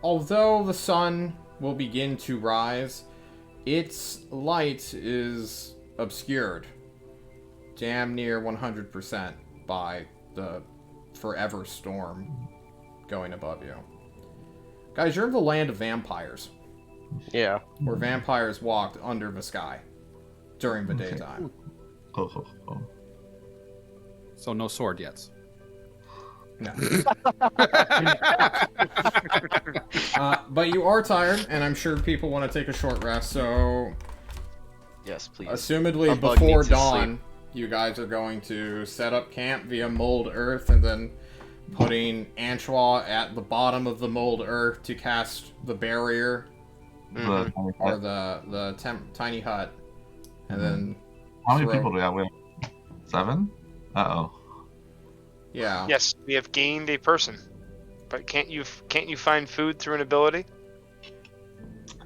although the sun will begin to rise. Its light is obscured damn near 100% by the forever storm going above you. Guys, you're in the land of vampires, Yeah. where vampires walked under the sky during the daytime. Oh. So no sword yet. No. But you are tired, and I'm sure people want to take a short rest, so Yes, please. assumedly Unbug before needs his dawn, you guys are going to set up camp via mold earth, and then putting Antoine at the bottom of the mold earth to cast the barrier, or the tiny hut, and then How many throw- people do we have? We have 7? Uh-oh. Yeah. Yes, we have gained a person, but can't you find food through an ability?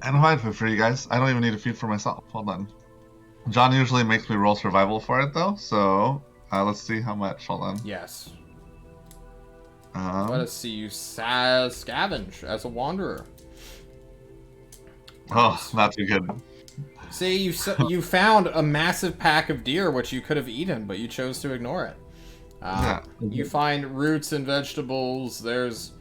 I don't find food for you guys. I don't even need to feed for myself. Hold on. John usually makes me roll survival for it, though, so let's see how much. Hold on. Yes. Let us see you scavenge as a wanderer. Oh, not too good. See, you found a massive pack of deer which you could have eaten, but you chose to ignore it. You find roots and vegetables. There's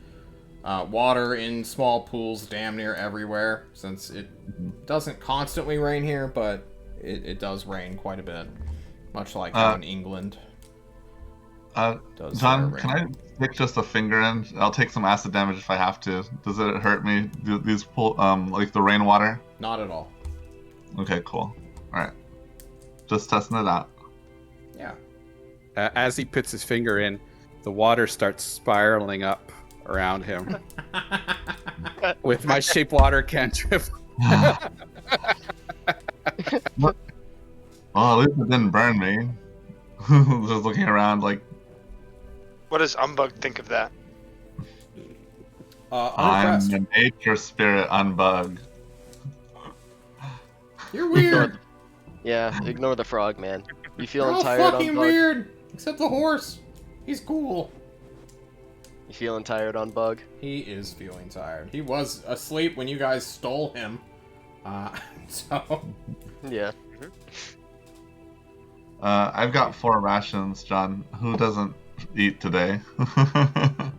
water in small pools damn near everywhere, since it doesn't constantly rain here, but it does rain quite a bit, much like how in England. John, can I stick just a finger in? I'll take some acid damage if I have to. Does it hurt me? These pool, like the rainwater? Not at all. Okay, cool. Alright. Just testing it out. Yeah. As he puts his finger in, the water starts spiraling up around him with my shape water cantrip. Well, at least it didn't burn me. Just looking around like... What does Umbug think of that? I'm Unimpressed. the nature spirit unbug. You're weird. Yeah, ignore the frog, man. You You're feeling all tired, fucking Unbug? weird. Except the horse. He's cool. You feeling tired, Unbug? He is feeling tired. He was asleep when you guys stole him. So... Yeah. I've got 4 rations, John. Who doesn't eat today?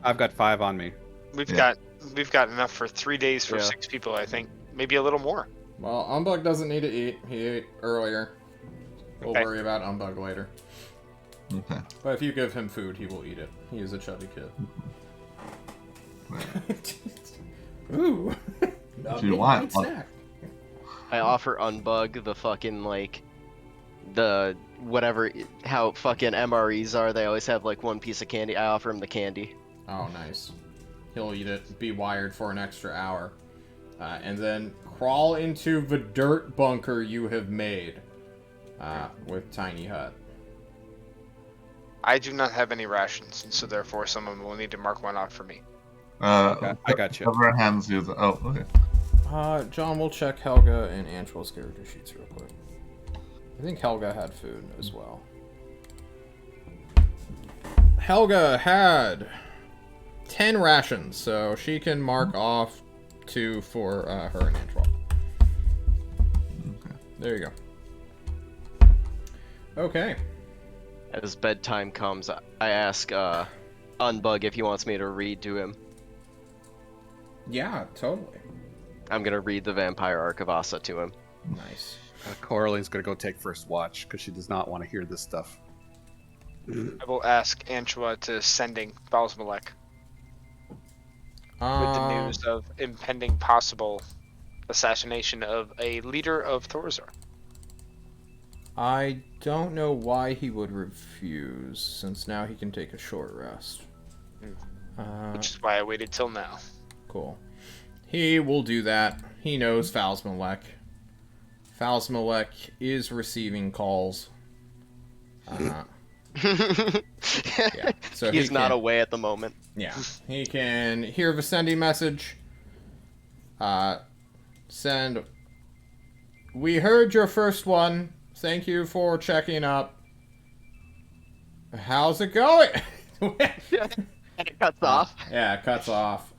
I've got 5 on me. We've Yeah. got enough for 3 days for Yeah. 6 people, I think. Maybe a little more. Well, Umbug doesn't need to eat. He ate earlier. We'll Okay. worry about Umbug later. Okay. But if you give him food, he will eat it. He is a chubby kid. Ooh. If you want, snack. I offer Unbug the fucking, like, the whatever, how fucking MREs are. They always have, like, one piece of candy. I offer him the candy. Oh, nice. He'll eat it, be wired for an extra hour, and then crawl into the dirt bunker you have made with Tiny Hut. I do not have any rations, and so therefore someone will need to mark one out for me. Okay, I got you. Whoever hands you the... Oh, okay. John, we'll check Helga and Angel's character sheets real quick. I think Helga had food as well. Helga had 10 rations, so she can mark off 2 for her and Antoine. Okay. There you go. Okay. As bedtime comes, I ask Unbug if he wants me to read to him. Yeah, totally. I'm gonna read the Vampire Archivasa to him. Nice. Coraline's gonna go take first watch because she does not want to hear this stuff. I will ask Antua to sending Balsmalek with the Um, news of impending possible assassination of a leader of Thorzar. I don't know why he would refuse, since now he can take a short rest. Which is why I waited till now. Cool. He will do that. He knows Falsmalek. Falsmalek is receiving calls. Yeah, so He's he not can, away at the moment. Yeah, he can hear the sending message. Send. We heard your first one. Thank you for checking up. How's it going? And it cuts off. Yeah, it cuts off.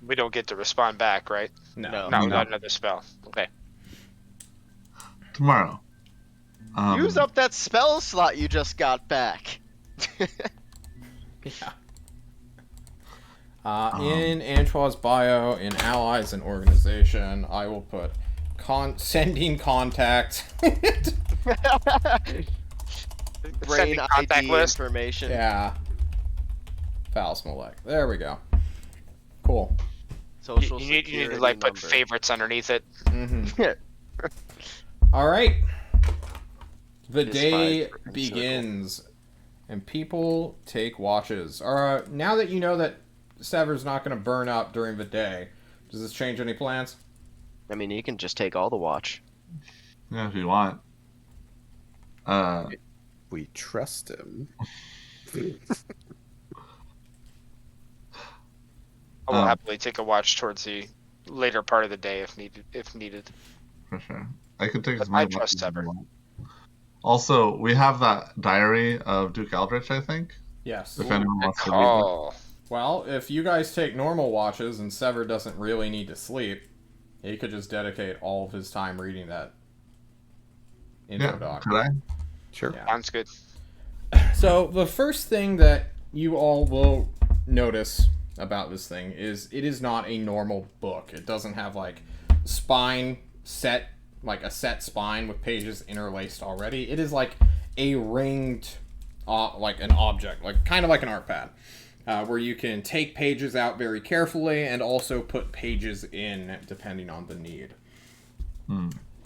We don't get to respond back, right? No. No. Not No. without another spell. Okay. Tomorrow. Use up that spell slot you just got back. Yeah. In Antoine's bio, in allies and organization, I will put sending contact. Brain contact ID list. information. Yeah. Falsmalek. There we go. Cool. Social You need security to like put number. favorites underneath it. All right. The This day five-person begins, and people take watches. Now that you know that Sever's not going to burn up during the day, does this change any plans? I mean, you can just take all the watch. Yeah, if you want. We trust him. I will Um, happily take a watch towards the later part of the day if needed. For sure. I could take But as many I trust watches as Sever. you want. Also, we have that diary of Duke Eldritch, I think. Yes. If anyone Good wants to read call. Well, if you guys take normal watches and Sever doesn't really need to sleep, he could just dedicate all of his time reading that it. info Yeah, doc. could I? Sure. Yeah. Sounds good. So the first thing that you all will notice about this thing is it is not a normal book. It doesn't have like spine set, like a set spine with pages interlaced already. It is like a ringed, like an object, like kind of like an art pad, where you can take pages out very carefully and also put pages in depending on the need.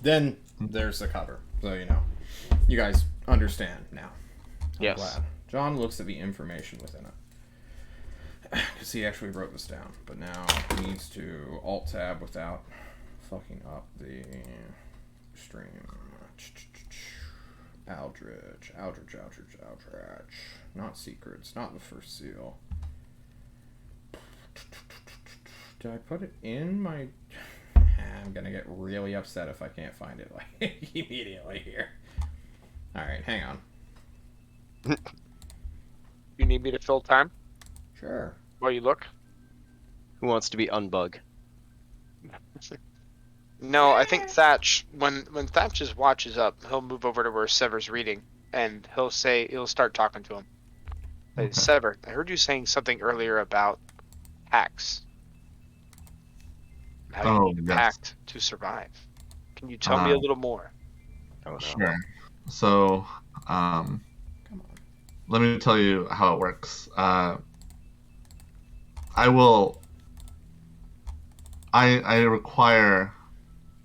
Then there's the cover, so you know, you guys understand now. I'm Yes. glad. John looks at the information within it. Because he actually wrote this down. But now he needs to alt-tab without fucking up the stream. Aldrich. Not secrets. Not the first seal. Did I put it in my... I'm gonna get really upset if I can't find it like immediately here. Alright, hang on. You need me to fill time Sure. while you look? Who wants to be Unbug? No, I think Thatch. When Thatch's watch is up, he'll move over to where Sever's reading, and he'll start talking to him. Hey, Okay. Sever, I heard you saying something earlier about hacks. How you Oh, need a yes. pact to survive. Can you tell me a little more? Oh no. Sure. So, Come on. let me tell you how it works. I require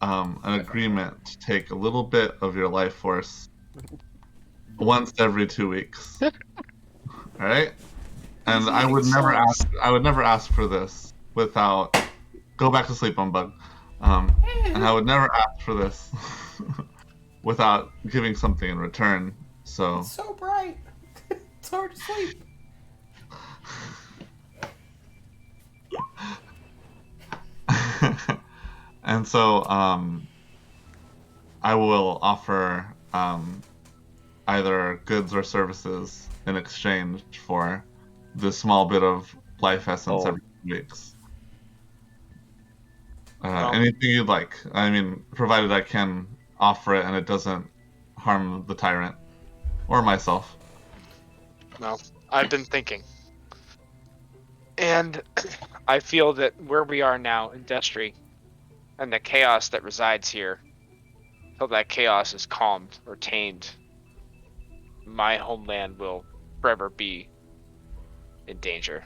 an agreement to take a little bit of your life force once every 2 weeks. All right? And I would never ask for this without go back to sleep on bug. And I would never ask for this without giving something in return. So It's so bright. It's hard to sleep. and so I will offer either goods or services in exchange for this small bit of life essence Oh. every 2 weeks. Well- Anything you'd like. I mean, provided I can offer it and it doesn't harm the tyrant or myself. Well, I've been thinking. And I feel that where we are now in Destry and the chaos that resides here, until that chaos is calmed or tamed, my homeland will forever be in danger.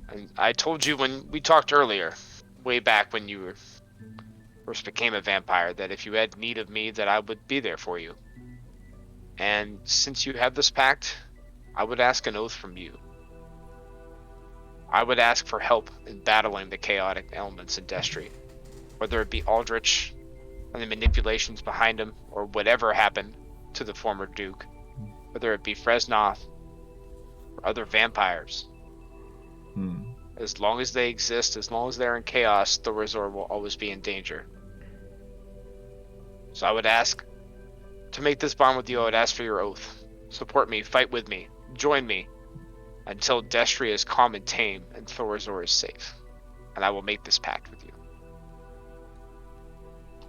And I told you when we talked earlier, way back when you first became a vampire, that if you had need of me, that I would be there for you. And since you have this pact, I would ask an oath from you. I would ask for help in battling the chaotic elements in Destry, whether it be Aldrich and the manipulations behind him, or whatever happened to the former Duke, whether it be Fresnoth or other vampires. As long as they exist, as long as they're in chaos, the Resort will always be in danger. So I would ask to make this bond with you. I would ask for your oath. Support me, fight with me, join me, until Destry is calm and tame and Thorazor is safe. And I will make this pact with you.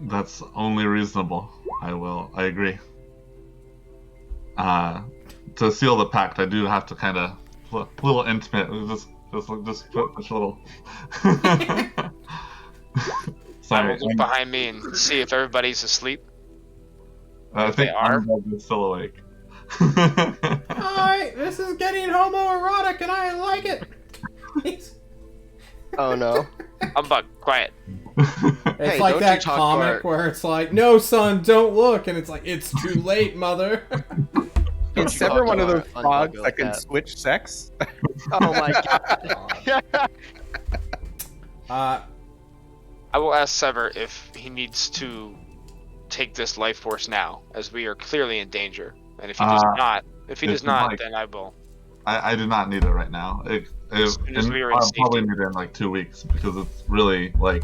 That's only reasonable. I agree. To seal the pact, I do have to kind of a little intimate. Just push a little. I Sorry, will look behind me and see if everybody's asleep. I If they think are. Annabelle is still awake. Alright, this is getting homoerotic and I like it. Oh no. Humbug, quiet. It's Hey, like don't that you talk comic about- where it's like, no son, don't look, and it's like, it's too late, mother. Don't Is you Sever talk one of to those our frogs unbuggled that can cat. switch sex? Oh my god. I will ask Sever if he needs to take this life force now, as we are clearly in danger. And if he does not, like- then I will. I do not need it right now. As soon as we are in I'll probably safety. need it in like 2 weeks because it's really like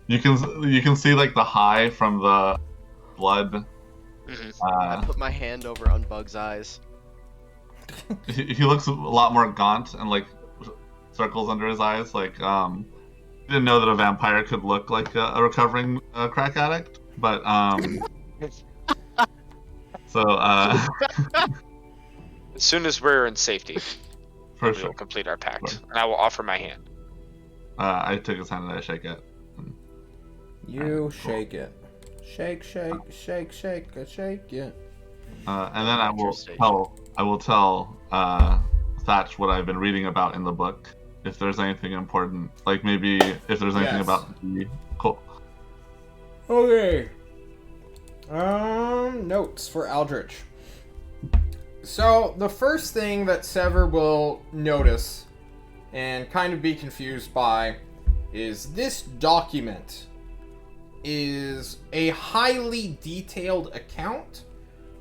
you can see like the high from the blood. I put my hand over Unbug's eyes. He looks a lot more gaunt and like circles under his eyes. Like didn't know that a vampire could look like a recovering crack addict, but so As soon as we're in safety, for we sure. will complete our pact. Sure. And I will offer my hand. I take his hand and I shake it. You shake it. Shake, shake, shake, shake, shake it. And then Interesting. I will tell Thatch what I've been reading about in the book. If there's anything important, like maybe if there's anything Yes. about the cool. Okay. Notes for Aldrich. So, the first thing that Sever will notice and kind of be confused by is this document is a highly detailed account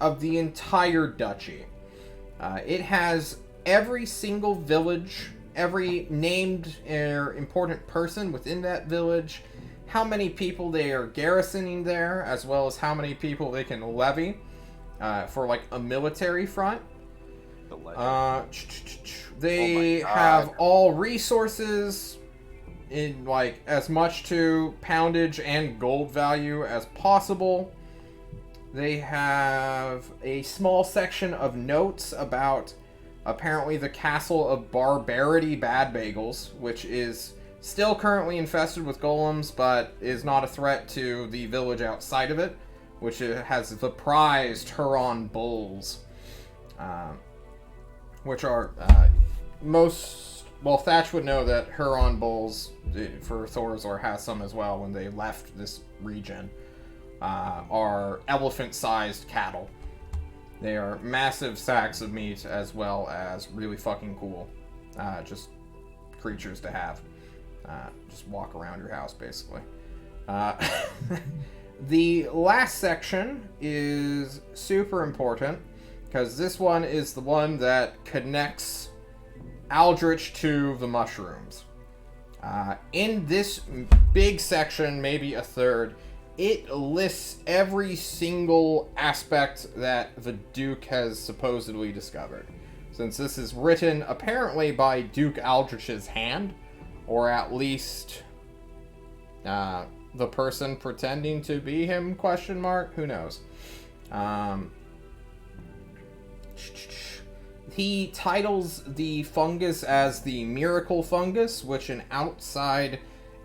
of the entire duchy. It has every single village, every named or important person within that village, how many people they are garrisoning there, as well as how many people they can levy for like a military front. They have all resources in like as much to poundage and gold value as possible. They have a small section of notes about apparently the castle of Barbarity Bad Bagels, which is still currently infested with golems, but is not a threat to the village outside of it, which has the prized Huron bulls, which are well, Thatch would know that Huron bulls for Thorazor has some as well when they left this region, are elephant-sized cattle. They are massive sacks of meat as well as really fucking cool. Just creatures to have. Just walk around your house, basically. The last section is super important because this one is the one that connects Aldrich to the mushrooms. In this big section, maybe a third, it lists every single aspect that the Duke has supposedly discovered. Since this is written apparently by Duke Aldrich's hand, or at least the person pretending to be him, question mark, who knows. He titles the fungus as the miracle fungus, which an outside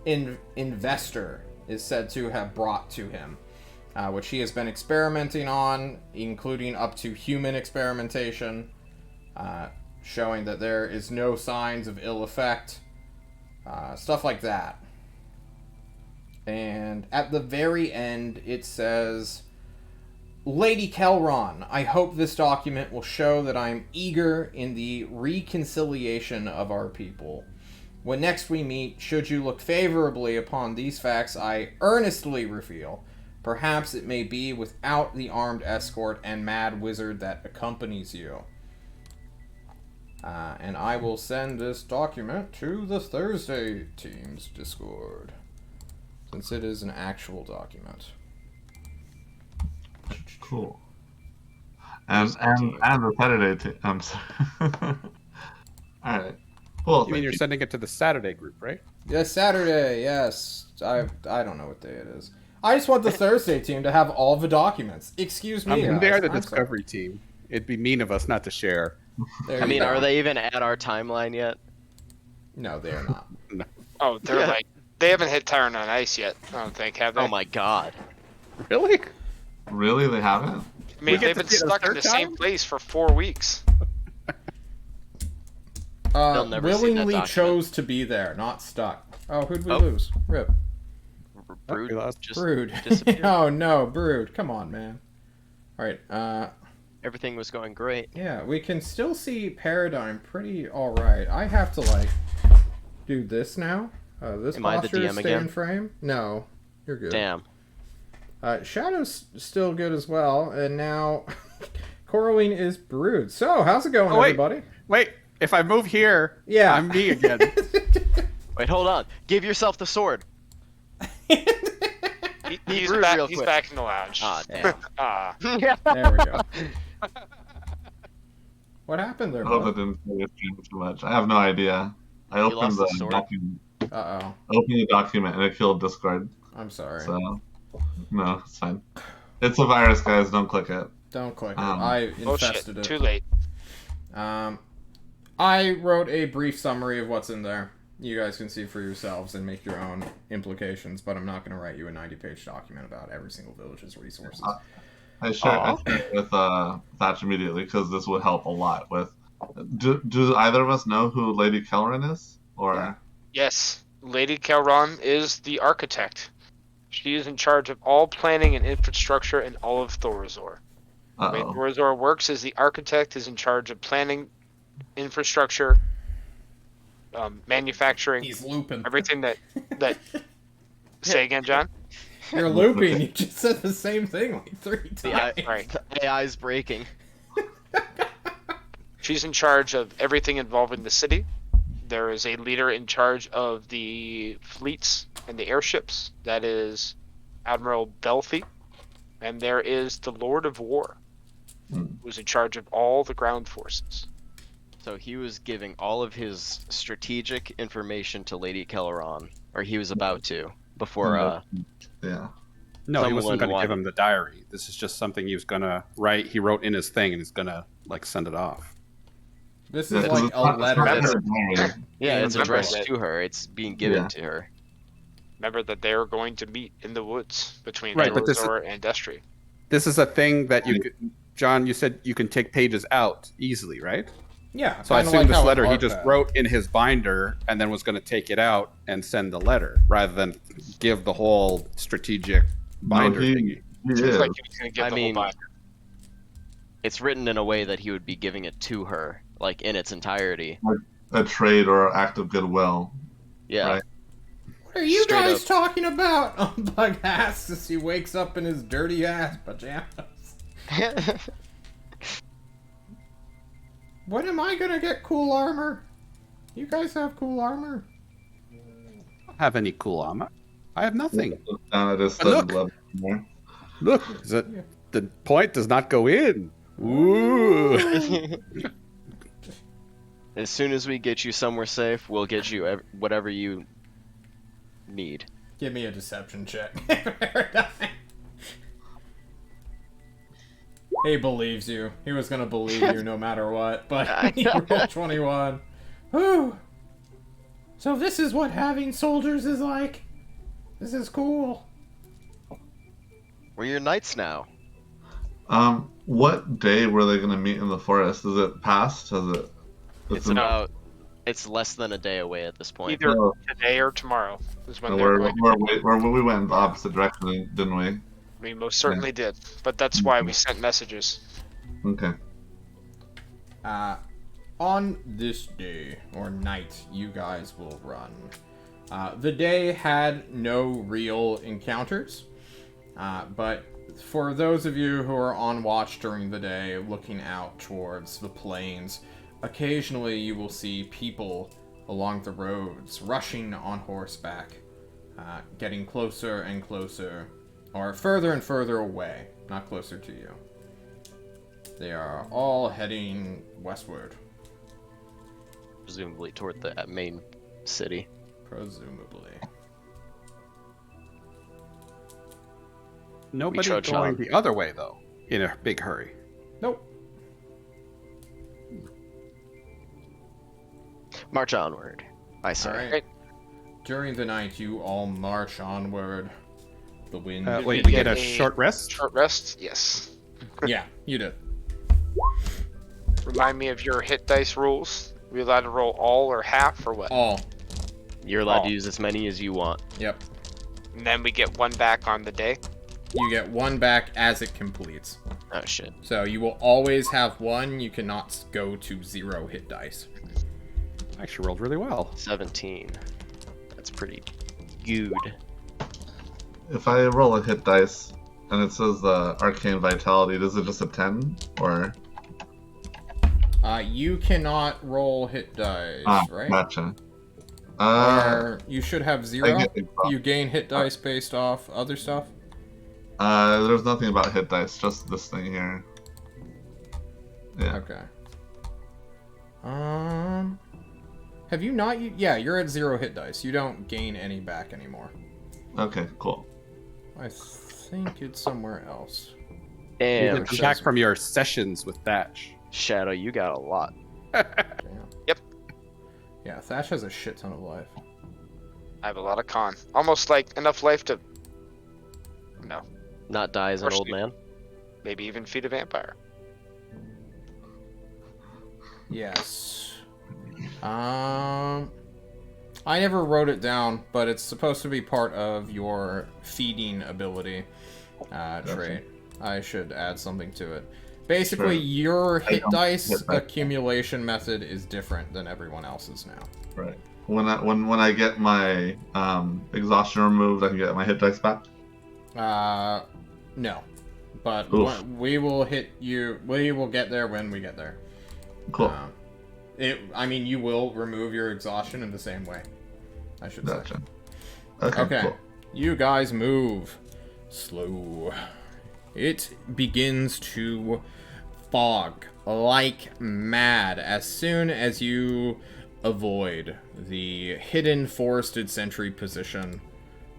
investor is said to have brought to him, which he has been experimenting on, including up to human experimentation, showing that there is no signs of ill effect, stuff like that. And at the very end, it says, Lady Kelron, I hope this document will show that I am eager in the reconciliation of our people. When next we meet, should you look favorably upon these facts I earnestly reveal, perhaps it may be without the armed escort and mad wizard that accompanies you. And I will send this document to the Thursday team's Discord, since it is an actual document. Cool. And the Saturday team. I'm sorry. All right. Cool. You mean you're sending it to the Saturday group, right? Yes, Saturday, yes. I don't know what day it is. I just want the Thursday team to have all the documents. Excuse me. I mean, they guys. are the I'm sorry. Discovery team. It'd be mean of us not to share. There I you mean, go. are they even at our timeline yet? No, they are not. Oh, they're Yeah. like they haven't hit Tyrant on Ice yet. I don't think, have they? Oh my god. Really? Really, they haven't? I mean, We get they've to been see it a stuck in third the same time? place for 4 weeks. They'll never see that Willingly document. chose to be there, not stuck. Oh, who'd we Oh. lose? Rip. Brood we lost just Brood. disappeared. Oh no, Brood. Come on, man. Alright, Everything was going great. yeah, we can still see Paradigm pretty alright. I have to, like, do this now. This Am I the posture DM stay in again? frame? No, you're good. Damn. Shadow's still good as well, and now Coraline is Brood. So, how's it going, Oh, wait. everybody? Wait, if I move here, Yeah. I'm me again. Wait, hold on. Give yourself the sword. He's Brood back. real He's quick. back in the lounge. Ah, damn. Ah, There we go. What happened there, I hope bud? it didn't play your stream too much. I have no idea. I lost opened the the sword? document. Uh-oh. I opened the document and it killed Discord. I'm sorry. So no, it's fine. It's a virus, guys. Don't click it. Don't click it. Um, I oh shit! infested it. Too late. I wrote a brief summary of what's in there. You guys can see for yourselves and make your own implications, but I'm not going to write you a 90-page document about every single village's resources. I share it with Thatch immediately because this would help a lot with. Do either of us know who Lady Kelrin is? Or Yeah. Yes, Lady Kelron is the architect. She is in charge of all planning and infrastructure in all of Thorazor. The way uh-oh. Thorazor works is the architect is in charge of planning, infrastructure, manufacturing, He's looping. everything that. Say again, John. You're looping. You just said the same thing like 3 The, times. Right. the AI's breaking. She's in charge of everything involving the city. There is a leader in charge of the fleets and the airships. That is Admiral Belfi. And there is the Lord of War, who's in charge of all the ground forces. So he was giving all of his strategic information to Lady Kelleron, or he was about to, before, Yeah. No, he Someone wasn't going to wanted- give him the diary. This is just something he was going to write. He wrote in his thing and he's going to, like, send it off. This Yeah, is 'cause like it's a not- letter. it's That's, not a diary. yeah, it's remember addressed that- to her. It's being given Yeah. to her. Remember that they are going to meet in the woods between Right, but this is- Thorazor and Destry. This is a thing that you could, John, you said you can take pages out easily, right? yeah. So I kinda assume like this how an letter he art just pad. wrote in his binder and then was going to take it out and send the letter rather than give the whole strategic binder No, thingy. he Seems is. like he was going to get I the mean, whole binder. It's written in a way that he would be giving it to her, like in its entirety. A trade or act of goodwill. Yeah. Right. What are you Straight guys up. talking about? Bug asks as he wakes up in his dirty ass pajamas. When am I gonna get cool armor? You guys have cool armor? I don't have any cool armor. I have nothing. Look down at his But look. blood. More. Look, the point does not go in. Ooh. As soon as we get you somewhere safe, we'll get you whatever you need. Give me a deception check. He believes you. He was gonna believe you no matter what, but he rolled 21. Whew. So this is what having soldiers is like. This is cool. We're your knights now. What day were they gonna meet in the forest? Is it past? Has it? It's less than a day away at this point. Either Oh. today or tomorrow is when No, they're going to. we went in the opposite direction, didn't we? We most certainly did. But that's why we sent messages. Okay. On this day, or night, you guys will run. The day had no real encounters, but for those of you who are on watch during the day, looking out towards the plains, occasionally you will see people along the roads, rushing on horseback, getting closer and closer, or further and further away, not closer to you. They are all heading westward. Presumably toward the main city. Presumably. Nobody trudge going on. the other way, though, in a big hurry. Nope. March onward, I say. All right. Right. During the night, you all march onward. The wind. Wait, we we get get a a short rest? Short rest? Yes. Yeah, you did. Remind me of your hit dice rules. Are we allowed to roll all or half or what? All. You're allowed Oh. to use as many as you want. Yep. And then we get one back on the day. You get one back as it completes. Oh shit. So you will always have one. You cannot go to 0 hit dice. I actually rolled really well. 17. That's pretty good. If I roll a hit dice and it says Arcane Vitality, does it just a 10? Or. You cannot roll hit dice, right? Gotcha. Or you should have 0. I get it. You gain hit dice based off other stuff. There's nothing about hit dice, just this thing here. Yeah. Okay. Have you not? Yeah, you're at 0 hit dice. You don't gain any back anymore. Okay, cool. I think it's somewhere else. Damn, Come back from your sessions with Thatch. Shadow, you got a lot. Damn. Yep. Yeah, Thatch has a shit ton of life. I have a lot of con. Almost like enough life to. No. Not die as an old man. Maybe even feed a vampire. Yes. I never wrote it down, but it's supposed to be part of your feeding ability trait. I should add something to it. Basically, Sure. your hit dice hit dice. accumulation method is different than everyone else's now. Right. When I get my exhaustion removed, I can get my hit dice back. No. But Oof. we will hit you. We will get there when we get there. Cool. I mean, you will remove your exhaustion in the same way. I should say. Gotcha. Okay. Okay, Cool. you guys move slow. It begins to fog like mad as soon as you avoid the hidden forested sentry position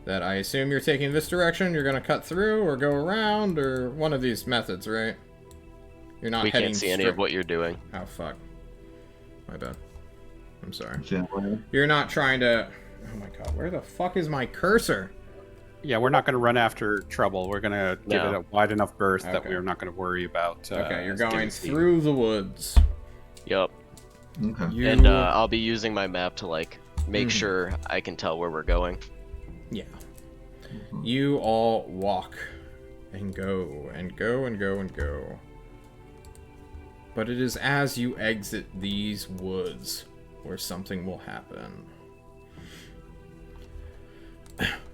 that I assume you're taking this direction. You're going to cut through or go around or one of these methods, right? You're not We heading can't see any of what you're doing. Oh, fuck. My bad. I'm sorry. Yeah. You're not trying to... Oh my god, where the fuck is my cursor? Yeah, we're not going to run after trouble. We're going to give it a wide enough berth that Okay. we're not going to worry about. Okay, you're getting going seen. through the woods. Yup. Okay. You... And I'll be using my map to like make sure I can tell where we're going. Yeah. You all walk and go and go and go and go. But it is as you exit these woods where something will happen.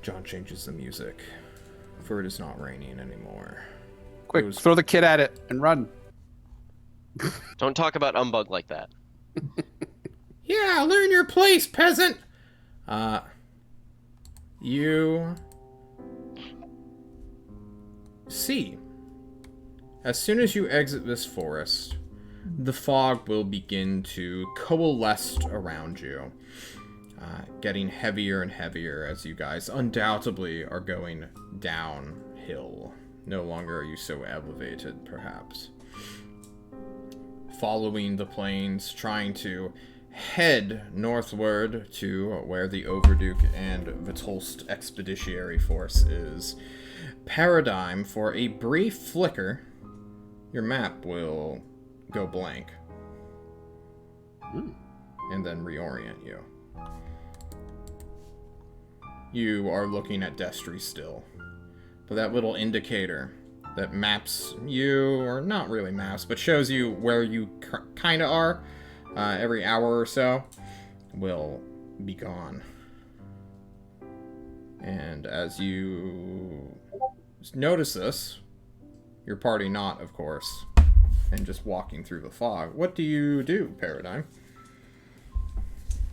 John changes the music, for it is not raining anymore. Quick, Goes- throw the kid at it and run. Don't talk about Umbug like that. Yeah, learn your place, peasant! You see, as soon as you exit this forest, the fog will begin to coalesce around you, getting heavier and heavier as you guys undoubtedly are going downhill. No longer are you so elevated, perhaps. Following the plains, trying to head northward to where the Overduke and Vitolst Expeditionary Force is. Paradigm, for a brief flicker, your map will go blank. And then reorient you. You are looking at Destry still. But that little indicator that maps you, or not really maps, but shows you where you kind of are every hour or so, will be gone. And as you notice this, your party not, of course, and just walking through the fog, what do you do, Paradigm?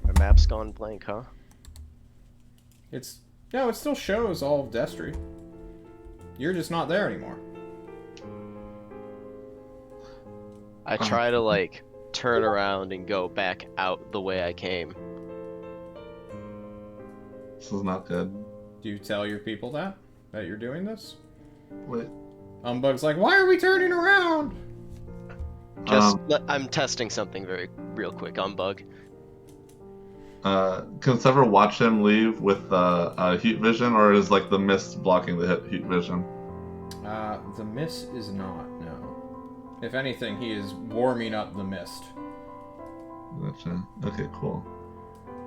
My map's gone blank, huh? No, it still shows all of Destry. You're just not there anymore. I try to like turn around and go back out the way I came. This is not good. Do you tell your people that you're doing this? Wait. Umbug's like, why are we turning around? I'm testing something real quick on Bug. Can Sever watch him leave with heat vision, or is like the mist blocking the heat vision? The mist is not, no. If anything, he is warming up the mist. Gotcha. Okay, cool.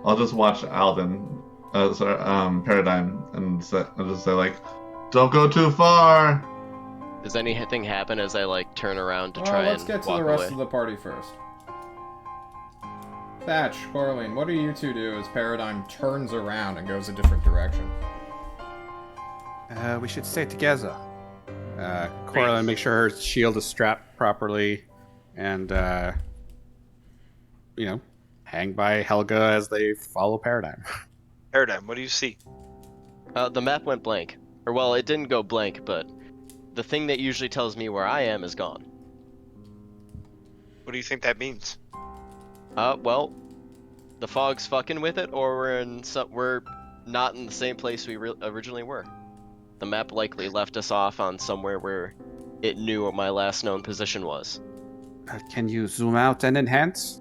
I'll just watch Alvin, Paradigm, and just say like, don't go too far. Does anything happen as I like turn around to Well, try let's and get to walk the rest away? of the party first. Thatch, Coraline, what do you two do as Paradigm turns around and goes a different direction? We should stay together. Coraline, make sure her shield is strapped properly, and hang by Helga as they follow Paradigm. Paradigm, what do you see? The map went blank. Or well, it didn't go blank, but the thing that usually tells me where I am is gone. What do you think that means? Well, the fog's fucking with it, or we're not in the same place we originally were. The map likely left us off on somewhere where it knew what my last known position was. Can you zoom out and enhance?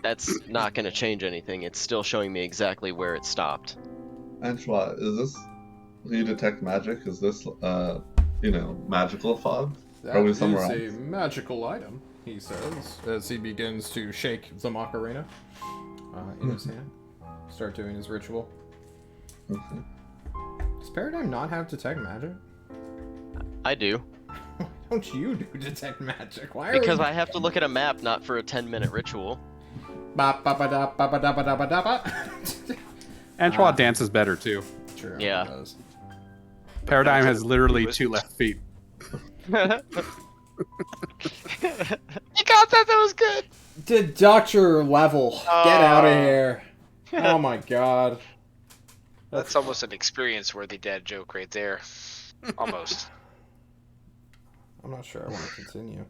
That's not going to change anything. It's still showing me exactly where it stopped. Antoine, is this? You detect magic? Is this magical fog? Are we somewhere else? That is a magical item, he says, as he begins to shake the Macarena in his hand. Start doing his ritual. Okay. Does Paradigm not have detect magic? I do. Why don't you do detect magic? Why are Because I have to look at a map, not for a 10-minute ritual. Antoine dances better too. True, Yeah. it does. Paradigm has literally 2 left feet. You got that? That was good. Deductor level. Get out of here. Oh my god. That's almost an experience-worthy dad joke right there. Almost. I'm not sure I want to continue.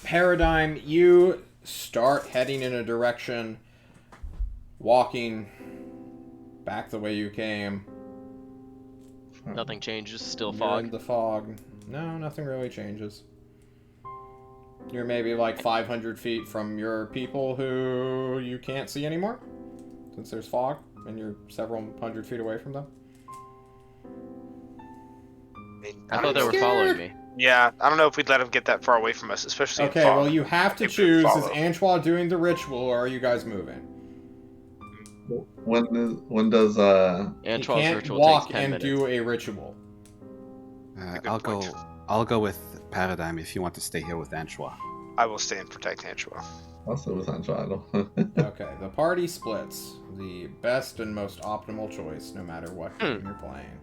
Paradigm, you start heading in a direction, walking back the way you came. Nothing changes, still You're fog. in the fog. No, nothing really changes. You're maybe like 500 feet from your people who you can't see anymore, since there's fog, and you're several hundred feet away from them. I thought they were following me. Yeah, I don't know if we'd let him get that far away from us, especially in Okay, fog. well you have to If we choose, is follow. Antoine doing the ritual, or are you guys moving? When does You Antoine's can't ritual walk takes 10 and minutes. do a ritual. good I'll point. go with Paradigm if you want to stay here with Antoine. I will stay and protect Antoine. also with Antoine? Okay, the party splits. The best and most optimal choice, no matter what game you're playing.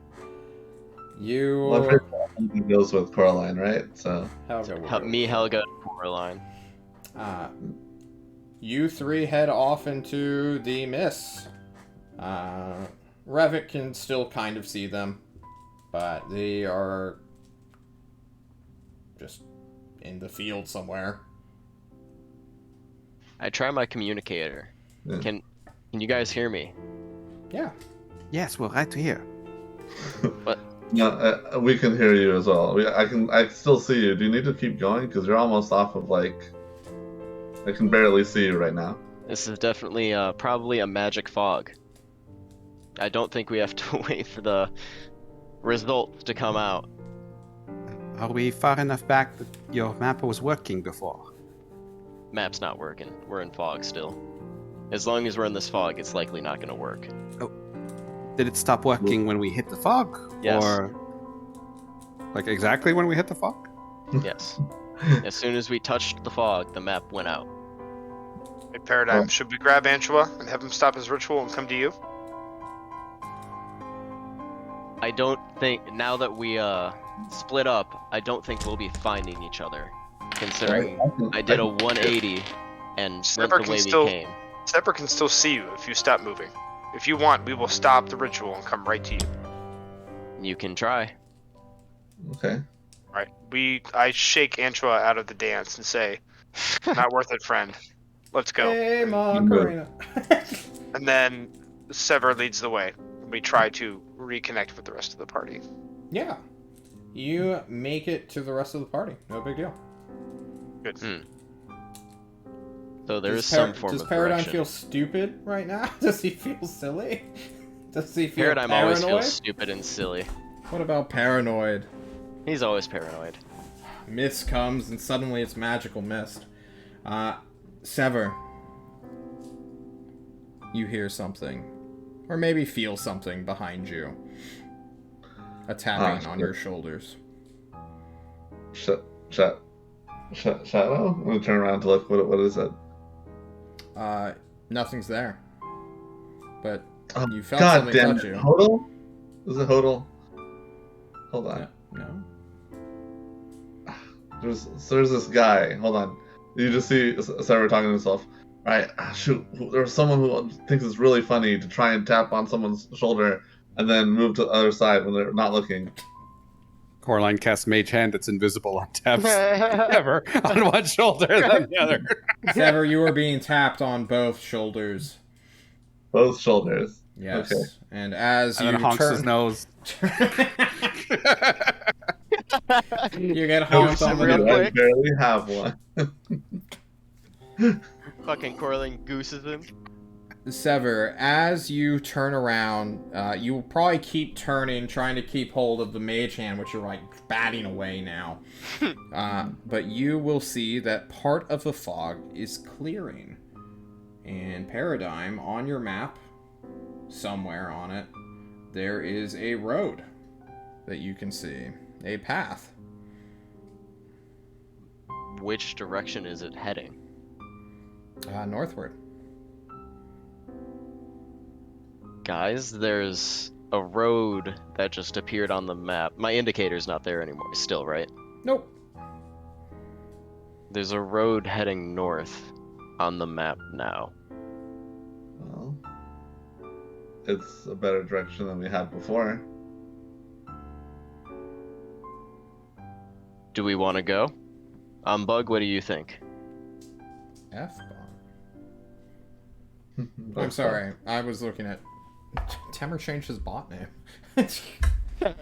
You... Well, I've heard that goes with Coraline, right? So Helga will go. Me, Helga, and Coraline. You three head off into the mist. Revit can still kind of see them, but they are just in the field somewhere. I try my communicator. Yeah. Can you guys hear me? Yeah. Yes, we're right here. no, we can hear you as well. I can still see you. Do you need to keep going? Because you're almost off of I can barely see you right now. This is definitely probably a magic fog. I don't think we have to wait for the results to come out. Are we far enough back that your map was working before? Map's not working. We're in fog still. As long as we're in this fog, it's likely not going to work. Did it stop working when we hit the fog? Yes. Or exactly when we hit the fog? Yes. As soon as we touched the fog, the map went out. Hey, Paradigm, Oh. should we grab Antoine and have him stop his ritual and come to you? I don't think, now that we split up, I don't think we'll be finding each other. Considering I did a 180 and went Sever the can way still- we came. Sever can still see you if you stop moving. If you want, we will stop the ritual and come right to you. You can try. Okay. Right. I shake Antoine out of the dance and say, "Not worth it, friend. Let's go." Hey, Macarena. And then Sever leads the way. We try to reconnect with the rest of the party. Yeah. You make it to the rest of the party. No big deal. Good. So there is some form does of Paradigm direction. feel stupid right now? Does he feel silly? Does he feel Paradigm paranoid? always feels stupid and silly. What about paranoid? He's always paranoid. Mist comes and suddenly it's magical mist. Sever. You hear something. Or maybe feel something behind you. A tapping on your shoulders. Shadow? I'm gonna turn around to look. What is it? Nothing's there. But you felt God something damn touch it. you. Hodel? Is it Hodel? Hold on. No. There's this guy. Hold on. You just see Sarah talking to himself. Alright, shoot. There's someone who thinks it's really funny to try and tap on someone's shoulder and then move to the other side when they're not looking. Coraline casts Mage Hand that's invisible on taps ever on one shoulder than the other. Sever, you are being tapped on both shoulders. Both shoulders. Yes. Okay. And as And you then honks turn... his nose. You get No, honked on the real nose. I quick. barely have one. Fucking Coraline gooses him. Sever, as you turn around, you will probably keep turning, trying to keep hold of the mage hand, which you're like batting away now. But you will see that part of the fog is clearing. And Paradigm, on your map, somewhere on it, there is a road that you can see. A path. Which direction is it heading? Northward. Guys, there's a road that just appeared on the map. My indicator's not there anymore still, right? Nope. There's a road heading north on the map now. Well, it's a better direction than we had before. Do we want to go? Bug, what do you think? F-bomb. I'm sorry. I was looking at... Temur changed his bot name. What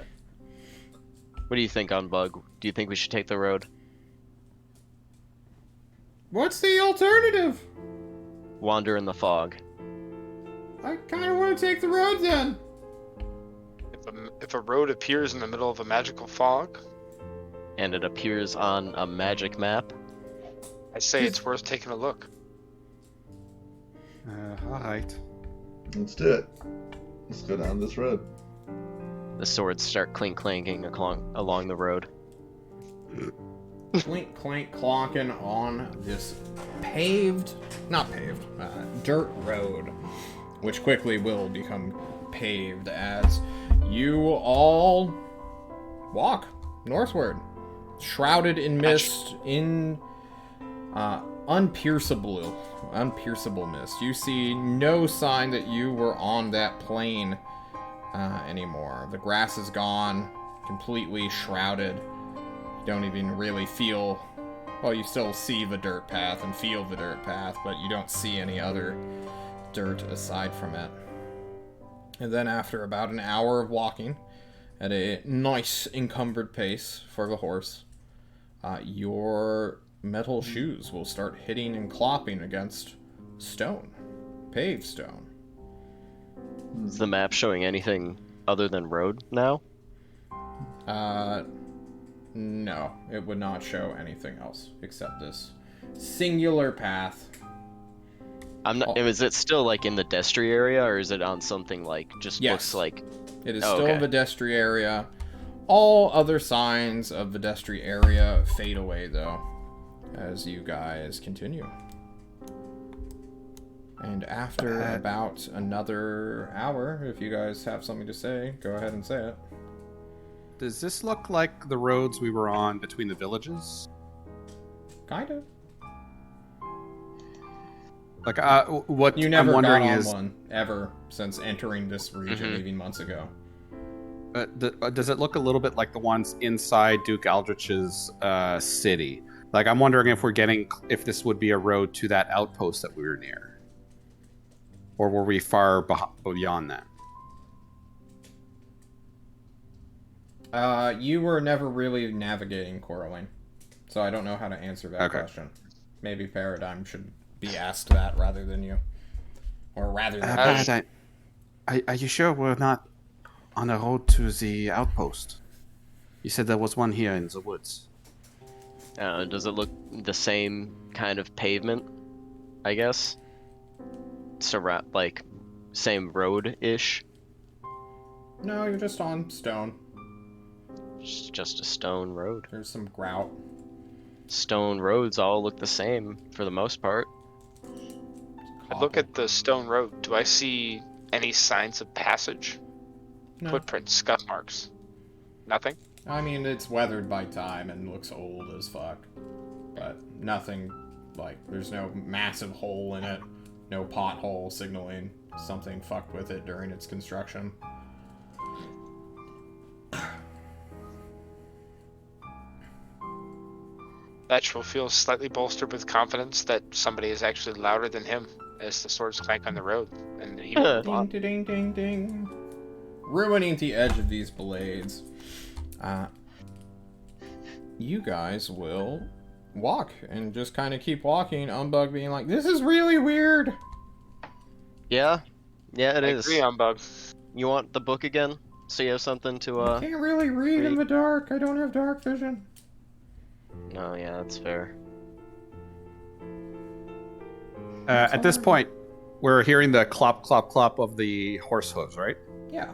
do you think, Bug? Do you think we should take the road? What's the alternative? Wander in the fog. I kind of want to take the road then. If a road appears in the middle of a magical fog, And it appears on a magic map. I say it's worth taking a look. Alright. Let's do it. Let's go down this road. The swords start clanking along the road. Clink, clank, clonking on this dirt road, which quickly will become paved as you all walk northward, shrouded in mist, in unpierceable mist. You see no sign that you were on that plain anymore. The grass is gone, completely shrouded. You don't even really feel... Well, you still see the dirt path and feel the dirt path, but you don't see any other dirt aside from it. And then after about an hour of walking, at a nice encumbered pace for the horse, your metal shoes will start hitting and clopping against stone. Paved stone. Is the map showing anything other than road now? No, it would not show anything else except this singular path. I'm not. Is it still like in the Destry area, or is it on something like just Yes. looks like? It is Oh, still okay. the Destry area. All other signs of the Destry area fade away, though, as you guys continue. And after about another hour, if you guys have something to say, go ahead and say it. Does this look like the roads we were on between the villages? Kind of. Like, what You never I'm wondering got on is, one, ever, since entering this region, Mhm. leaving months ago. does it look a little bit like the ones inside Duke Aldrich's city? Like, I'm wondering if this would be a road to that outpost that we were near, or were we far beyond that? You were never really navigating Coraline, so I don't know how to answer that question. Maybe Paradigm should be asked that rather than you. Or rather than Paradigm, are you sure we're not on the road to the outpost? You said there was one here in the woods. Does it look the same kind of pavement, I guess? Like, same road-ish? No, you're just on stone. It's just a stone road. There's some grout. Stone roads all look the same, for the most part. I look at the stone road. Do I see any signs of passage? No. Footprints, scuff marks? Nothing? I mean, it's weathered by time and looks old as fuck. But nothing, like, there's no massive hole in it. No pothole signaling something fucked with it during its construction. Vetch feels slightly bolstered with confidence that somebody is actually louder than him as the swords clank on the road. And he Ding, ding, ding, ding, ding. Ruining the edge of these blades. You guys will walk and just kind of keep walking. Umbug being like, "This is really weird." Yeah, it I is. agree, Umbug. You want the book again? So you have something to, I can't really read in the dark. I don't have dark vision. No, yeah, that's fair. At this point, we're hearing the clop, clop, clop of the horse hooves, right? Yeah.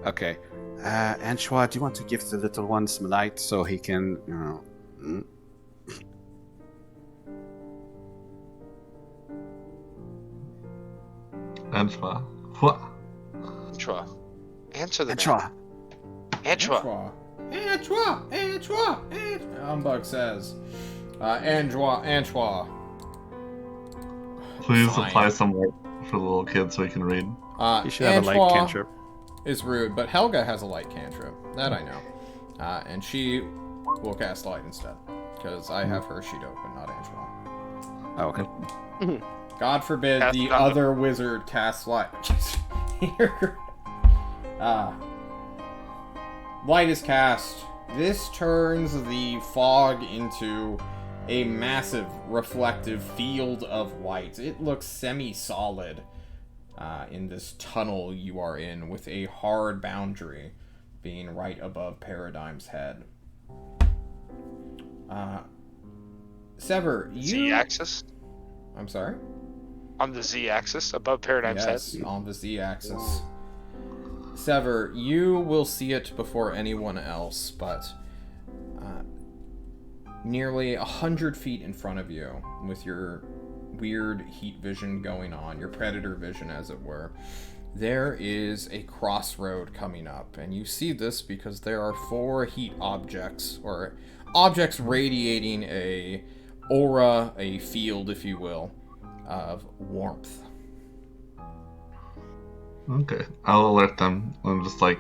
Okay. Anchois, do you want to give the little one some light so he can, you know... Anchois. What? Anchois. Answer the Anchois. Anchois. Anchois. Umbug says. Anchois. Please Fine. apply some light for the little kid so he can read. You should have a light cantrip. Is rude, but Helga has a light cantrip. That I know. And she will cast light instead. Because I have her sheet open, not Anchois. Oh, okay. God forbid Cast the it on the- other wizard casts light. Light is cast. This turns the fog into a massive reflective field of light. It looks semi-solid in this tunnel you are in, with a hard boundary being right above Paradigm's head. Sever, you... Z-axis? I'm sorry? On the Z-axis, above Paradigm's Yes, head? on the Z-axis. Sever, you will see it before anyone else, but nearly 100 feet in front of you, with your weird heat vision going on, your predator vision as it were, there is a crossroad coming up, and you see this because there are 4 heat objects, or objects radiating a aura, a field, if you will, of warmth. Okay, I'll alert them. I'm just like,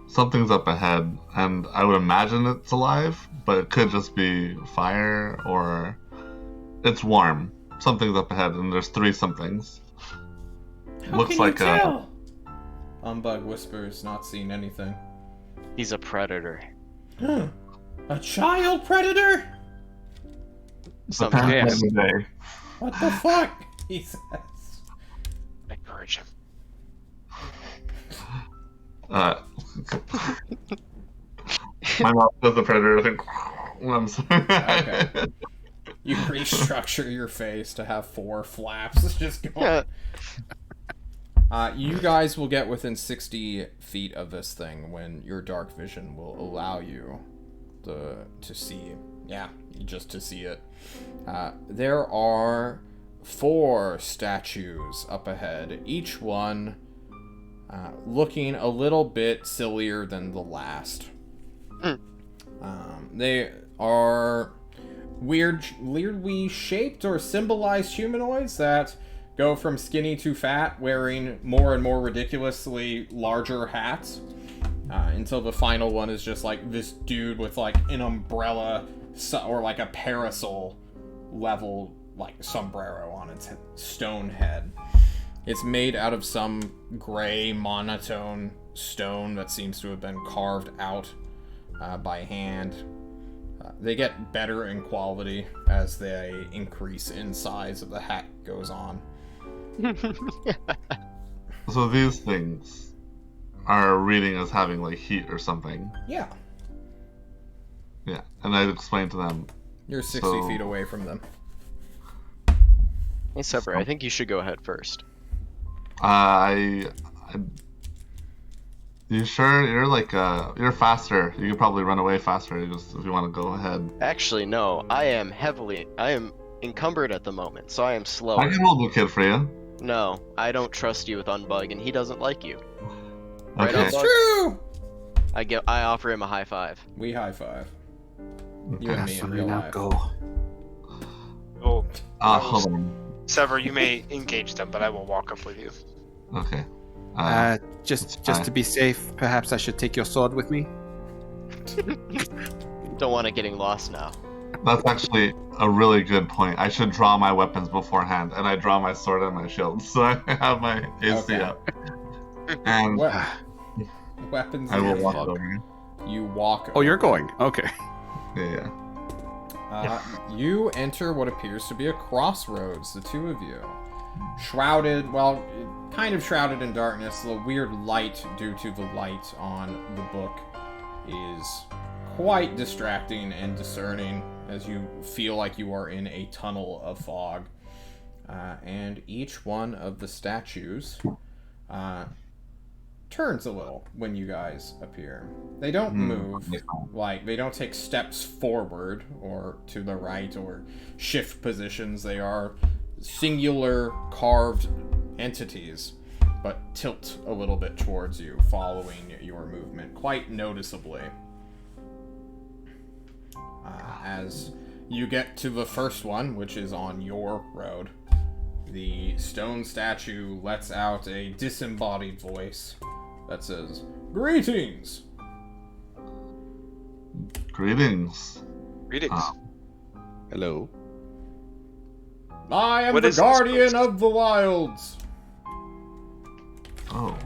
something's up ahead, and I would imagine it's alive, but it could just be fire, or it's warm. Something's up ahead, and there's 3 somethings. Looks like a... Umbug whispers, not seeing anything. He's a predator. A child predator? Sometimes. Depends on the day. What the fuck? He says. Encourage him. My mouth does the predator thing. I'm sorry. Okay. You restructure your face to have 4 flaps just going. You guys will get within 60 feet of this thing when your dark vision will allow you to see. Yeah, just to see it. There are 4 statues up ahead, each one looking a little bit sillier than the last. They are weirdly shaped or symbolized humanoids that go from skinny to fat, wearing more and more ridiculously larger hats, until the final one is just like this dude with like an umbrella or like a parasol level like sombrero on its stone head. It's made out of some gray monotone stone that seems to have been carved out by hand. They get better in quality as they increase in size as the hack goes on. So these things are reading as having like heat or something. Yeah. Yeah, and I explained to them. You're 60 So- feet away from them. Hey, Sever, I think you should go ahead first. You sure? You're like you're faster. You could probably run away faster. If you want to go ahead. Actually, no. I am encumbered at the moment, so I am slower. I can hold the kid for you. No, I don't trust you with Unbug, and he doesn't like you. Right, Okay. It's Unbug? true! I offer him a high five. We high five. You and me in So real now life. go. Oh, Hold on. Sever, you may engage them, but I will walk up with you. Okay. Just fine. to be safe, perhaps I should take your sword with me. Don't want it getting lost now. That's actually a really good point. I should draw my weapons beforehand, and I draw my sword and my shield, so I have my AC Okay. up. And Weapons I will in walk hand. over. You walk. Oh, you're going. Okay. Yeah. You enter what appears to be a crossroads, the two of you. Shrouded, well, kind of shrouded in darkness. The weird light, due to the light on the book, is quite distracting and discerning as you feel like you are in a tunnel of fog. And each one of the statues turns a little when you guys appear. They don't move, like, they don't take steps forward or to the right or shift positions. They are singular carved entities, but tilt a little bit towards you, following your movement quite noticeably. As you get to the first one, which is on your road, the stone statue lets out a disembodied voice that says, "Greetings!" Greetings. Greetings. Hello. I am What the is this guardian place? of the wilds. Oh.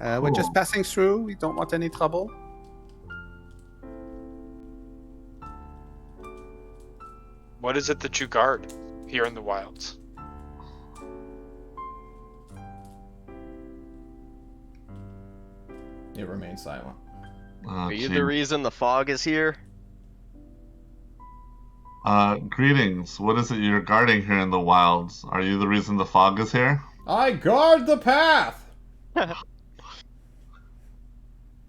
We're just passing through. We don't want any trouble. What is it that you guard here in the wilds? It remains silent. Are you gee. the reason the fog is here? Greetings. What is it you're guarding here in the wilds? Are you the reason the fog is here? I guard the path.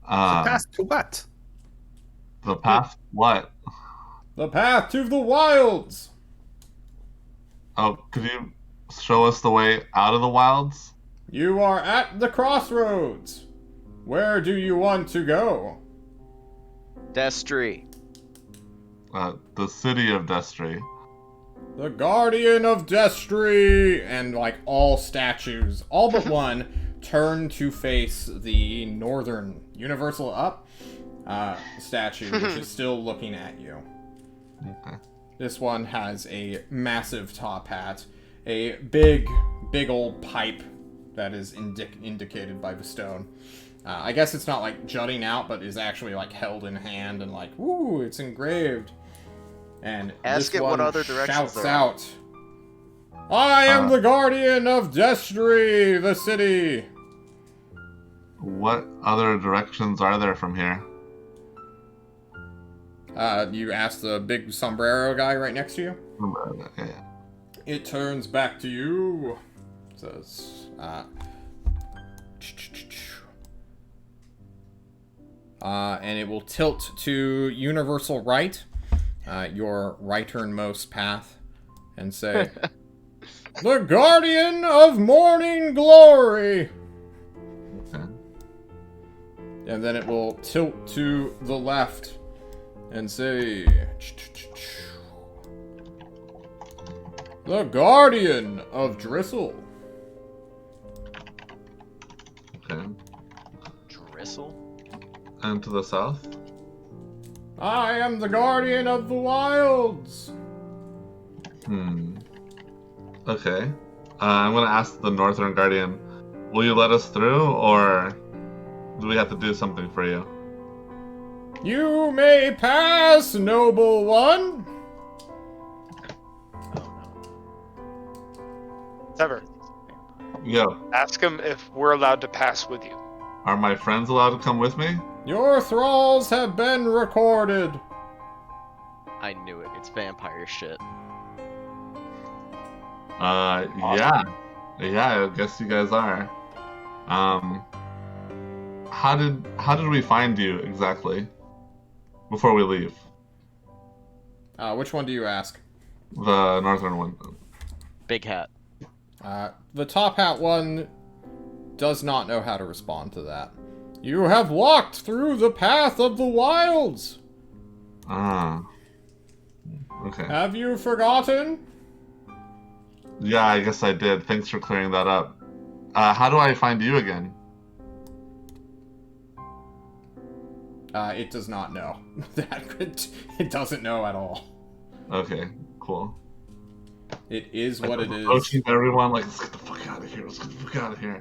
Pass to what? The path? What? The path to the wilds. Oh, could you show us the way out of the wilds? You are at the crossroads. Where do you want to go? Destry. The city of Destry. The guardian of Destry. And like all statues, all but one, turn to face the northern universal up statue, which is still looking at you. Okay. This one has a massive top hat, a big old pipe that is indicated by the stone. I guess it's not like jutting out, but is actually like held in hand and like, woo, it's engraved. And Ask this it what one other directions shouts there are. out, "I am the guardian of Destry, the city." What other directions are there from here? You ask the big sombrero guy right next to you. Yeah. It turns back to you. Says, and it will tilt to universal right, your right-turnmost path, and say, "The guardian of morning glory." Okay. And then it will tilt to the left and say, "The guardian of Dristle." Okay. Dristle? And to the south? "I am the guardian of the wilds." Okay. I'm gonna ask the Northern Guardian, will you let us through, or do we have to do something for you? You may pass, noble one. Sever, Yo, ask him if we're allowed to pass with you. are my friends allowed to come with me? Your thralls have been recorded. I knew it. It's vampire shit. Yeah. Yeah, I guess you guys are. How did we find you exactly? Before we leave. Which one do you ask? The northern one. Big hat. The top hat one does not know how to respond to that. You have walked through the path of the wilds. Ah. Okay. Have you forgotten? Yeah, I guess I did. Thanks for clearing that up. How do I find you again? It does not know. It doesn't know at all. Okay, cool. It is what it is. Approaching everyone like, let's get the fuck out of here. Let's get the fuck out of here.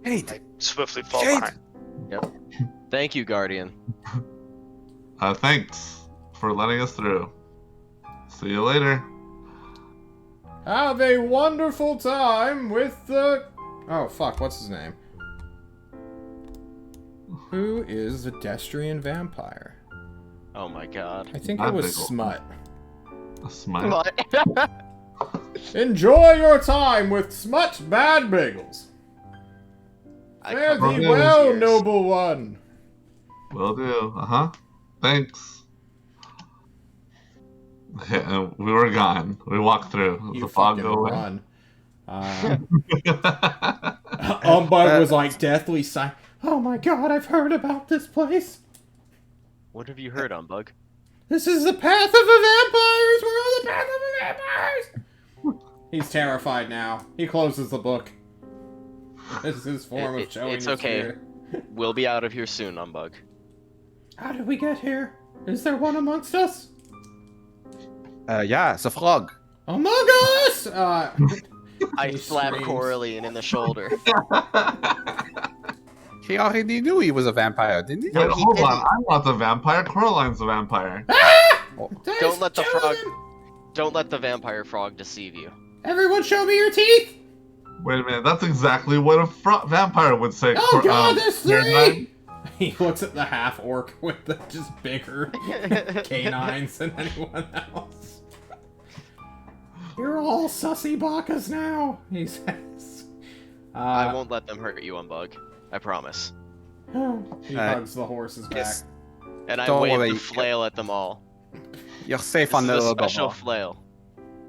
Hey, I swiftly fall Jade. behind. Yep. Thank you, Guardian. Thanks for letting us through. See you later. Have a wonderful time with the... Oh, fuck, what's his name? Who is the Destrian vampire? Oh my god. I think Not it was Biggle. Smut. A smile. What? Enjoy your time with Smut Bad Bagels. I Fare covered thee those well, ears. noble one. Will do. Thanks. Okay, and we were gone. We walked through. You The fog fucking go away. run. Umbug was like deathly silent. Oh my god, I've heard about this place. What have you heard, Umbug? This is the path of the vampires! We're on the path of the vampires! He's terrified now. He closes the book. This is his form of showing it's his okay. fear. We'll be out of here soon, Umbug. How did we get here? Is there one amongst us? Yeah, it's a frog. Among us! I He slapped screams. Coralie in the shoulder. He already knew he was a vampire, didn't he? Wait, he hold didn't. on. I'm not the vampire. Coraline's the vampire. Don't let the Kill frog- him! Don't let the vampire frog deceive you. Everyone show me your teeth! Wait a minute. That's exactly what a vampire would say. Oh god, there's Caroline. 3! He looks at the half-orc with the just bigger canines than anyone else. You're all sussy bakas now, he says. I won't let them hurt you, Umbug. I promise. He hugs the horse's back. Yes. And I Don't wave worry. the flail at them all. You're safe This on is the a little special bubble. flail.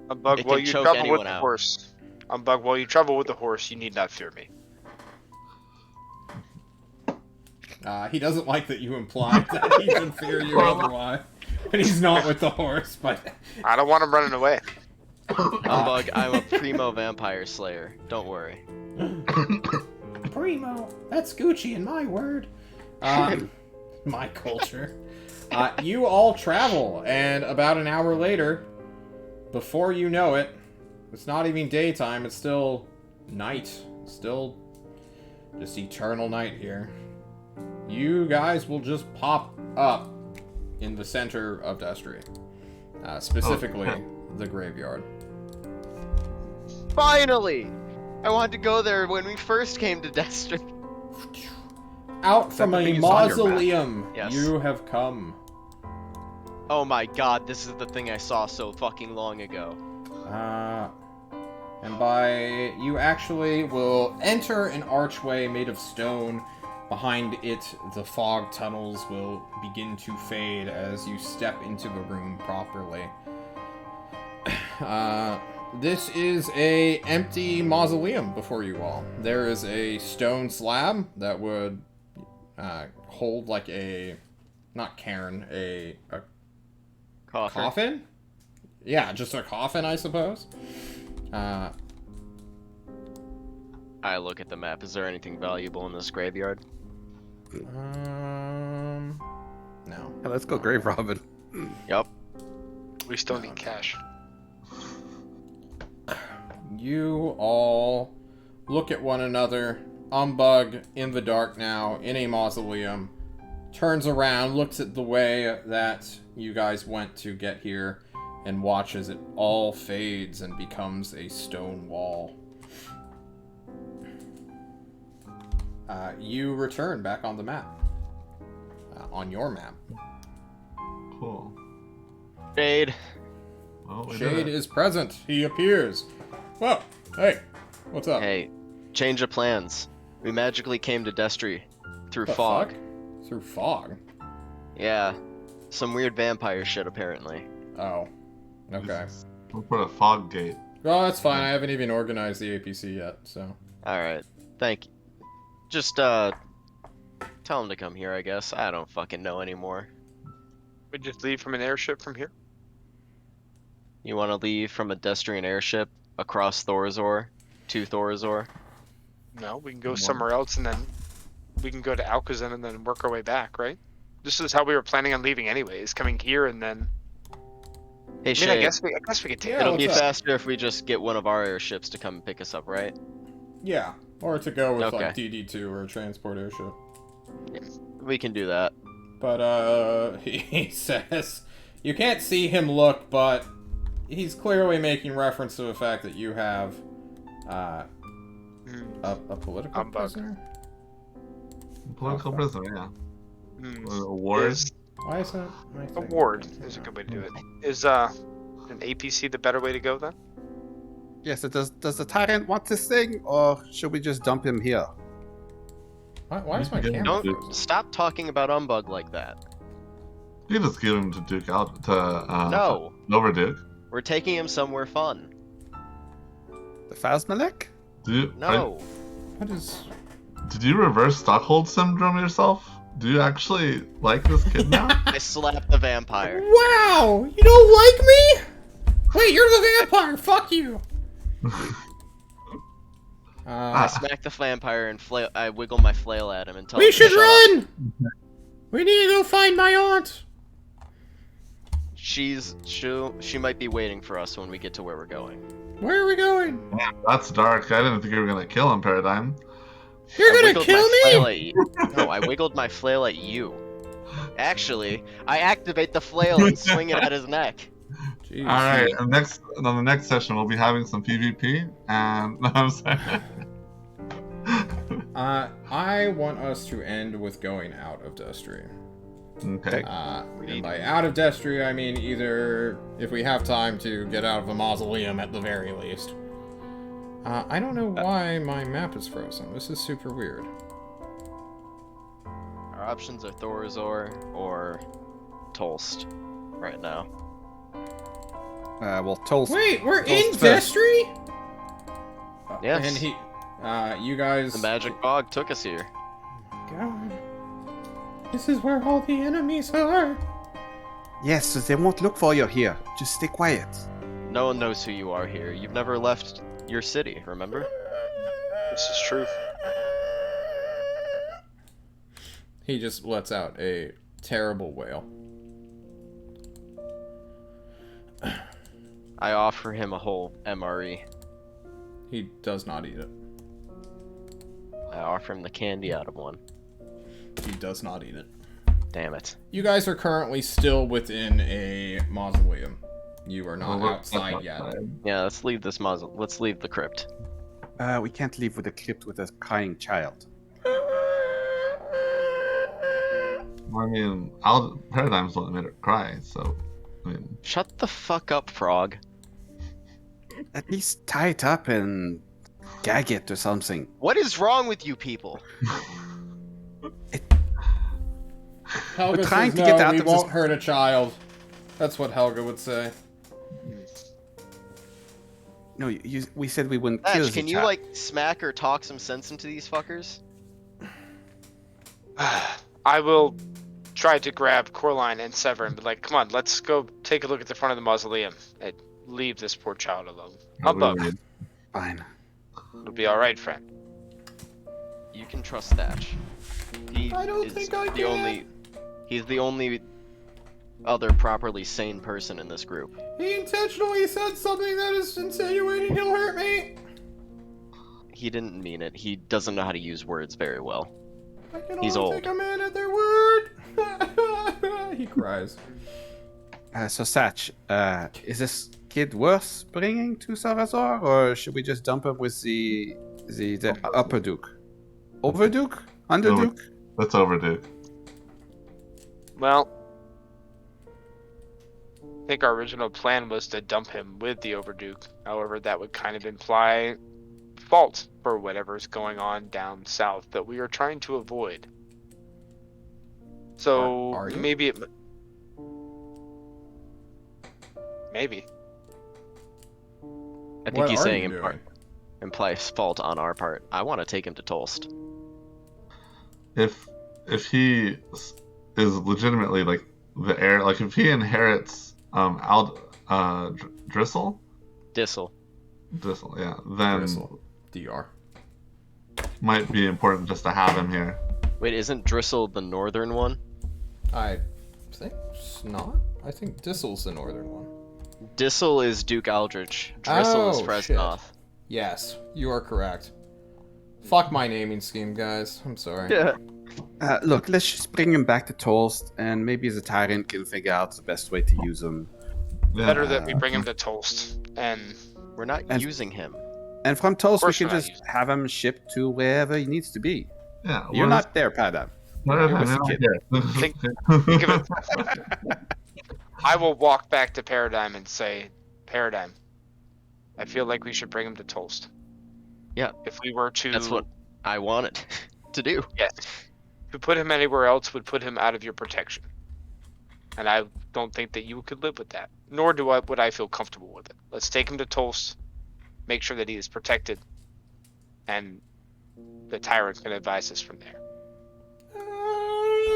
Umbug, It while can you choke travel with anyone the out. horse. Umbug, while you travel with the horse, you need not fear me. He doesn't like that you implied that he should fear you otherwise. And he's not with the horse, but... I don't want him running away. Umbug, I'm a primo vampire slayer. Don't worry. Primo, that's Gucci in my word. My culture. You all travel, and about an hour later, before you know it, it's not even daytime, it's still night. Still just eternal night here. You guys will just pop up in the center of Destry. Specifically, Okay. the graveyard. Finally! I wanted to go there when we first came to Destry. Out from the a thing is on your map? mausoleum, Yes. you have come. Oh my god, this is the thing I saw so fucking long ago. And by you actually will enter an archway made of stone. Behind it, the fog tunnels will begin to fade as you step into the room properly. This is a empty mausoleum before you all. There is a stone slab that would hold like a, not cairn, a Coffin. coffin? Yeah, just a coffin, I suppose. I look at the map. Is there anything valuable in this graveyard? No. Yeah, let's go grave robbing. Yup. We still need cash. You all look at one another. Umbug in the dark now, in a mausoleum, turns around, looks at the way that you guys went to get here, and watches it all fades and becomes a stone wall. You return back on the map. On your map. Cool. Shade. Well, we did Shade it. is present. He appears. Whoa. Hey. What's up? Hey, change of plans. We magically came to Destry through The fog. fuck? Through fog? Yeah, some weird vampire shit apparently. Oh. Okay. We'll put a fog gate. Well, that's fine. I haven't even organized the APC yet, so. Alright, thank you. Just, tell him to come here, I guess. I don't fucking know anymore. We just leave from an airship from here. You want to leave from a Destrian airship across Thorazor to Thorazor? No, we can go somewhere else and then we can go to Alcazan and then work our way back, right? This is how we were planning on leaving anyways, coming here and then. Hey, I mean, Shade, I guess we could take Yeah, it'll be what's up? faster if we just get one of our airships to come pick us up, right? Yeah. Or to go with, like, Okay. DD2 or a transport airship. We can do that. But, he says, you can't see him look, but he's clearly making reference to the fact that you have, a political Humbug. prisoner? Political prisoner, yeah. Hmm. Award. Is Why is that? my thing? award is a good way to do it. Is an APC the better way to go then? Yes, does the tyrant want this thing, or should we just dump him here? Why is my Yeah. camera Don't frozen? stop talking about Umbug like that. You just give him to Duke out to No, Over Duke. we're taking him somewhere fun. The Phasmalek? No. What is... Did you reverse Stockholm syndrome yourself? Do you actually like this kid now? I slapped the vampire. Wow! You don't like me? Wait, you're the vampire! Fuck you! I smack the vampire and I wiggle my flail at him and tell him We to should shut up. run! We need to go find my aunt! She might be waiting for us when we get to where we're going. Where are we going? That's dark. I didn't think you were gonna kill him, Paradigm. You're I gonna wiggled kill my flail me? at you. No, I wiggled my flail at you. Actually, I activate the flail and swing it at his neck. Jeez. All right, and on the next session we'll be having some PvP, and no, I'm saying. I want us to end with going out of Destry. Okay. And by out of Destry, I mean either, if we have time, to get out of the mausoleum at the very least. I don't know why my map is frozen. This is super weird. Our options are Thorazor or Tolst right now. Well, Tolst. Wait, we're Tolst in first. Destry? Yes. And he, you guys... The magic bog took us here. God. This is where all the enemies are. Yes, so they won't look for you here. Just stay quiet. No one knows who you are here. You've never left your city, remember? This is true. He just lets out a terrible wail. I offer him a whole MRE. He does not eat it. I offer him the candy out of one. He does not eat it. Damn it. You guys are currently still within a mausoleum. You are not Well, we're outside yet. Yeah, let's leave this muzzle. Let's leave the crypt. We can't leave with a crypt with a crying child. I mean, Paradigm's the one that made her cry, so I mean, Shut the fuck up, frog. At least tie it up and gag it or something. What is wrong with you people? Helga We're trying says, to get no, out we of this- won't hurt a child. That's what Helga would say. No, we said we wouldn't kill Thatch, the can you child. like smack or talk some sense into these fuckers? I will try to grab Coraline and Sever and be like, come on, let's go take a look at the front of the mausoleum and leave this poor child alone. Humbug. really- Fine. It'll be alright, friend. You can trust Thatch. He I don't is think I the can. only. He's the only other properly sane person in this group. He intentionally said something that is insinuating he'll hurt me. He didn't mean it. He doesn't know how to use words very well. I can He's only old. take a man at their word. He cries. So, Satch, is this kid worth bringing to Salazar, or should we just dump him with the upper Duke? Over Duke? Under Over- Duke? That's overdue. Well, I think our original plan was to dump him with the Overduke. However, that would kind of imply fault for whatever's going on down south that we are trying to avoid. So Are you? maybe it. Maybe. I think What he's are saying you doing? implies fault on our part. I want to take him to Tolst. If he is legitimately like the heir, like if he inherits Drisel, yeah, then Gristle. DR. might be important just to have him here. Wait, isn't Drisel the northern one? I think it's not. I think Dissel's the northern one. Dissel is Duke Aldrich. Drisel is Oh, Fresnoth. Yes, you are correct. Fuck my naming scheme, guys. I'm sorry. Yeah. Look, let's just bring him back to Tolst, and maybe the tyrant can figure out the best way to use him. Yeah. Better that we bring him to Tolst. And We're not And- using him. And from Tolst, we course can we're not just using have him shipped to wherever he needs to be. Yeah, You're we're not there, Padam. You're You're with the not kid. here. Think of it. I will walk back to Paradigm and say, Paradigm, I feel like we should bring him to Tolst. Yeah. If we were to, That's what I wanted to do. yes, to put him anywhere else would put him out of your protection. And I don't think that you could live with that. Nor would I feel comfortable with it. Let's take him to Tolst, make sure that he is protected, and the tyrant can advise us from there.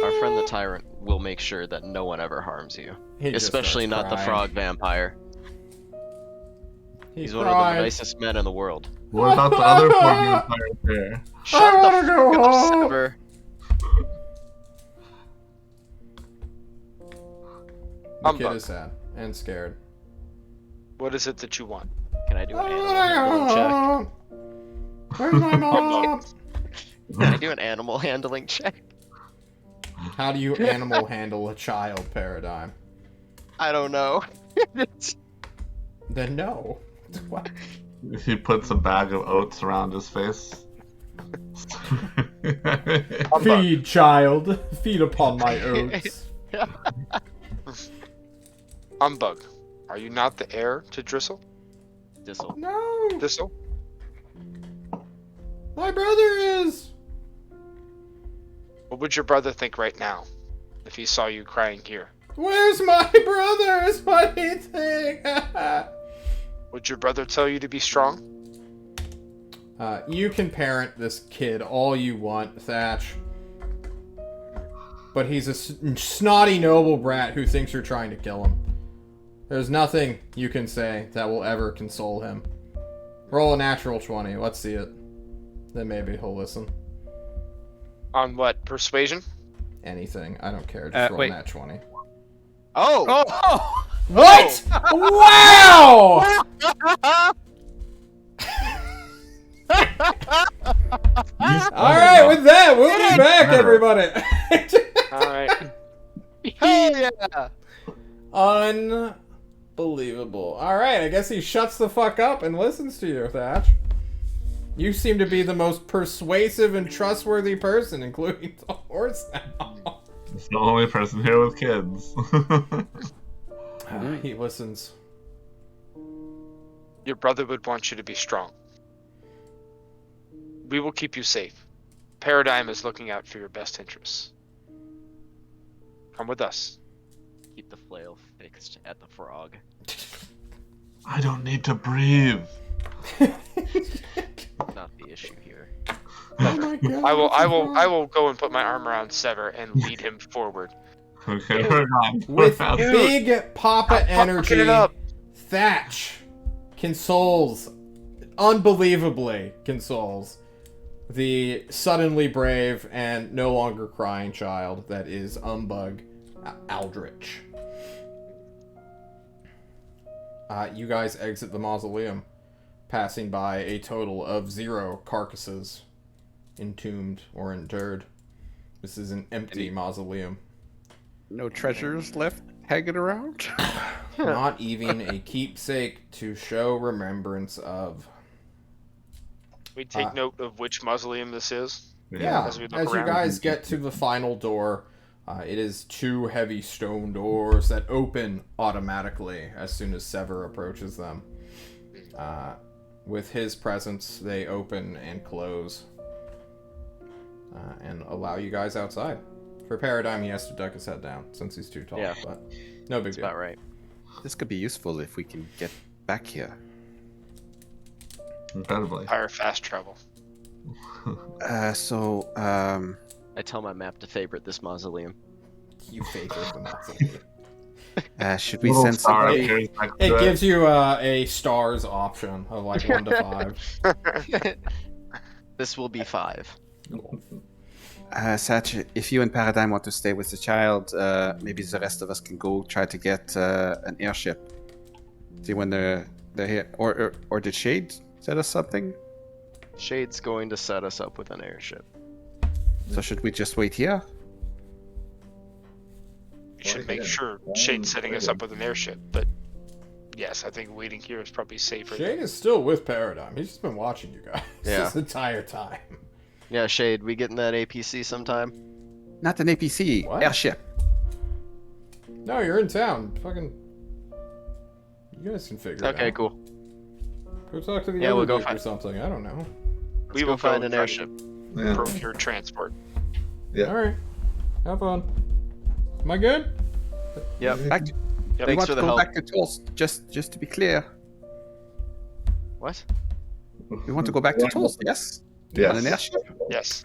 Our friend the Tyrant will make sure that no one ever harms you. He just Especially starts not the crying. frog vampire. He He's one of the cried. nicest men in the world. What about the other four vampires here? Shut the wanna f go up, home. Sever. The kid Humbug. is sad and scared. What is it that you want? Can I do an I animal wanna go handling check? home. Where's my mom? Can I do an animal handling check? How do you animal handle a child, Paradigm? I don't know. Then no. What? He puts a bag of oats around his face. Feed, child. Feed upon my oats. Humbug, are you not the heir to Drisel? Dissel. No. Drisel? My brother is. What would your brother think right now if he saw you crying here? Where's my brother? Is what he think. Would your brother tell you to be strong? You can parent this kid all you want, Thatch. But he's a snotty noble brat who thinks you're trying to kill him. There's nothing you can say that will ever console him. Roll a natural 20. Let's see it. Then maybe he'll listen. On what? Persuasion? Anything. I don't care. Just roll wait. nat 20. Oh! Oh! What? Wow! Alright, with that, we'll be back, everybody. Alright. Hell yeah! Unbelievable. Alright, I guess he shuts the fuck up and listens to you, Thatch. You seem to be the most persuasive and trustworthy person, including the horse now. It's the only person here with kids. He listens. Your brother would want you to be strong. We will keep you safe. Paradigm is looking out for your best interests. Come with us. Keep the flail fixed at the frog. I don't need to breathe. Not the issue here. Oh my god. I will go and put my arm around Sever and lead him forward. Okay, we're gone. With We're gone. big Papa energy, it up. Thatch consoles, unbelievably consoles, the suddenly brave and no longer crying child that is Umbug Aldrich. You guys exit the mausoleum. passing by a total of 0 carcasses entombed or interred. This is an empty mausoleum. No treasures left hanging around? Not even a keepsake to show remembrance of. We take note of which mausoleum this is. Yeah, As we look as you around. guys get to the final door, it is 2 heavy stone doors that open automatically as soon as Sever approaches them. With his presence, they open and close and allow you guys outside. For Paradigm, he has to duck his head down since he's too tall, Yeah. but no big That's deal. about right. This could be useful if we can get back here. Incredibly. Fire fast travel. So, I tell my map to favorite this mausoleum. You favorite the mausoleum. should we Little send star somebody? appears next It to it. gives you a stars option of like 1 to 5. This will be 5. Satch, if you and Paradigm want to stay with the child, maybe the rest of us can go try to get an airship. See when they're here, or did Shade set us something? Shade's going to set us up with an airship. So should we just wait here? We should make sure Shade's setting us up with an airship, but yes, I think waiting here is probably safer. Shade is still with Paradigm. He's just been watching you guys Yeah. this entire time. Yeah, Shade, we getting that APC sometime? Not an APC, What? airship. No, you're in town. Fucking. You guys can figure it out. Okay, cool. Go talk to the Yeah, other we'll go dude or find- something. I don't know. We go will find an try to airship. Yeah. Procure transport. Yeah. Alright. Have fun. Am I good? Yep. Back to, we Thanks want for to the go help. back to Tulsa. Just to be clear, What? we want to go back to Tulsa. Yes. Yes. On an airship. Yes.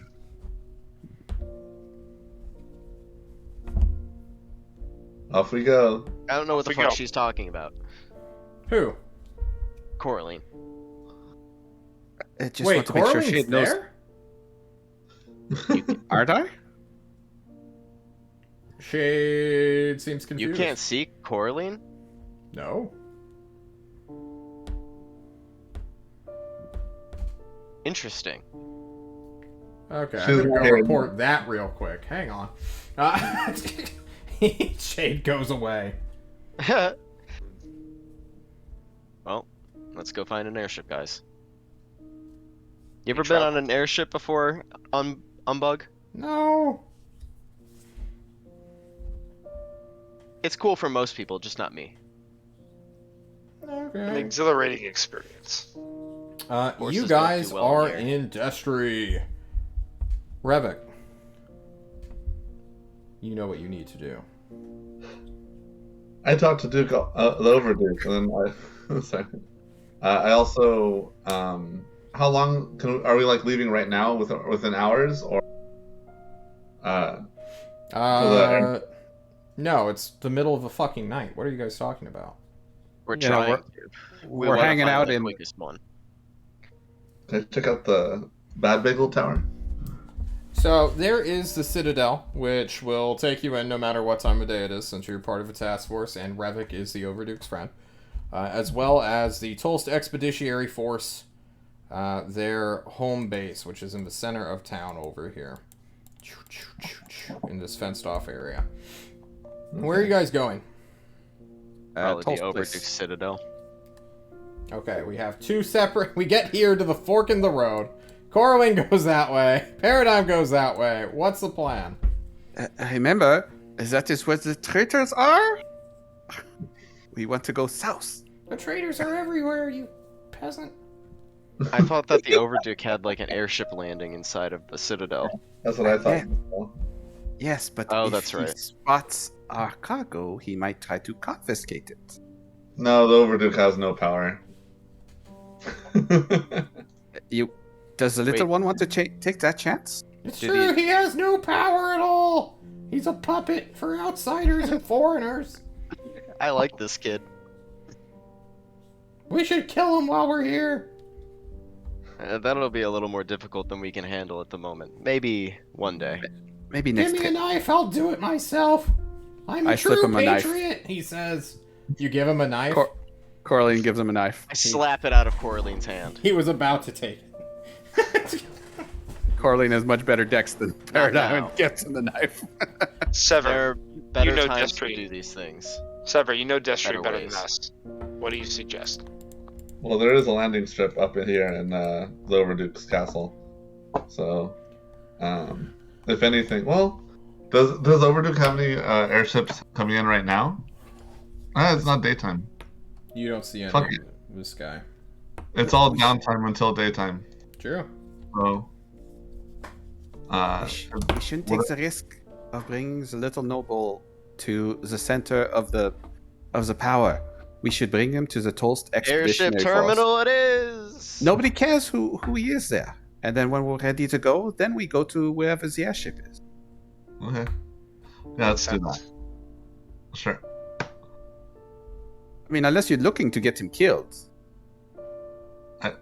Off we go. I don't know what the We fuck go. she's talking about. Who? Coraline. I just Wait, want to make sure Coraline's Shade knows. there? Are they? Shade seems You confused. can't see Coraline? No. Interesting. Okay, She's I'm gonna go right here. report that real quick. Hang on. Shade goes away. Well, let's go find an airship, guys. You ever been on an airship before, Umbug? No. It's cool for most people, just not me. An Okay. exhilarating experience. Horses You don't guys do well are in the in Destry. Revik. You know what you need to do. I talked to Duke, the Overduke, and then I. Sorry. I also. How long are we like leaving right now? Within hours or? No, it's the middle of the fucking night. What are you guys talking about? We're Yeah, trying we're- to. we're wanna hanging find out the in- quickest one. Can I check out the Bad Bagel Tower? So there is the Citadel, which will take you in no matter what time of day it is, since you're part of a task force, and Revik is the Overduke's friend, as well as the Tulst Expeditionary Force, their home base, which is in the center of town over here, in this fenced-off area. Where are you guys going? Probably the Tulsa Overduke place. Citadel. Okay, we have 2 separate. We get here to the fork in the road. Coraline goes that way. Paradigm goes that way. What's the plan? Remember, that is where the traitors are. We want to go south. The traitors are everywhere, you peasant. I thought that the Overduke had like an airship landing inside of the Citadel. That's what I thought. Yes, but Oh, if that's he right. spots our cargo, he might try to confiscate it. No, the Overduke has no power. Does the little Wait. one want to take that chance? It's Did true, he has no power at all. He's a puppet for outsiders and foreigners. I like this kid. We should kill him while we're here. That'll be a little more difficult than we can handle at the moment. Maybe one day. Maybe Give next me a trip. knife, I'll do it myself. I'm a I slip true him a knife. patriot, he says. You give him a knife? Cor- Coraline gives him a knife. I slap it out of Coraline's hand. He was about to take it. Coraline has much better dex than Paradigm now. and gets him the knife. There Sever, are better You know times to Destry. do these things. Sever, you know Destry better ways. than us. What do you suggest? Well, there is a landing strip up in here in the Overduke's castle. So, if anything, well, does Overduke have any airships coming in right now? It's not daytime. You don't see any Fuck of it. this guy. It's all downtime until daytime. True. So, We shouldn't take the risk of bringing the little noble to the center of the power. We should bring him to the Tolst Airship Expeditionary Force. terminal it is! Nobody cares who he is there. And then when we're ready to go, then we go to wherever the airship is. okay. Yeah, let's do that. Sense. Sure. I mean, unless you're looking to get him killed.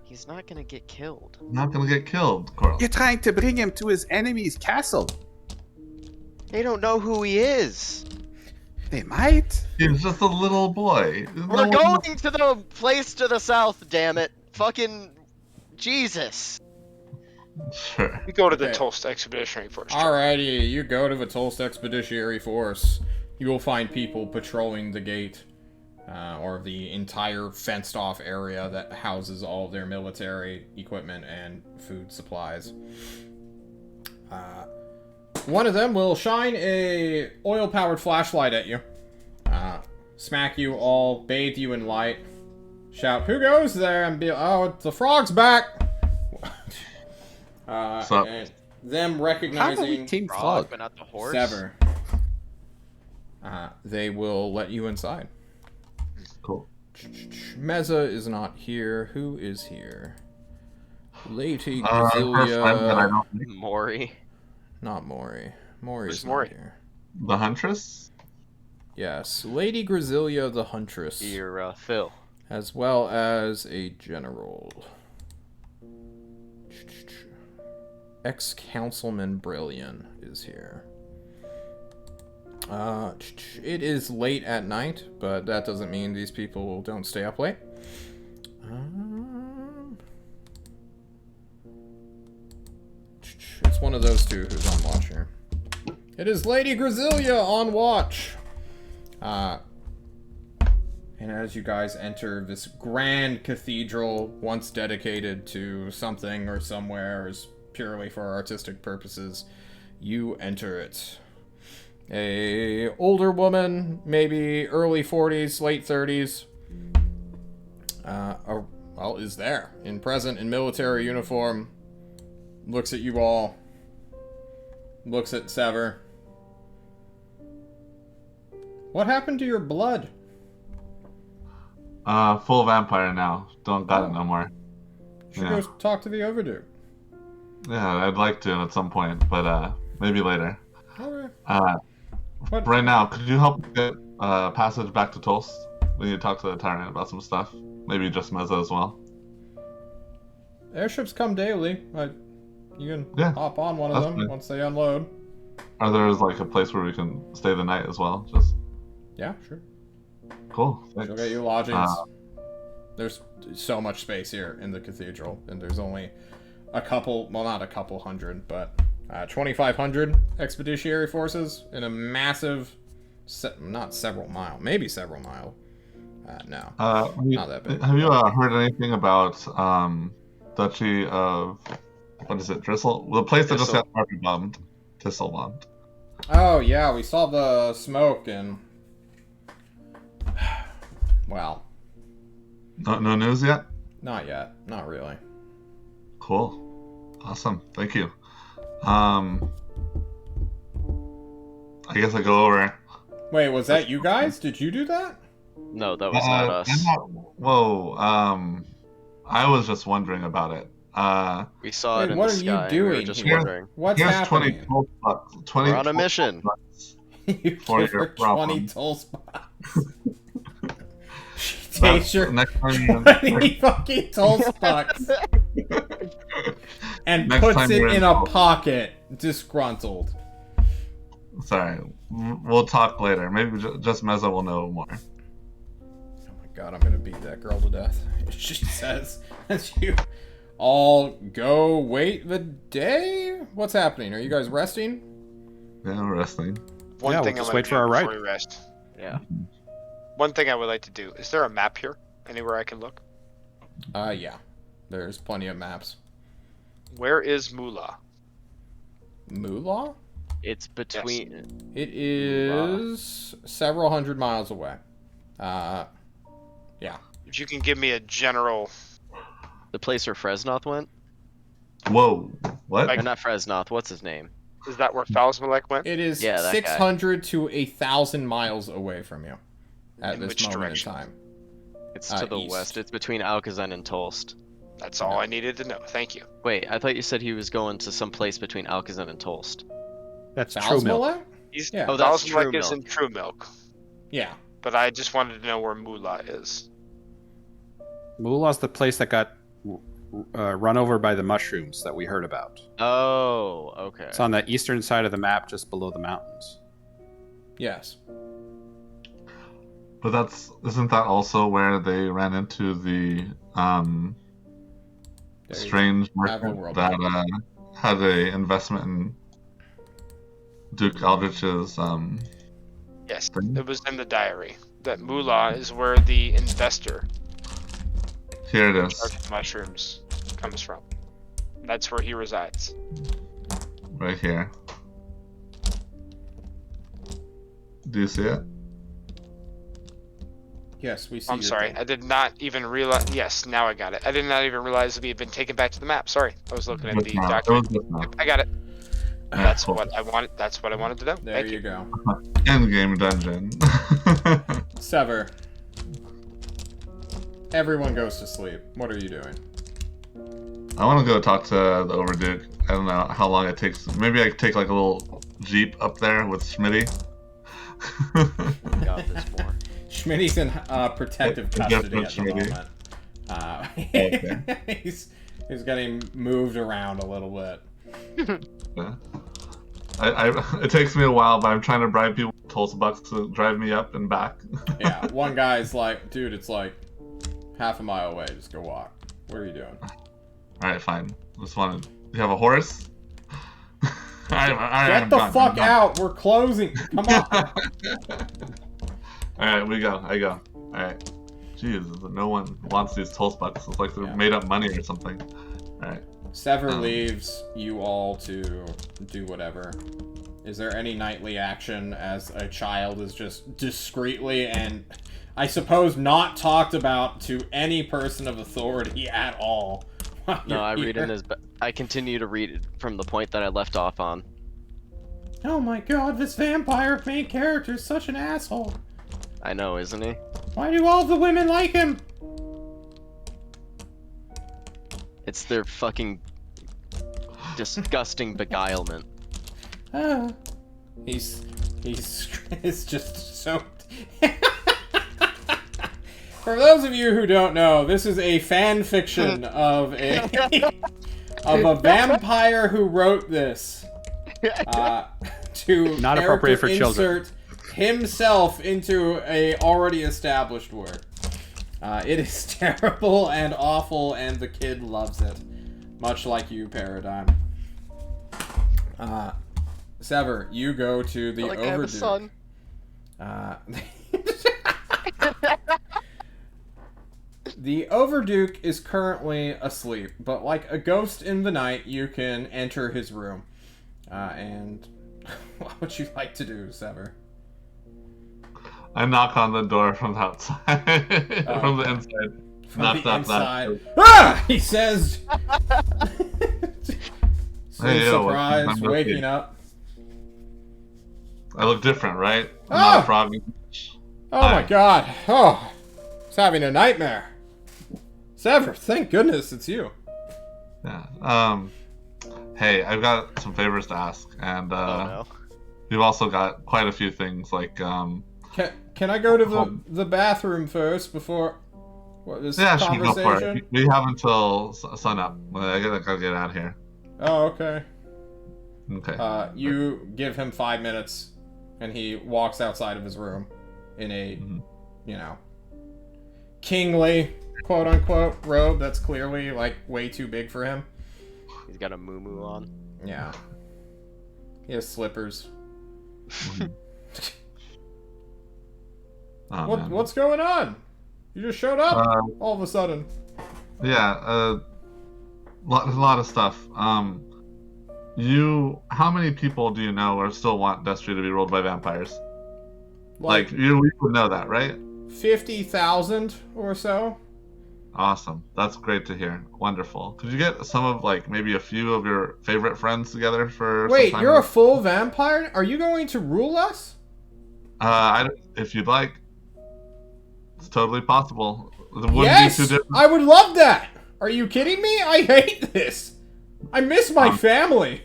He's not gonna get killed. I'm not gonna get killed, Coral. You're trying to bring him to his enemy's castle. They don't know who he is. They might. He's just a little boy. We're going to the place to the south, damn it. Fucking Jesus. Sure. We go to the Okay. Tolst Expeditionary Force. Alrighty, you go to the Tolst Expeditionary Force. You will find people patrolling the gate, or the entire fenced-off area that houses all of their military equipment and food supplies. One of them will shine a oil-powered flashlight at you, smack you all, bathe you in light, shout, "Who goes there?" and be, "Oh, the frog's back!" So- and them How do we recognizing team Frog, frog? but not the horse. Sever, they will let you inside. Cool. Meza is not here. Who is here? Lady First friend that I Grasilia. don't think. Maury. Not Maury. Maury Who's is Maury? not here. The Huntress? Yes, Lady Grasilia the Huntress, You're, Phil. as well as a general. Ex-Councilman Brillian is here. It is late at night, but that doesn't mean these people don't stay up late. It's one of those two who's on watch here. It is Lady Grasilia on watch. And as you guys enter this grand cathedral, once dedicated to something or somewhere as purely for artistic purposes, you enter it. A older woman, maybe early 40s, late 30s, is there, present in military uniform, looks at you all, looks at Sever. What happened to your blood? Full vampire now. Don't got it no more. Should Yeah. go talk to the Overduke. Yeah, I'd like to at some point, but maybe later. Okay. What? Right now, could you help get passage back to Tulst? We need to talk to the tyrant about some stuff. Maybe just Meza as well. Airships come daily. You can Yeah, hop on one of that's them fine. once they unload. Or there's like a place where we can stay the night as well. Just Yeah, sure. cool. She'll Thanks. get you lodgings. There's so much space here in the cathedral, and there's only a couple, well, not a couple hundred, but 2,500 expeditionary forces in a massive, not several mile, maybe several mile. No, not that big. Have you heard anything about Duchy of what is it? Drisel? The place that just Thistle. got Harvey bombed. Thistle bombed. Oh yeah, we saw the smoke and well, No news yet? not yet, not really. Cool. Awesome. Thank you. I guess I go over. Wait, was that you guys? Did you do that? No, that was not us. Whoa. I was just wondering about it. We saw Wait, it in what the are you sky. We were doing just here? wondering. What's Here's happening? 20 toll spots. 20 We're on a toll mission. spots. You For give your her 20 problem. toll spots. She takes your Next time 20 fucking toll spots and Next puts time it we're in in a Tulsa. pocket, disgruntled. Sorry. We'll talk later. Maybe just Meza will know more. Oh my god, I'm gonna beat that girl to death. She says, as you all go wait the day? What's happening? Are you guys resting? Yeah, we're resting. One Yeah, thing we'll I just want wait to for do our before ride. we rest. Yeah. One thing I would like to do. Is there a map here? Anywhere I can look? Yeah. There's plenty of maps. Where is Moolah? Moolah? It's between. It is several hundred miles away. Yeah. If you can give me a general. The place where Fresnoth went? Whoa, what? Like- Or not Fresnoth, what's his name? Is that where Falsmalek went? It is Yeah, that guy. 600 to 1,000 miles away from you at In this which moment direction? in time. It's to the East. west. It's between Alcazan and Tolst. That's all I needed to know. Thank you. Wait, I thought you said he was going to some place between Alcazan and Tolst. That's true milk. Valsmalek? He's, Yeah. Oh, that's Falsmalek True is Milk. in True Milk. Yeah. But I just wanted to know where Moolah is. Moolah's the place that got run over by the mushrooms that we heard about. Oh, okay. It's on the eastern side of the map, just below the mountains. Yes. But isn't that also where they ran into the There you strange go. Have a merchant world that map. had a investment in Duke Aldrich's Yes, thing? it was in the diary. That Moolah is where the investor Here it in is. charge of mushrooms comes from. That's where he resides. Right here. Do you see it? Yes, we see I'm your sorry, thing. I did not even realize. Yes, now I got it. I did not even realize we had been taken back to the map. Sorry, I was looking at the It was document. just now. Yep, I got it. Alright, That's cool. what I wanted. That's what I wanted to know. There Thank you you. go. Endgame dungeon. Sever. Everyone goes to sleep. What are you doing? I want to go talk to the Overduke. I don't know how long it takes. Maybe I could take like a little jeep up there with Smitty. God, there's more. Schmitty's in protective Yeah, custody at the Schmitty. moment. Okay. he's getting moved around a little bit. Yeah. It takes me a while, but I'm trying to bribe people with Tulsa bucks to drive me up and back. Yeah, one guy's like, dude, it's like half a mile away. Just go walk. What are you doing? Alright, fine. Just wanted. You have a horse? Get the fuck out. We're closing. Come on. Alright, we go. I go. Alright. Jeez, no one wants these Tulsa bucks. It's like they're Yeah. made up money or something. Alright. Sever leaves you all to do whatever. Is there any nightly action as a child is just discreetly and I suppose not talked about to any person of authority at all? while No, you're I read here? in his. I continue to read it from the point that I left off on. Oh my god, this vampire main character is such an asshole. I know, isn't he? Why do all the women like him? It's their fucking disgusting beguilement. Ah. He's it's just so For those of you who don't know, this is a fan fiction of a vampire who wrote this to Not appropriate for character children. insert himself into a already established work. It is terrible and awful, and the kid loves it, much like you, Paradigm. Sever, you go to the I have a Overduke. son. The Overduke is currently asleep, but like a ghost in the night, you can enter his room. And what would you like to do, Sever? I knock on the door from the outside. From the okay. inside. From Knock, the knock, inside. knock. Ah! He says. So Hey, yo, surprised, I'm waking okay. up. I look different, right? I'm Ah! not a frog. Oh Hi. my god. Oh, he's having a nightmare. Sever, thank goodness it's you. Yeah. Hey, I've got some favors to ask, and Oh no. we've also got quite a few things like Can I go to the bathroom first before this yeah, sure, go for conversation? it. We have until sun up. I gotta get out of here. Oh, okay. Okay. You give him 5 minutes, and he walks outside of his room in a, Mhm. kingly, quote unquote, robe that's clearly like way too big for him. He's got a moo on. Yeah. He has slippers. Oh, man. What's going on? You just showed up all of a sudden. Yeah, a lot of stuff. How many people do you know or still want Destry to be ruled by vampires? Like we would know that, right? 50,000 or so. Awesome. That's great to hear. Wonderful. Could you get some of, like, maybe a few of your favorite friends together for Wait, some time? you're a full vampire? Are you going to rule us? If you'd like. It's totally possible. It wouldn't Yes! be too different. I would love that! Are you kidding me? I hate this! I miss my family!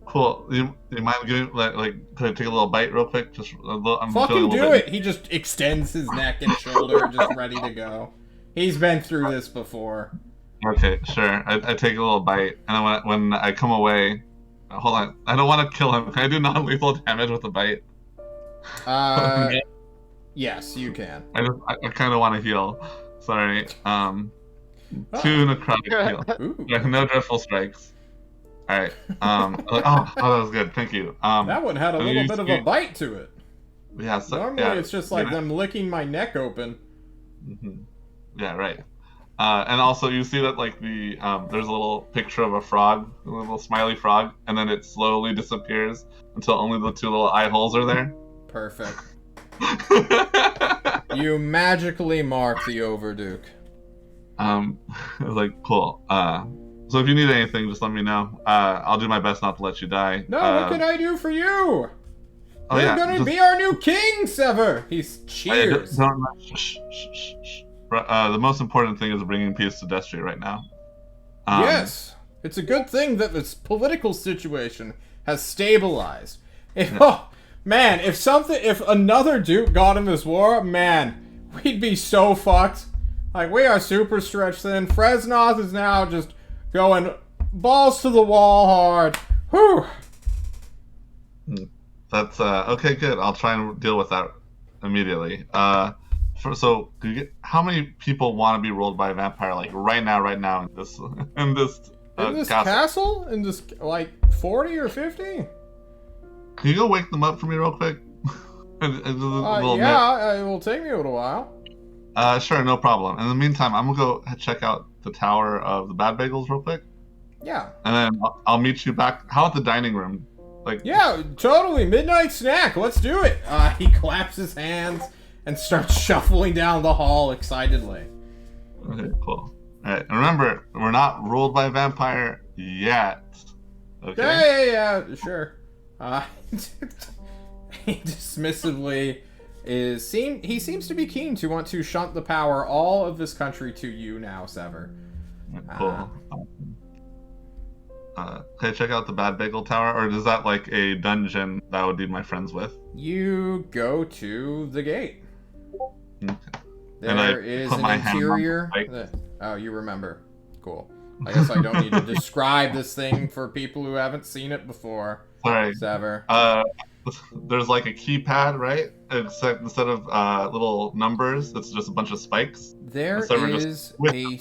Cool. You mind giving, could I take a little bite real quick? Just a little, I'm feeling a Fucking little do bit- it! He just extends his neck and shoulder, just ready to go. He's been through this before. Okay, sure. I take a little bite, and then when I come away, hold on. I don't want to kill him. Can I do non-lethal damage with a bite? Yes, you can. I kind of want to heal. Sorry. 2 necrotic heal. Ooh. No dreadful strikes. All right. That was good. Thank you. That one had a little bit of a bite to it. Yeah. So, Normally it's just like them licking my neck open. Mm-hmm. Yeah. Right. And also you see that like there's a little picture of a frog, a little smiley frog, and then it slowly disappears until only the 2 little eye holes are there. Perfect. You magically mark the Overduke. Like cool. So if you need anything, just let me know. I'll do my best not to let you die. No, what can I do for you? Oh, You're yeah, gonna be our new king, Sever! He's cheers. The most important thing is bringing peace to Destry right now. Yes! It's a good thing that this political situation has stabilized. Oh, man, if another Duke got in this war, man, we'd be so fucked. Like, we are super stretched thin. Fresnoth is now just going balls to the wall hard. Whew! That's, okay, good. I'll try and deal with that immediately. So, how many people want to be ruled by a vampire, like, right now in this, castle? In this, like, 40 or 50? Can you go wake them up for me real quick? It will take me a little while. Sure, no problem. In the meantime, I'm gonna go check out the Tower of the Bad Bagels real quick. Yeah. And then I'll meet you back. How about the dining room? Like. Yeah, totally. Midnight snack. Let's do it. He claps his hands and starts shuffling down the hall excitedly. Okay, cool. All right, and remember, we're not ruled by a vampire yet. Okay. Yeah, sure. He dismissively he seems to be keen to want to shunt the power all of this country to you now, Sever. Cool. Can I check out the Bad Bagel Tower, or is that like a dungeon that I would need my friends with? You go to the gate. Okay. There is an interior. Oh, you remember. Cool. I guess I don't need to describe this thing for people who haven't seen it before. Sorry. Sever. There's like a keypad, right? Instead of little numbers, it's just a bunch of spikes. There is a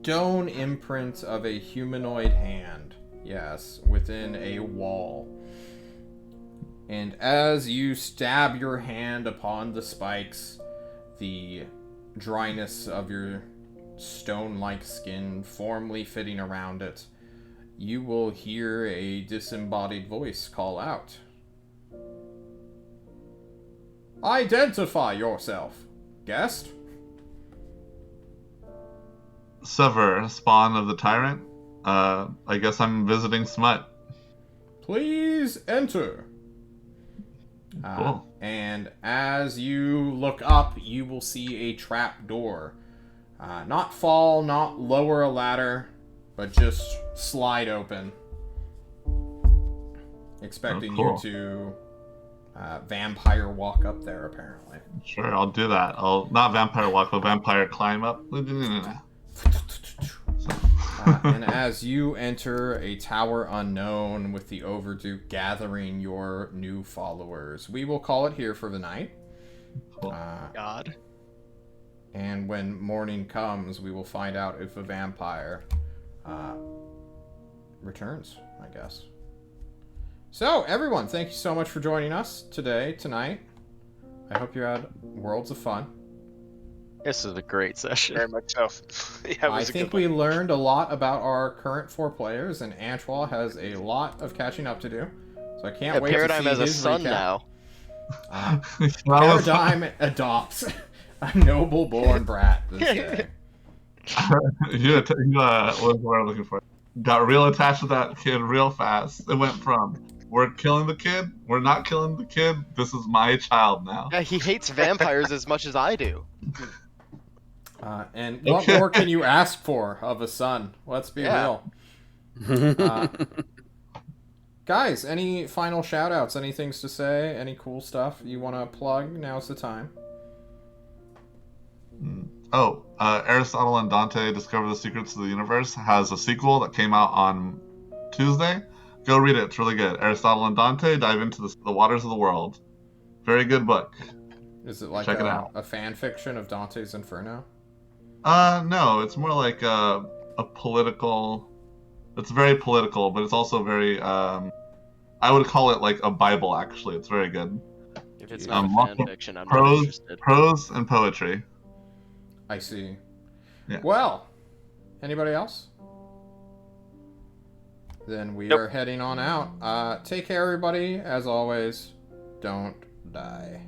stone imprint of a humanoid hand. Yes, within a wall. And as you stab your hand upon the spikes, the dryness of your stone-like skin formally fitting around it, you will hear a disembodied voice call out. Identify yourself, guest. Sever, spawn of the tyrant. I guess I'm visiting Smut. Please enter. Cool. And as you look up, you will see a trap door. Not fall, not lower a ladder, but just slide open. Expecting you to vampire walk up there, apparently. Sure, I'll do that. I'll not vampire walk, but vampire climb up. And as you enter a tower unknown with the Overduke gathering your new followers, we will call it here for the night. Cool. God. And when morning comes, we will find out if a vampire returns, I guess. So, everyone, thank you so much for joining us tonight. I hope you had worlds of fun. This is a great session. Very much so. Yeah, it I was a think good we one. learned a lot about our current 4 players, and Antwall has a lot of catching up to do. So I can't Yeah, wait Paradigm to see has a his son recap. now. That was- Paradigm adopts a noble-born brat this day. What's the word I'm looking for? Got real attached to that kid real fast. It went from we're killing the kid, we're not killing the kid. This is my child now. Yeah, he hates vampires as much as I do. And what Okay. more can you ask for of a son? Let's be Yeah. real. Guys, any final shout-outs? Any things to say? Any cool stuff you want to plug? Now's the time. Aristotle and Dante Discover the Secrets of the Universe has a sequel that came out on Tuesday. Go read it. It's really good. Aristotle and Dante dive into the waters of the world. Very good book. Is it like Check it out. a fan fiction of Dante's Inferno? No, it's more like a political... It's very political, but it's also very, I would call it like a Bible, actually. It's very good. If it's not lots a fan of fiction, I'm not interested. Prose and poetry. I see. Yeah. Well, anybody else? Then we are heading on out. Take care, everybody. As always, don't die.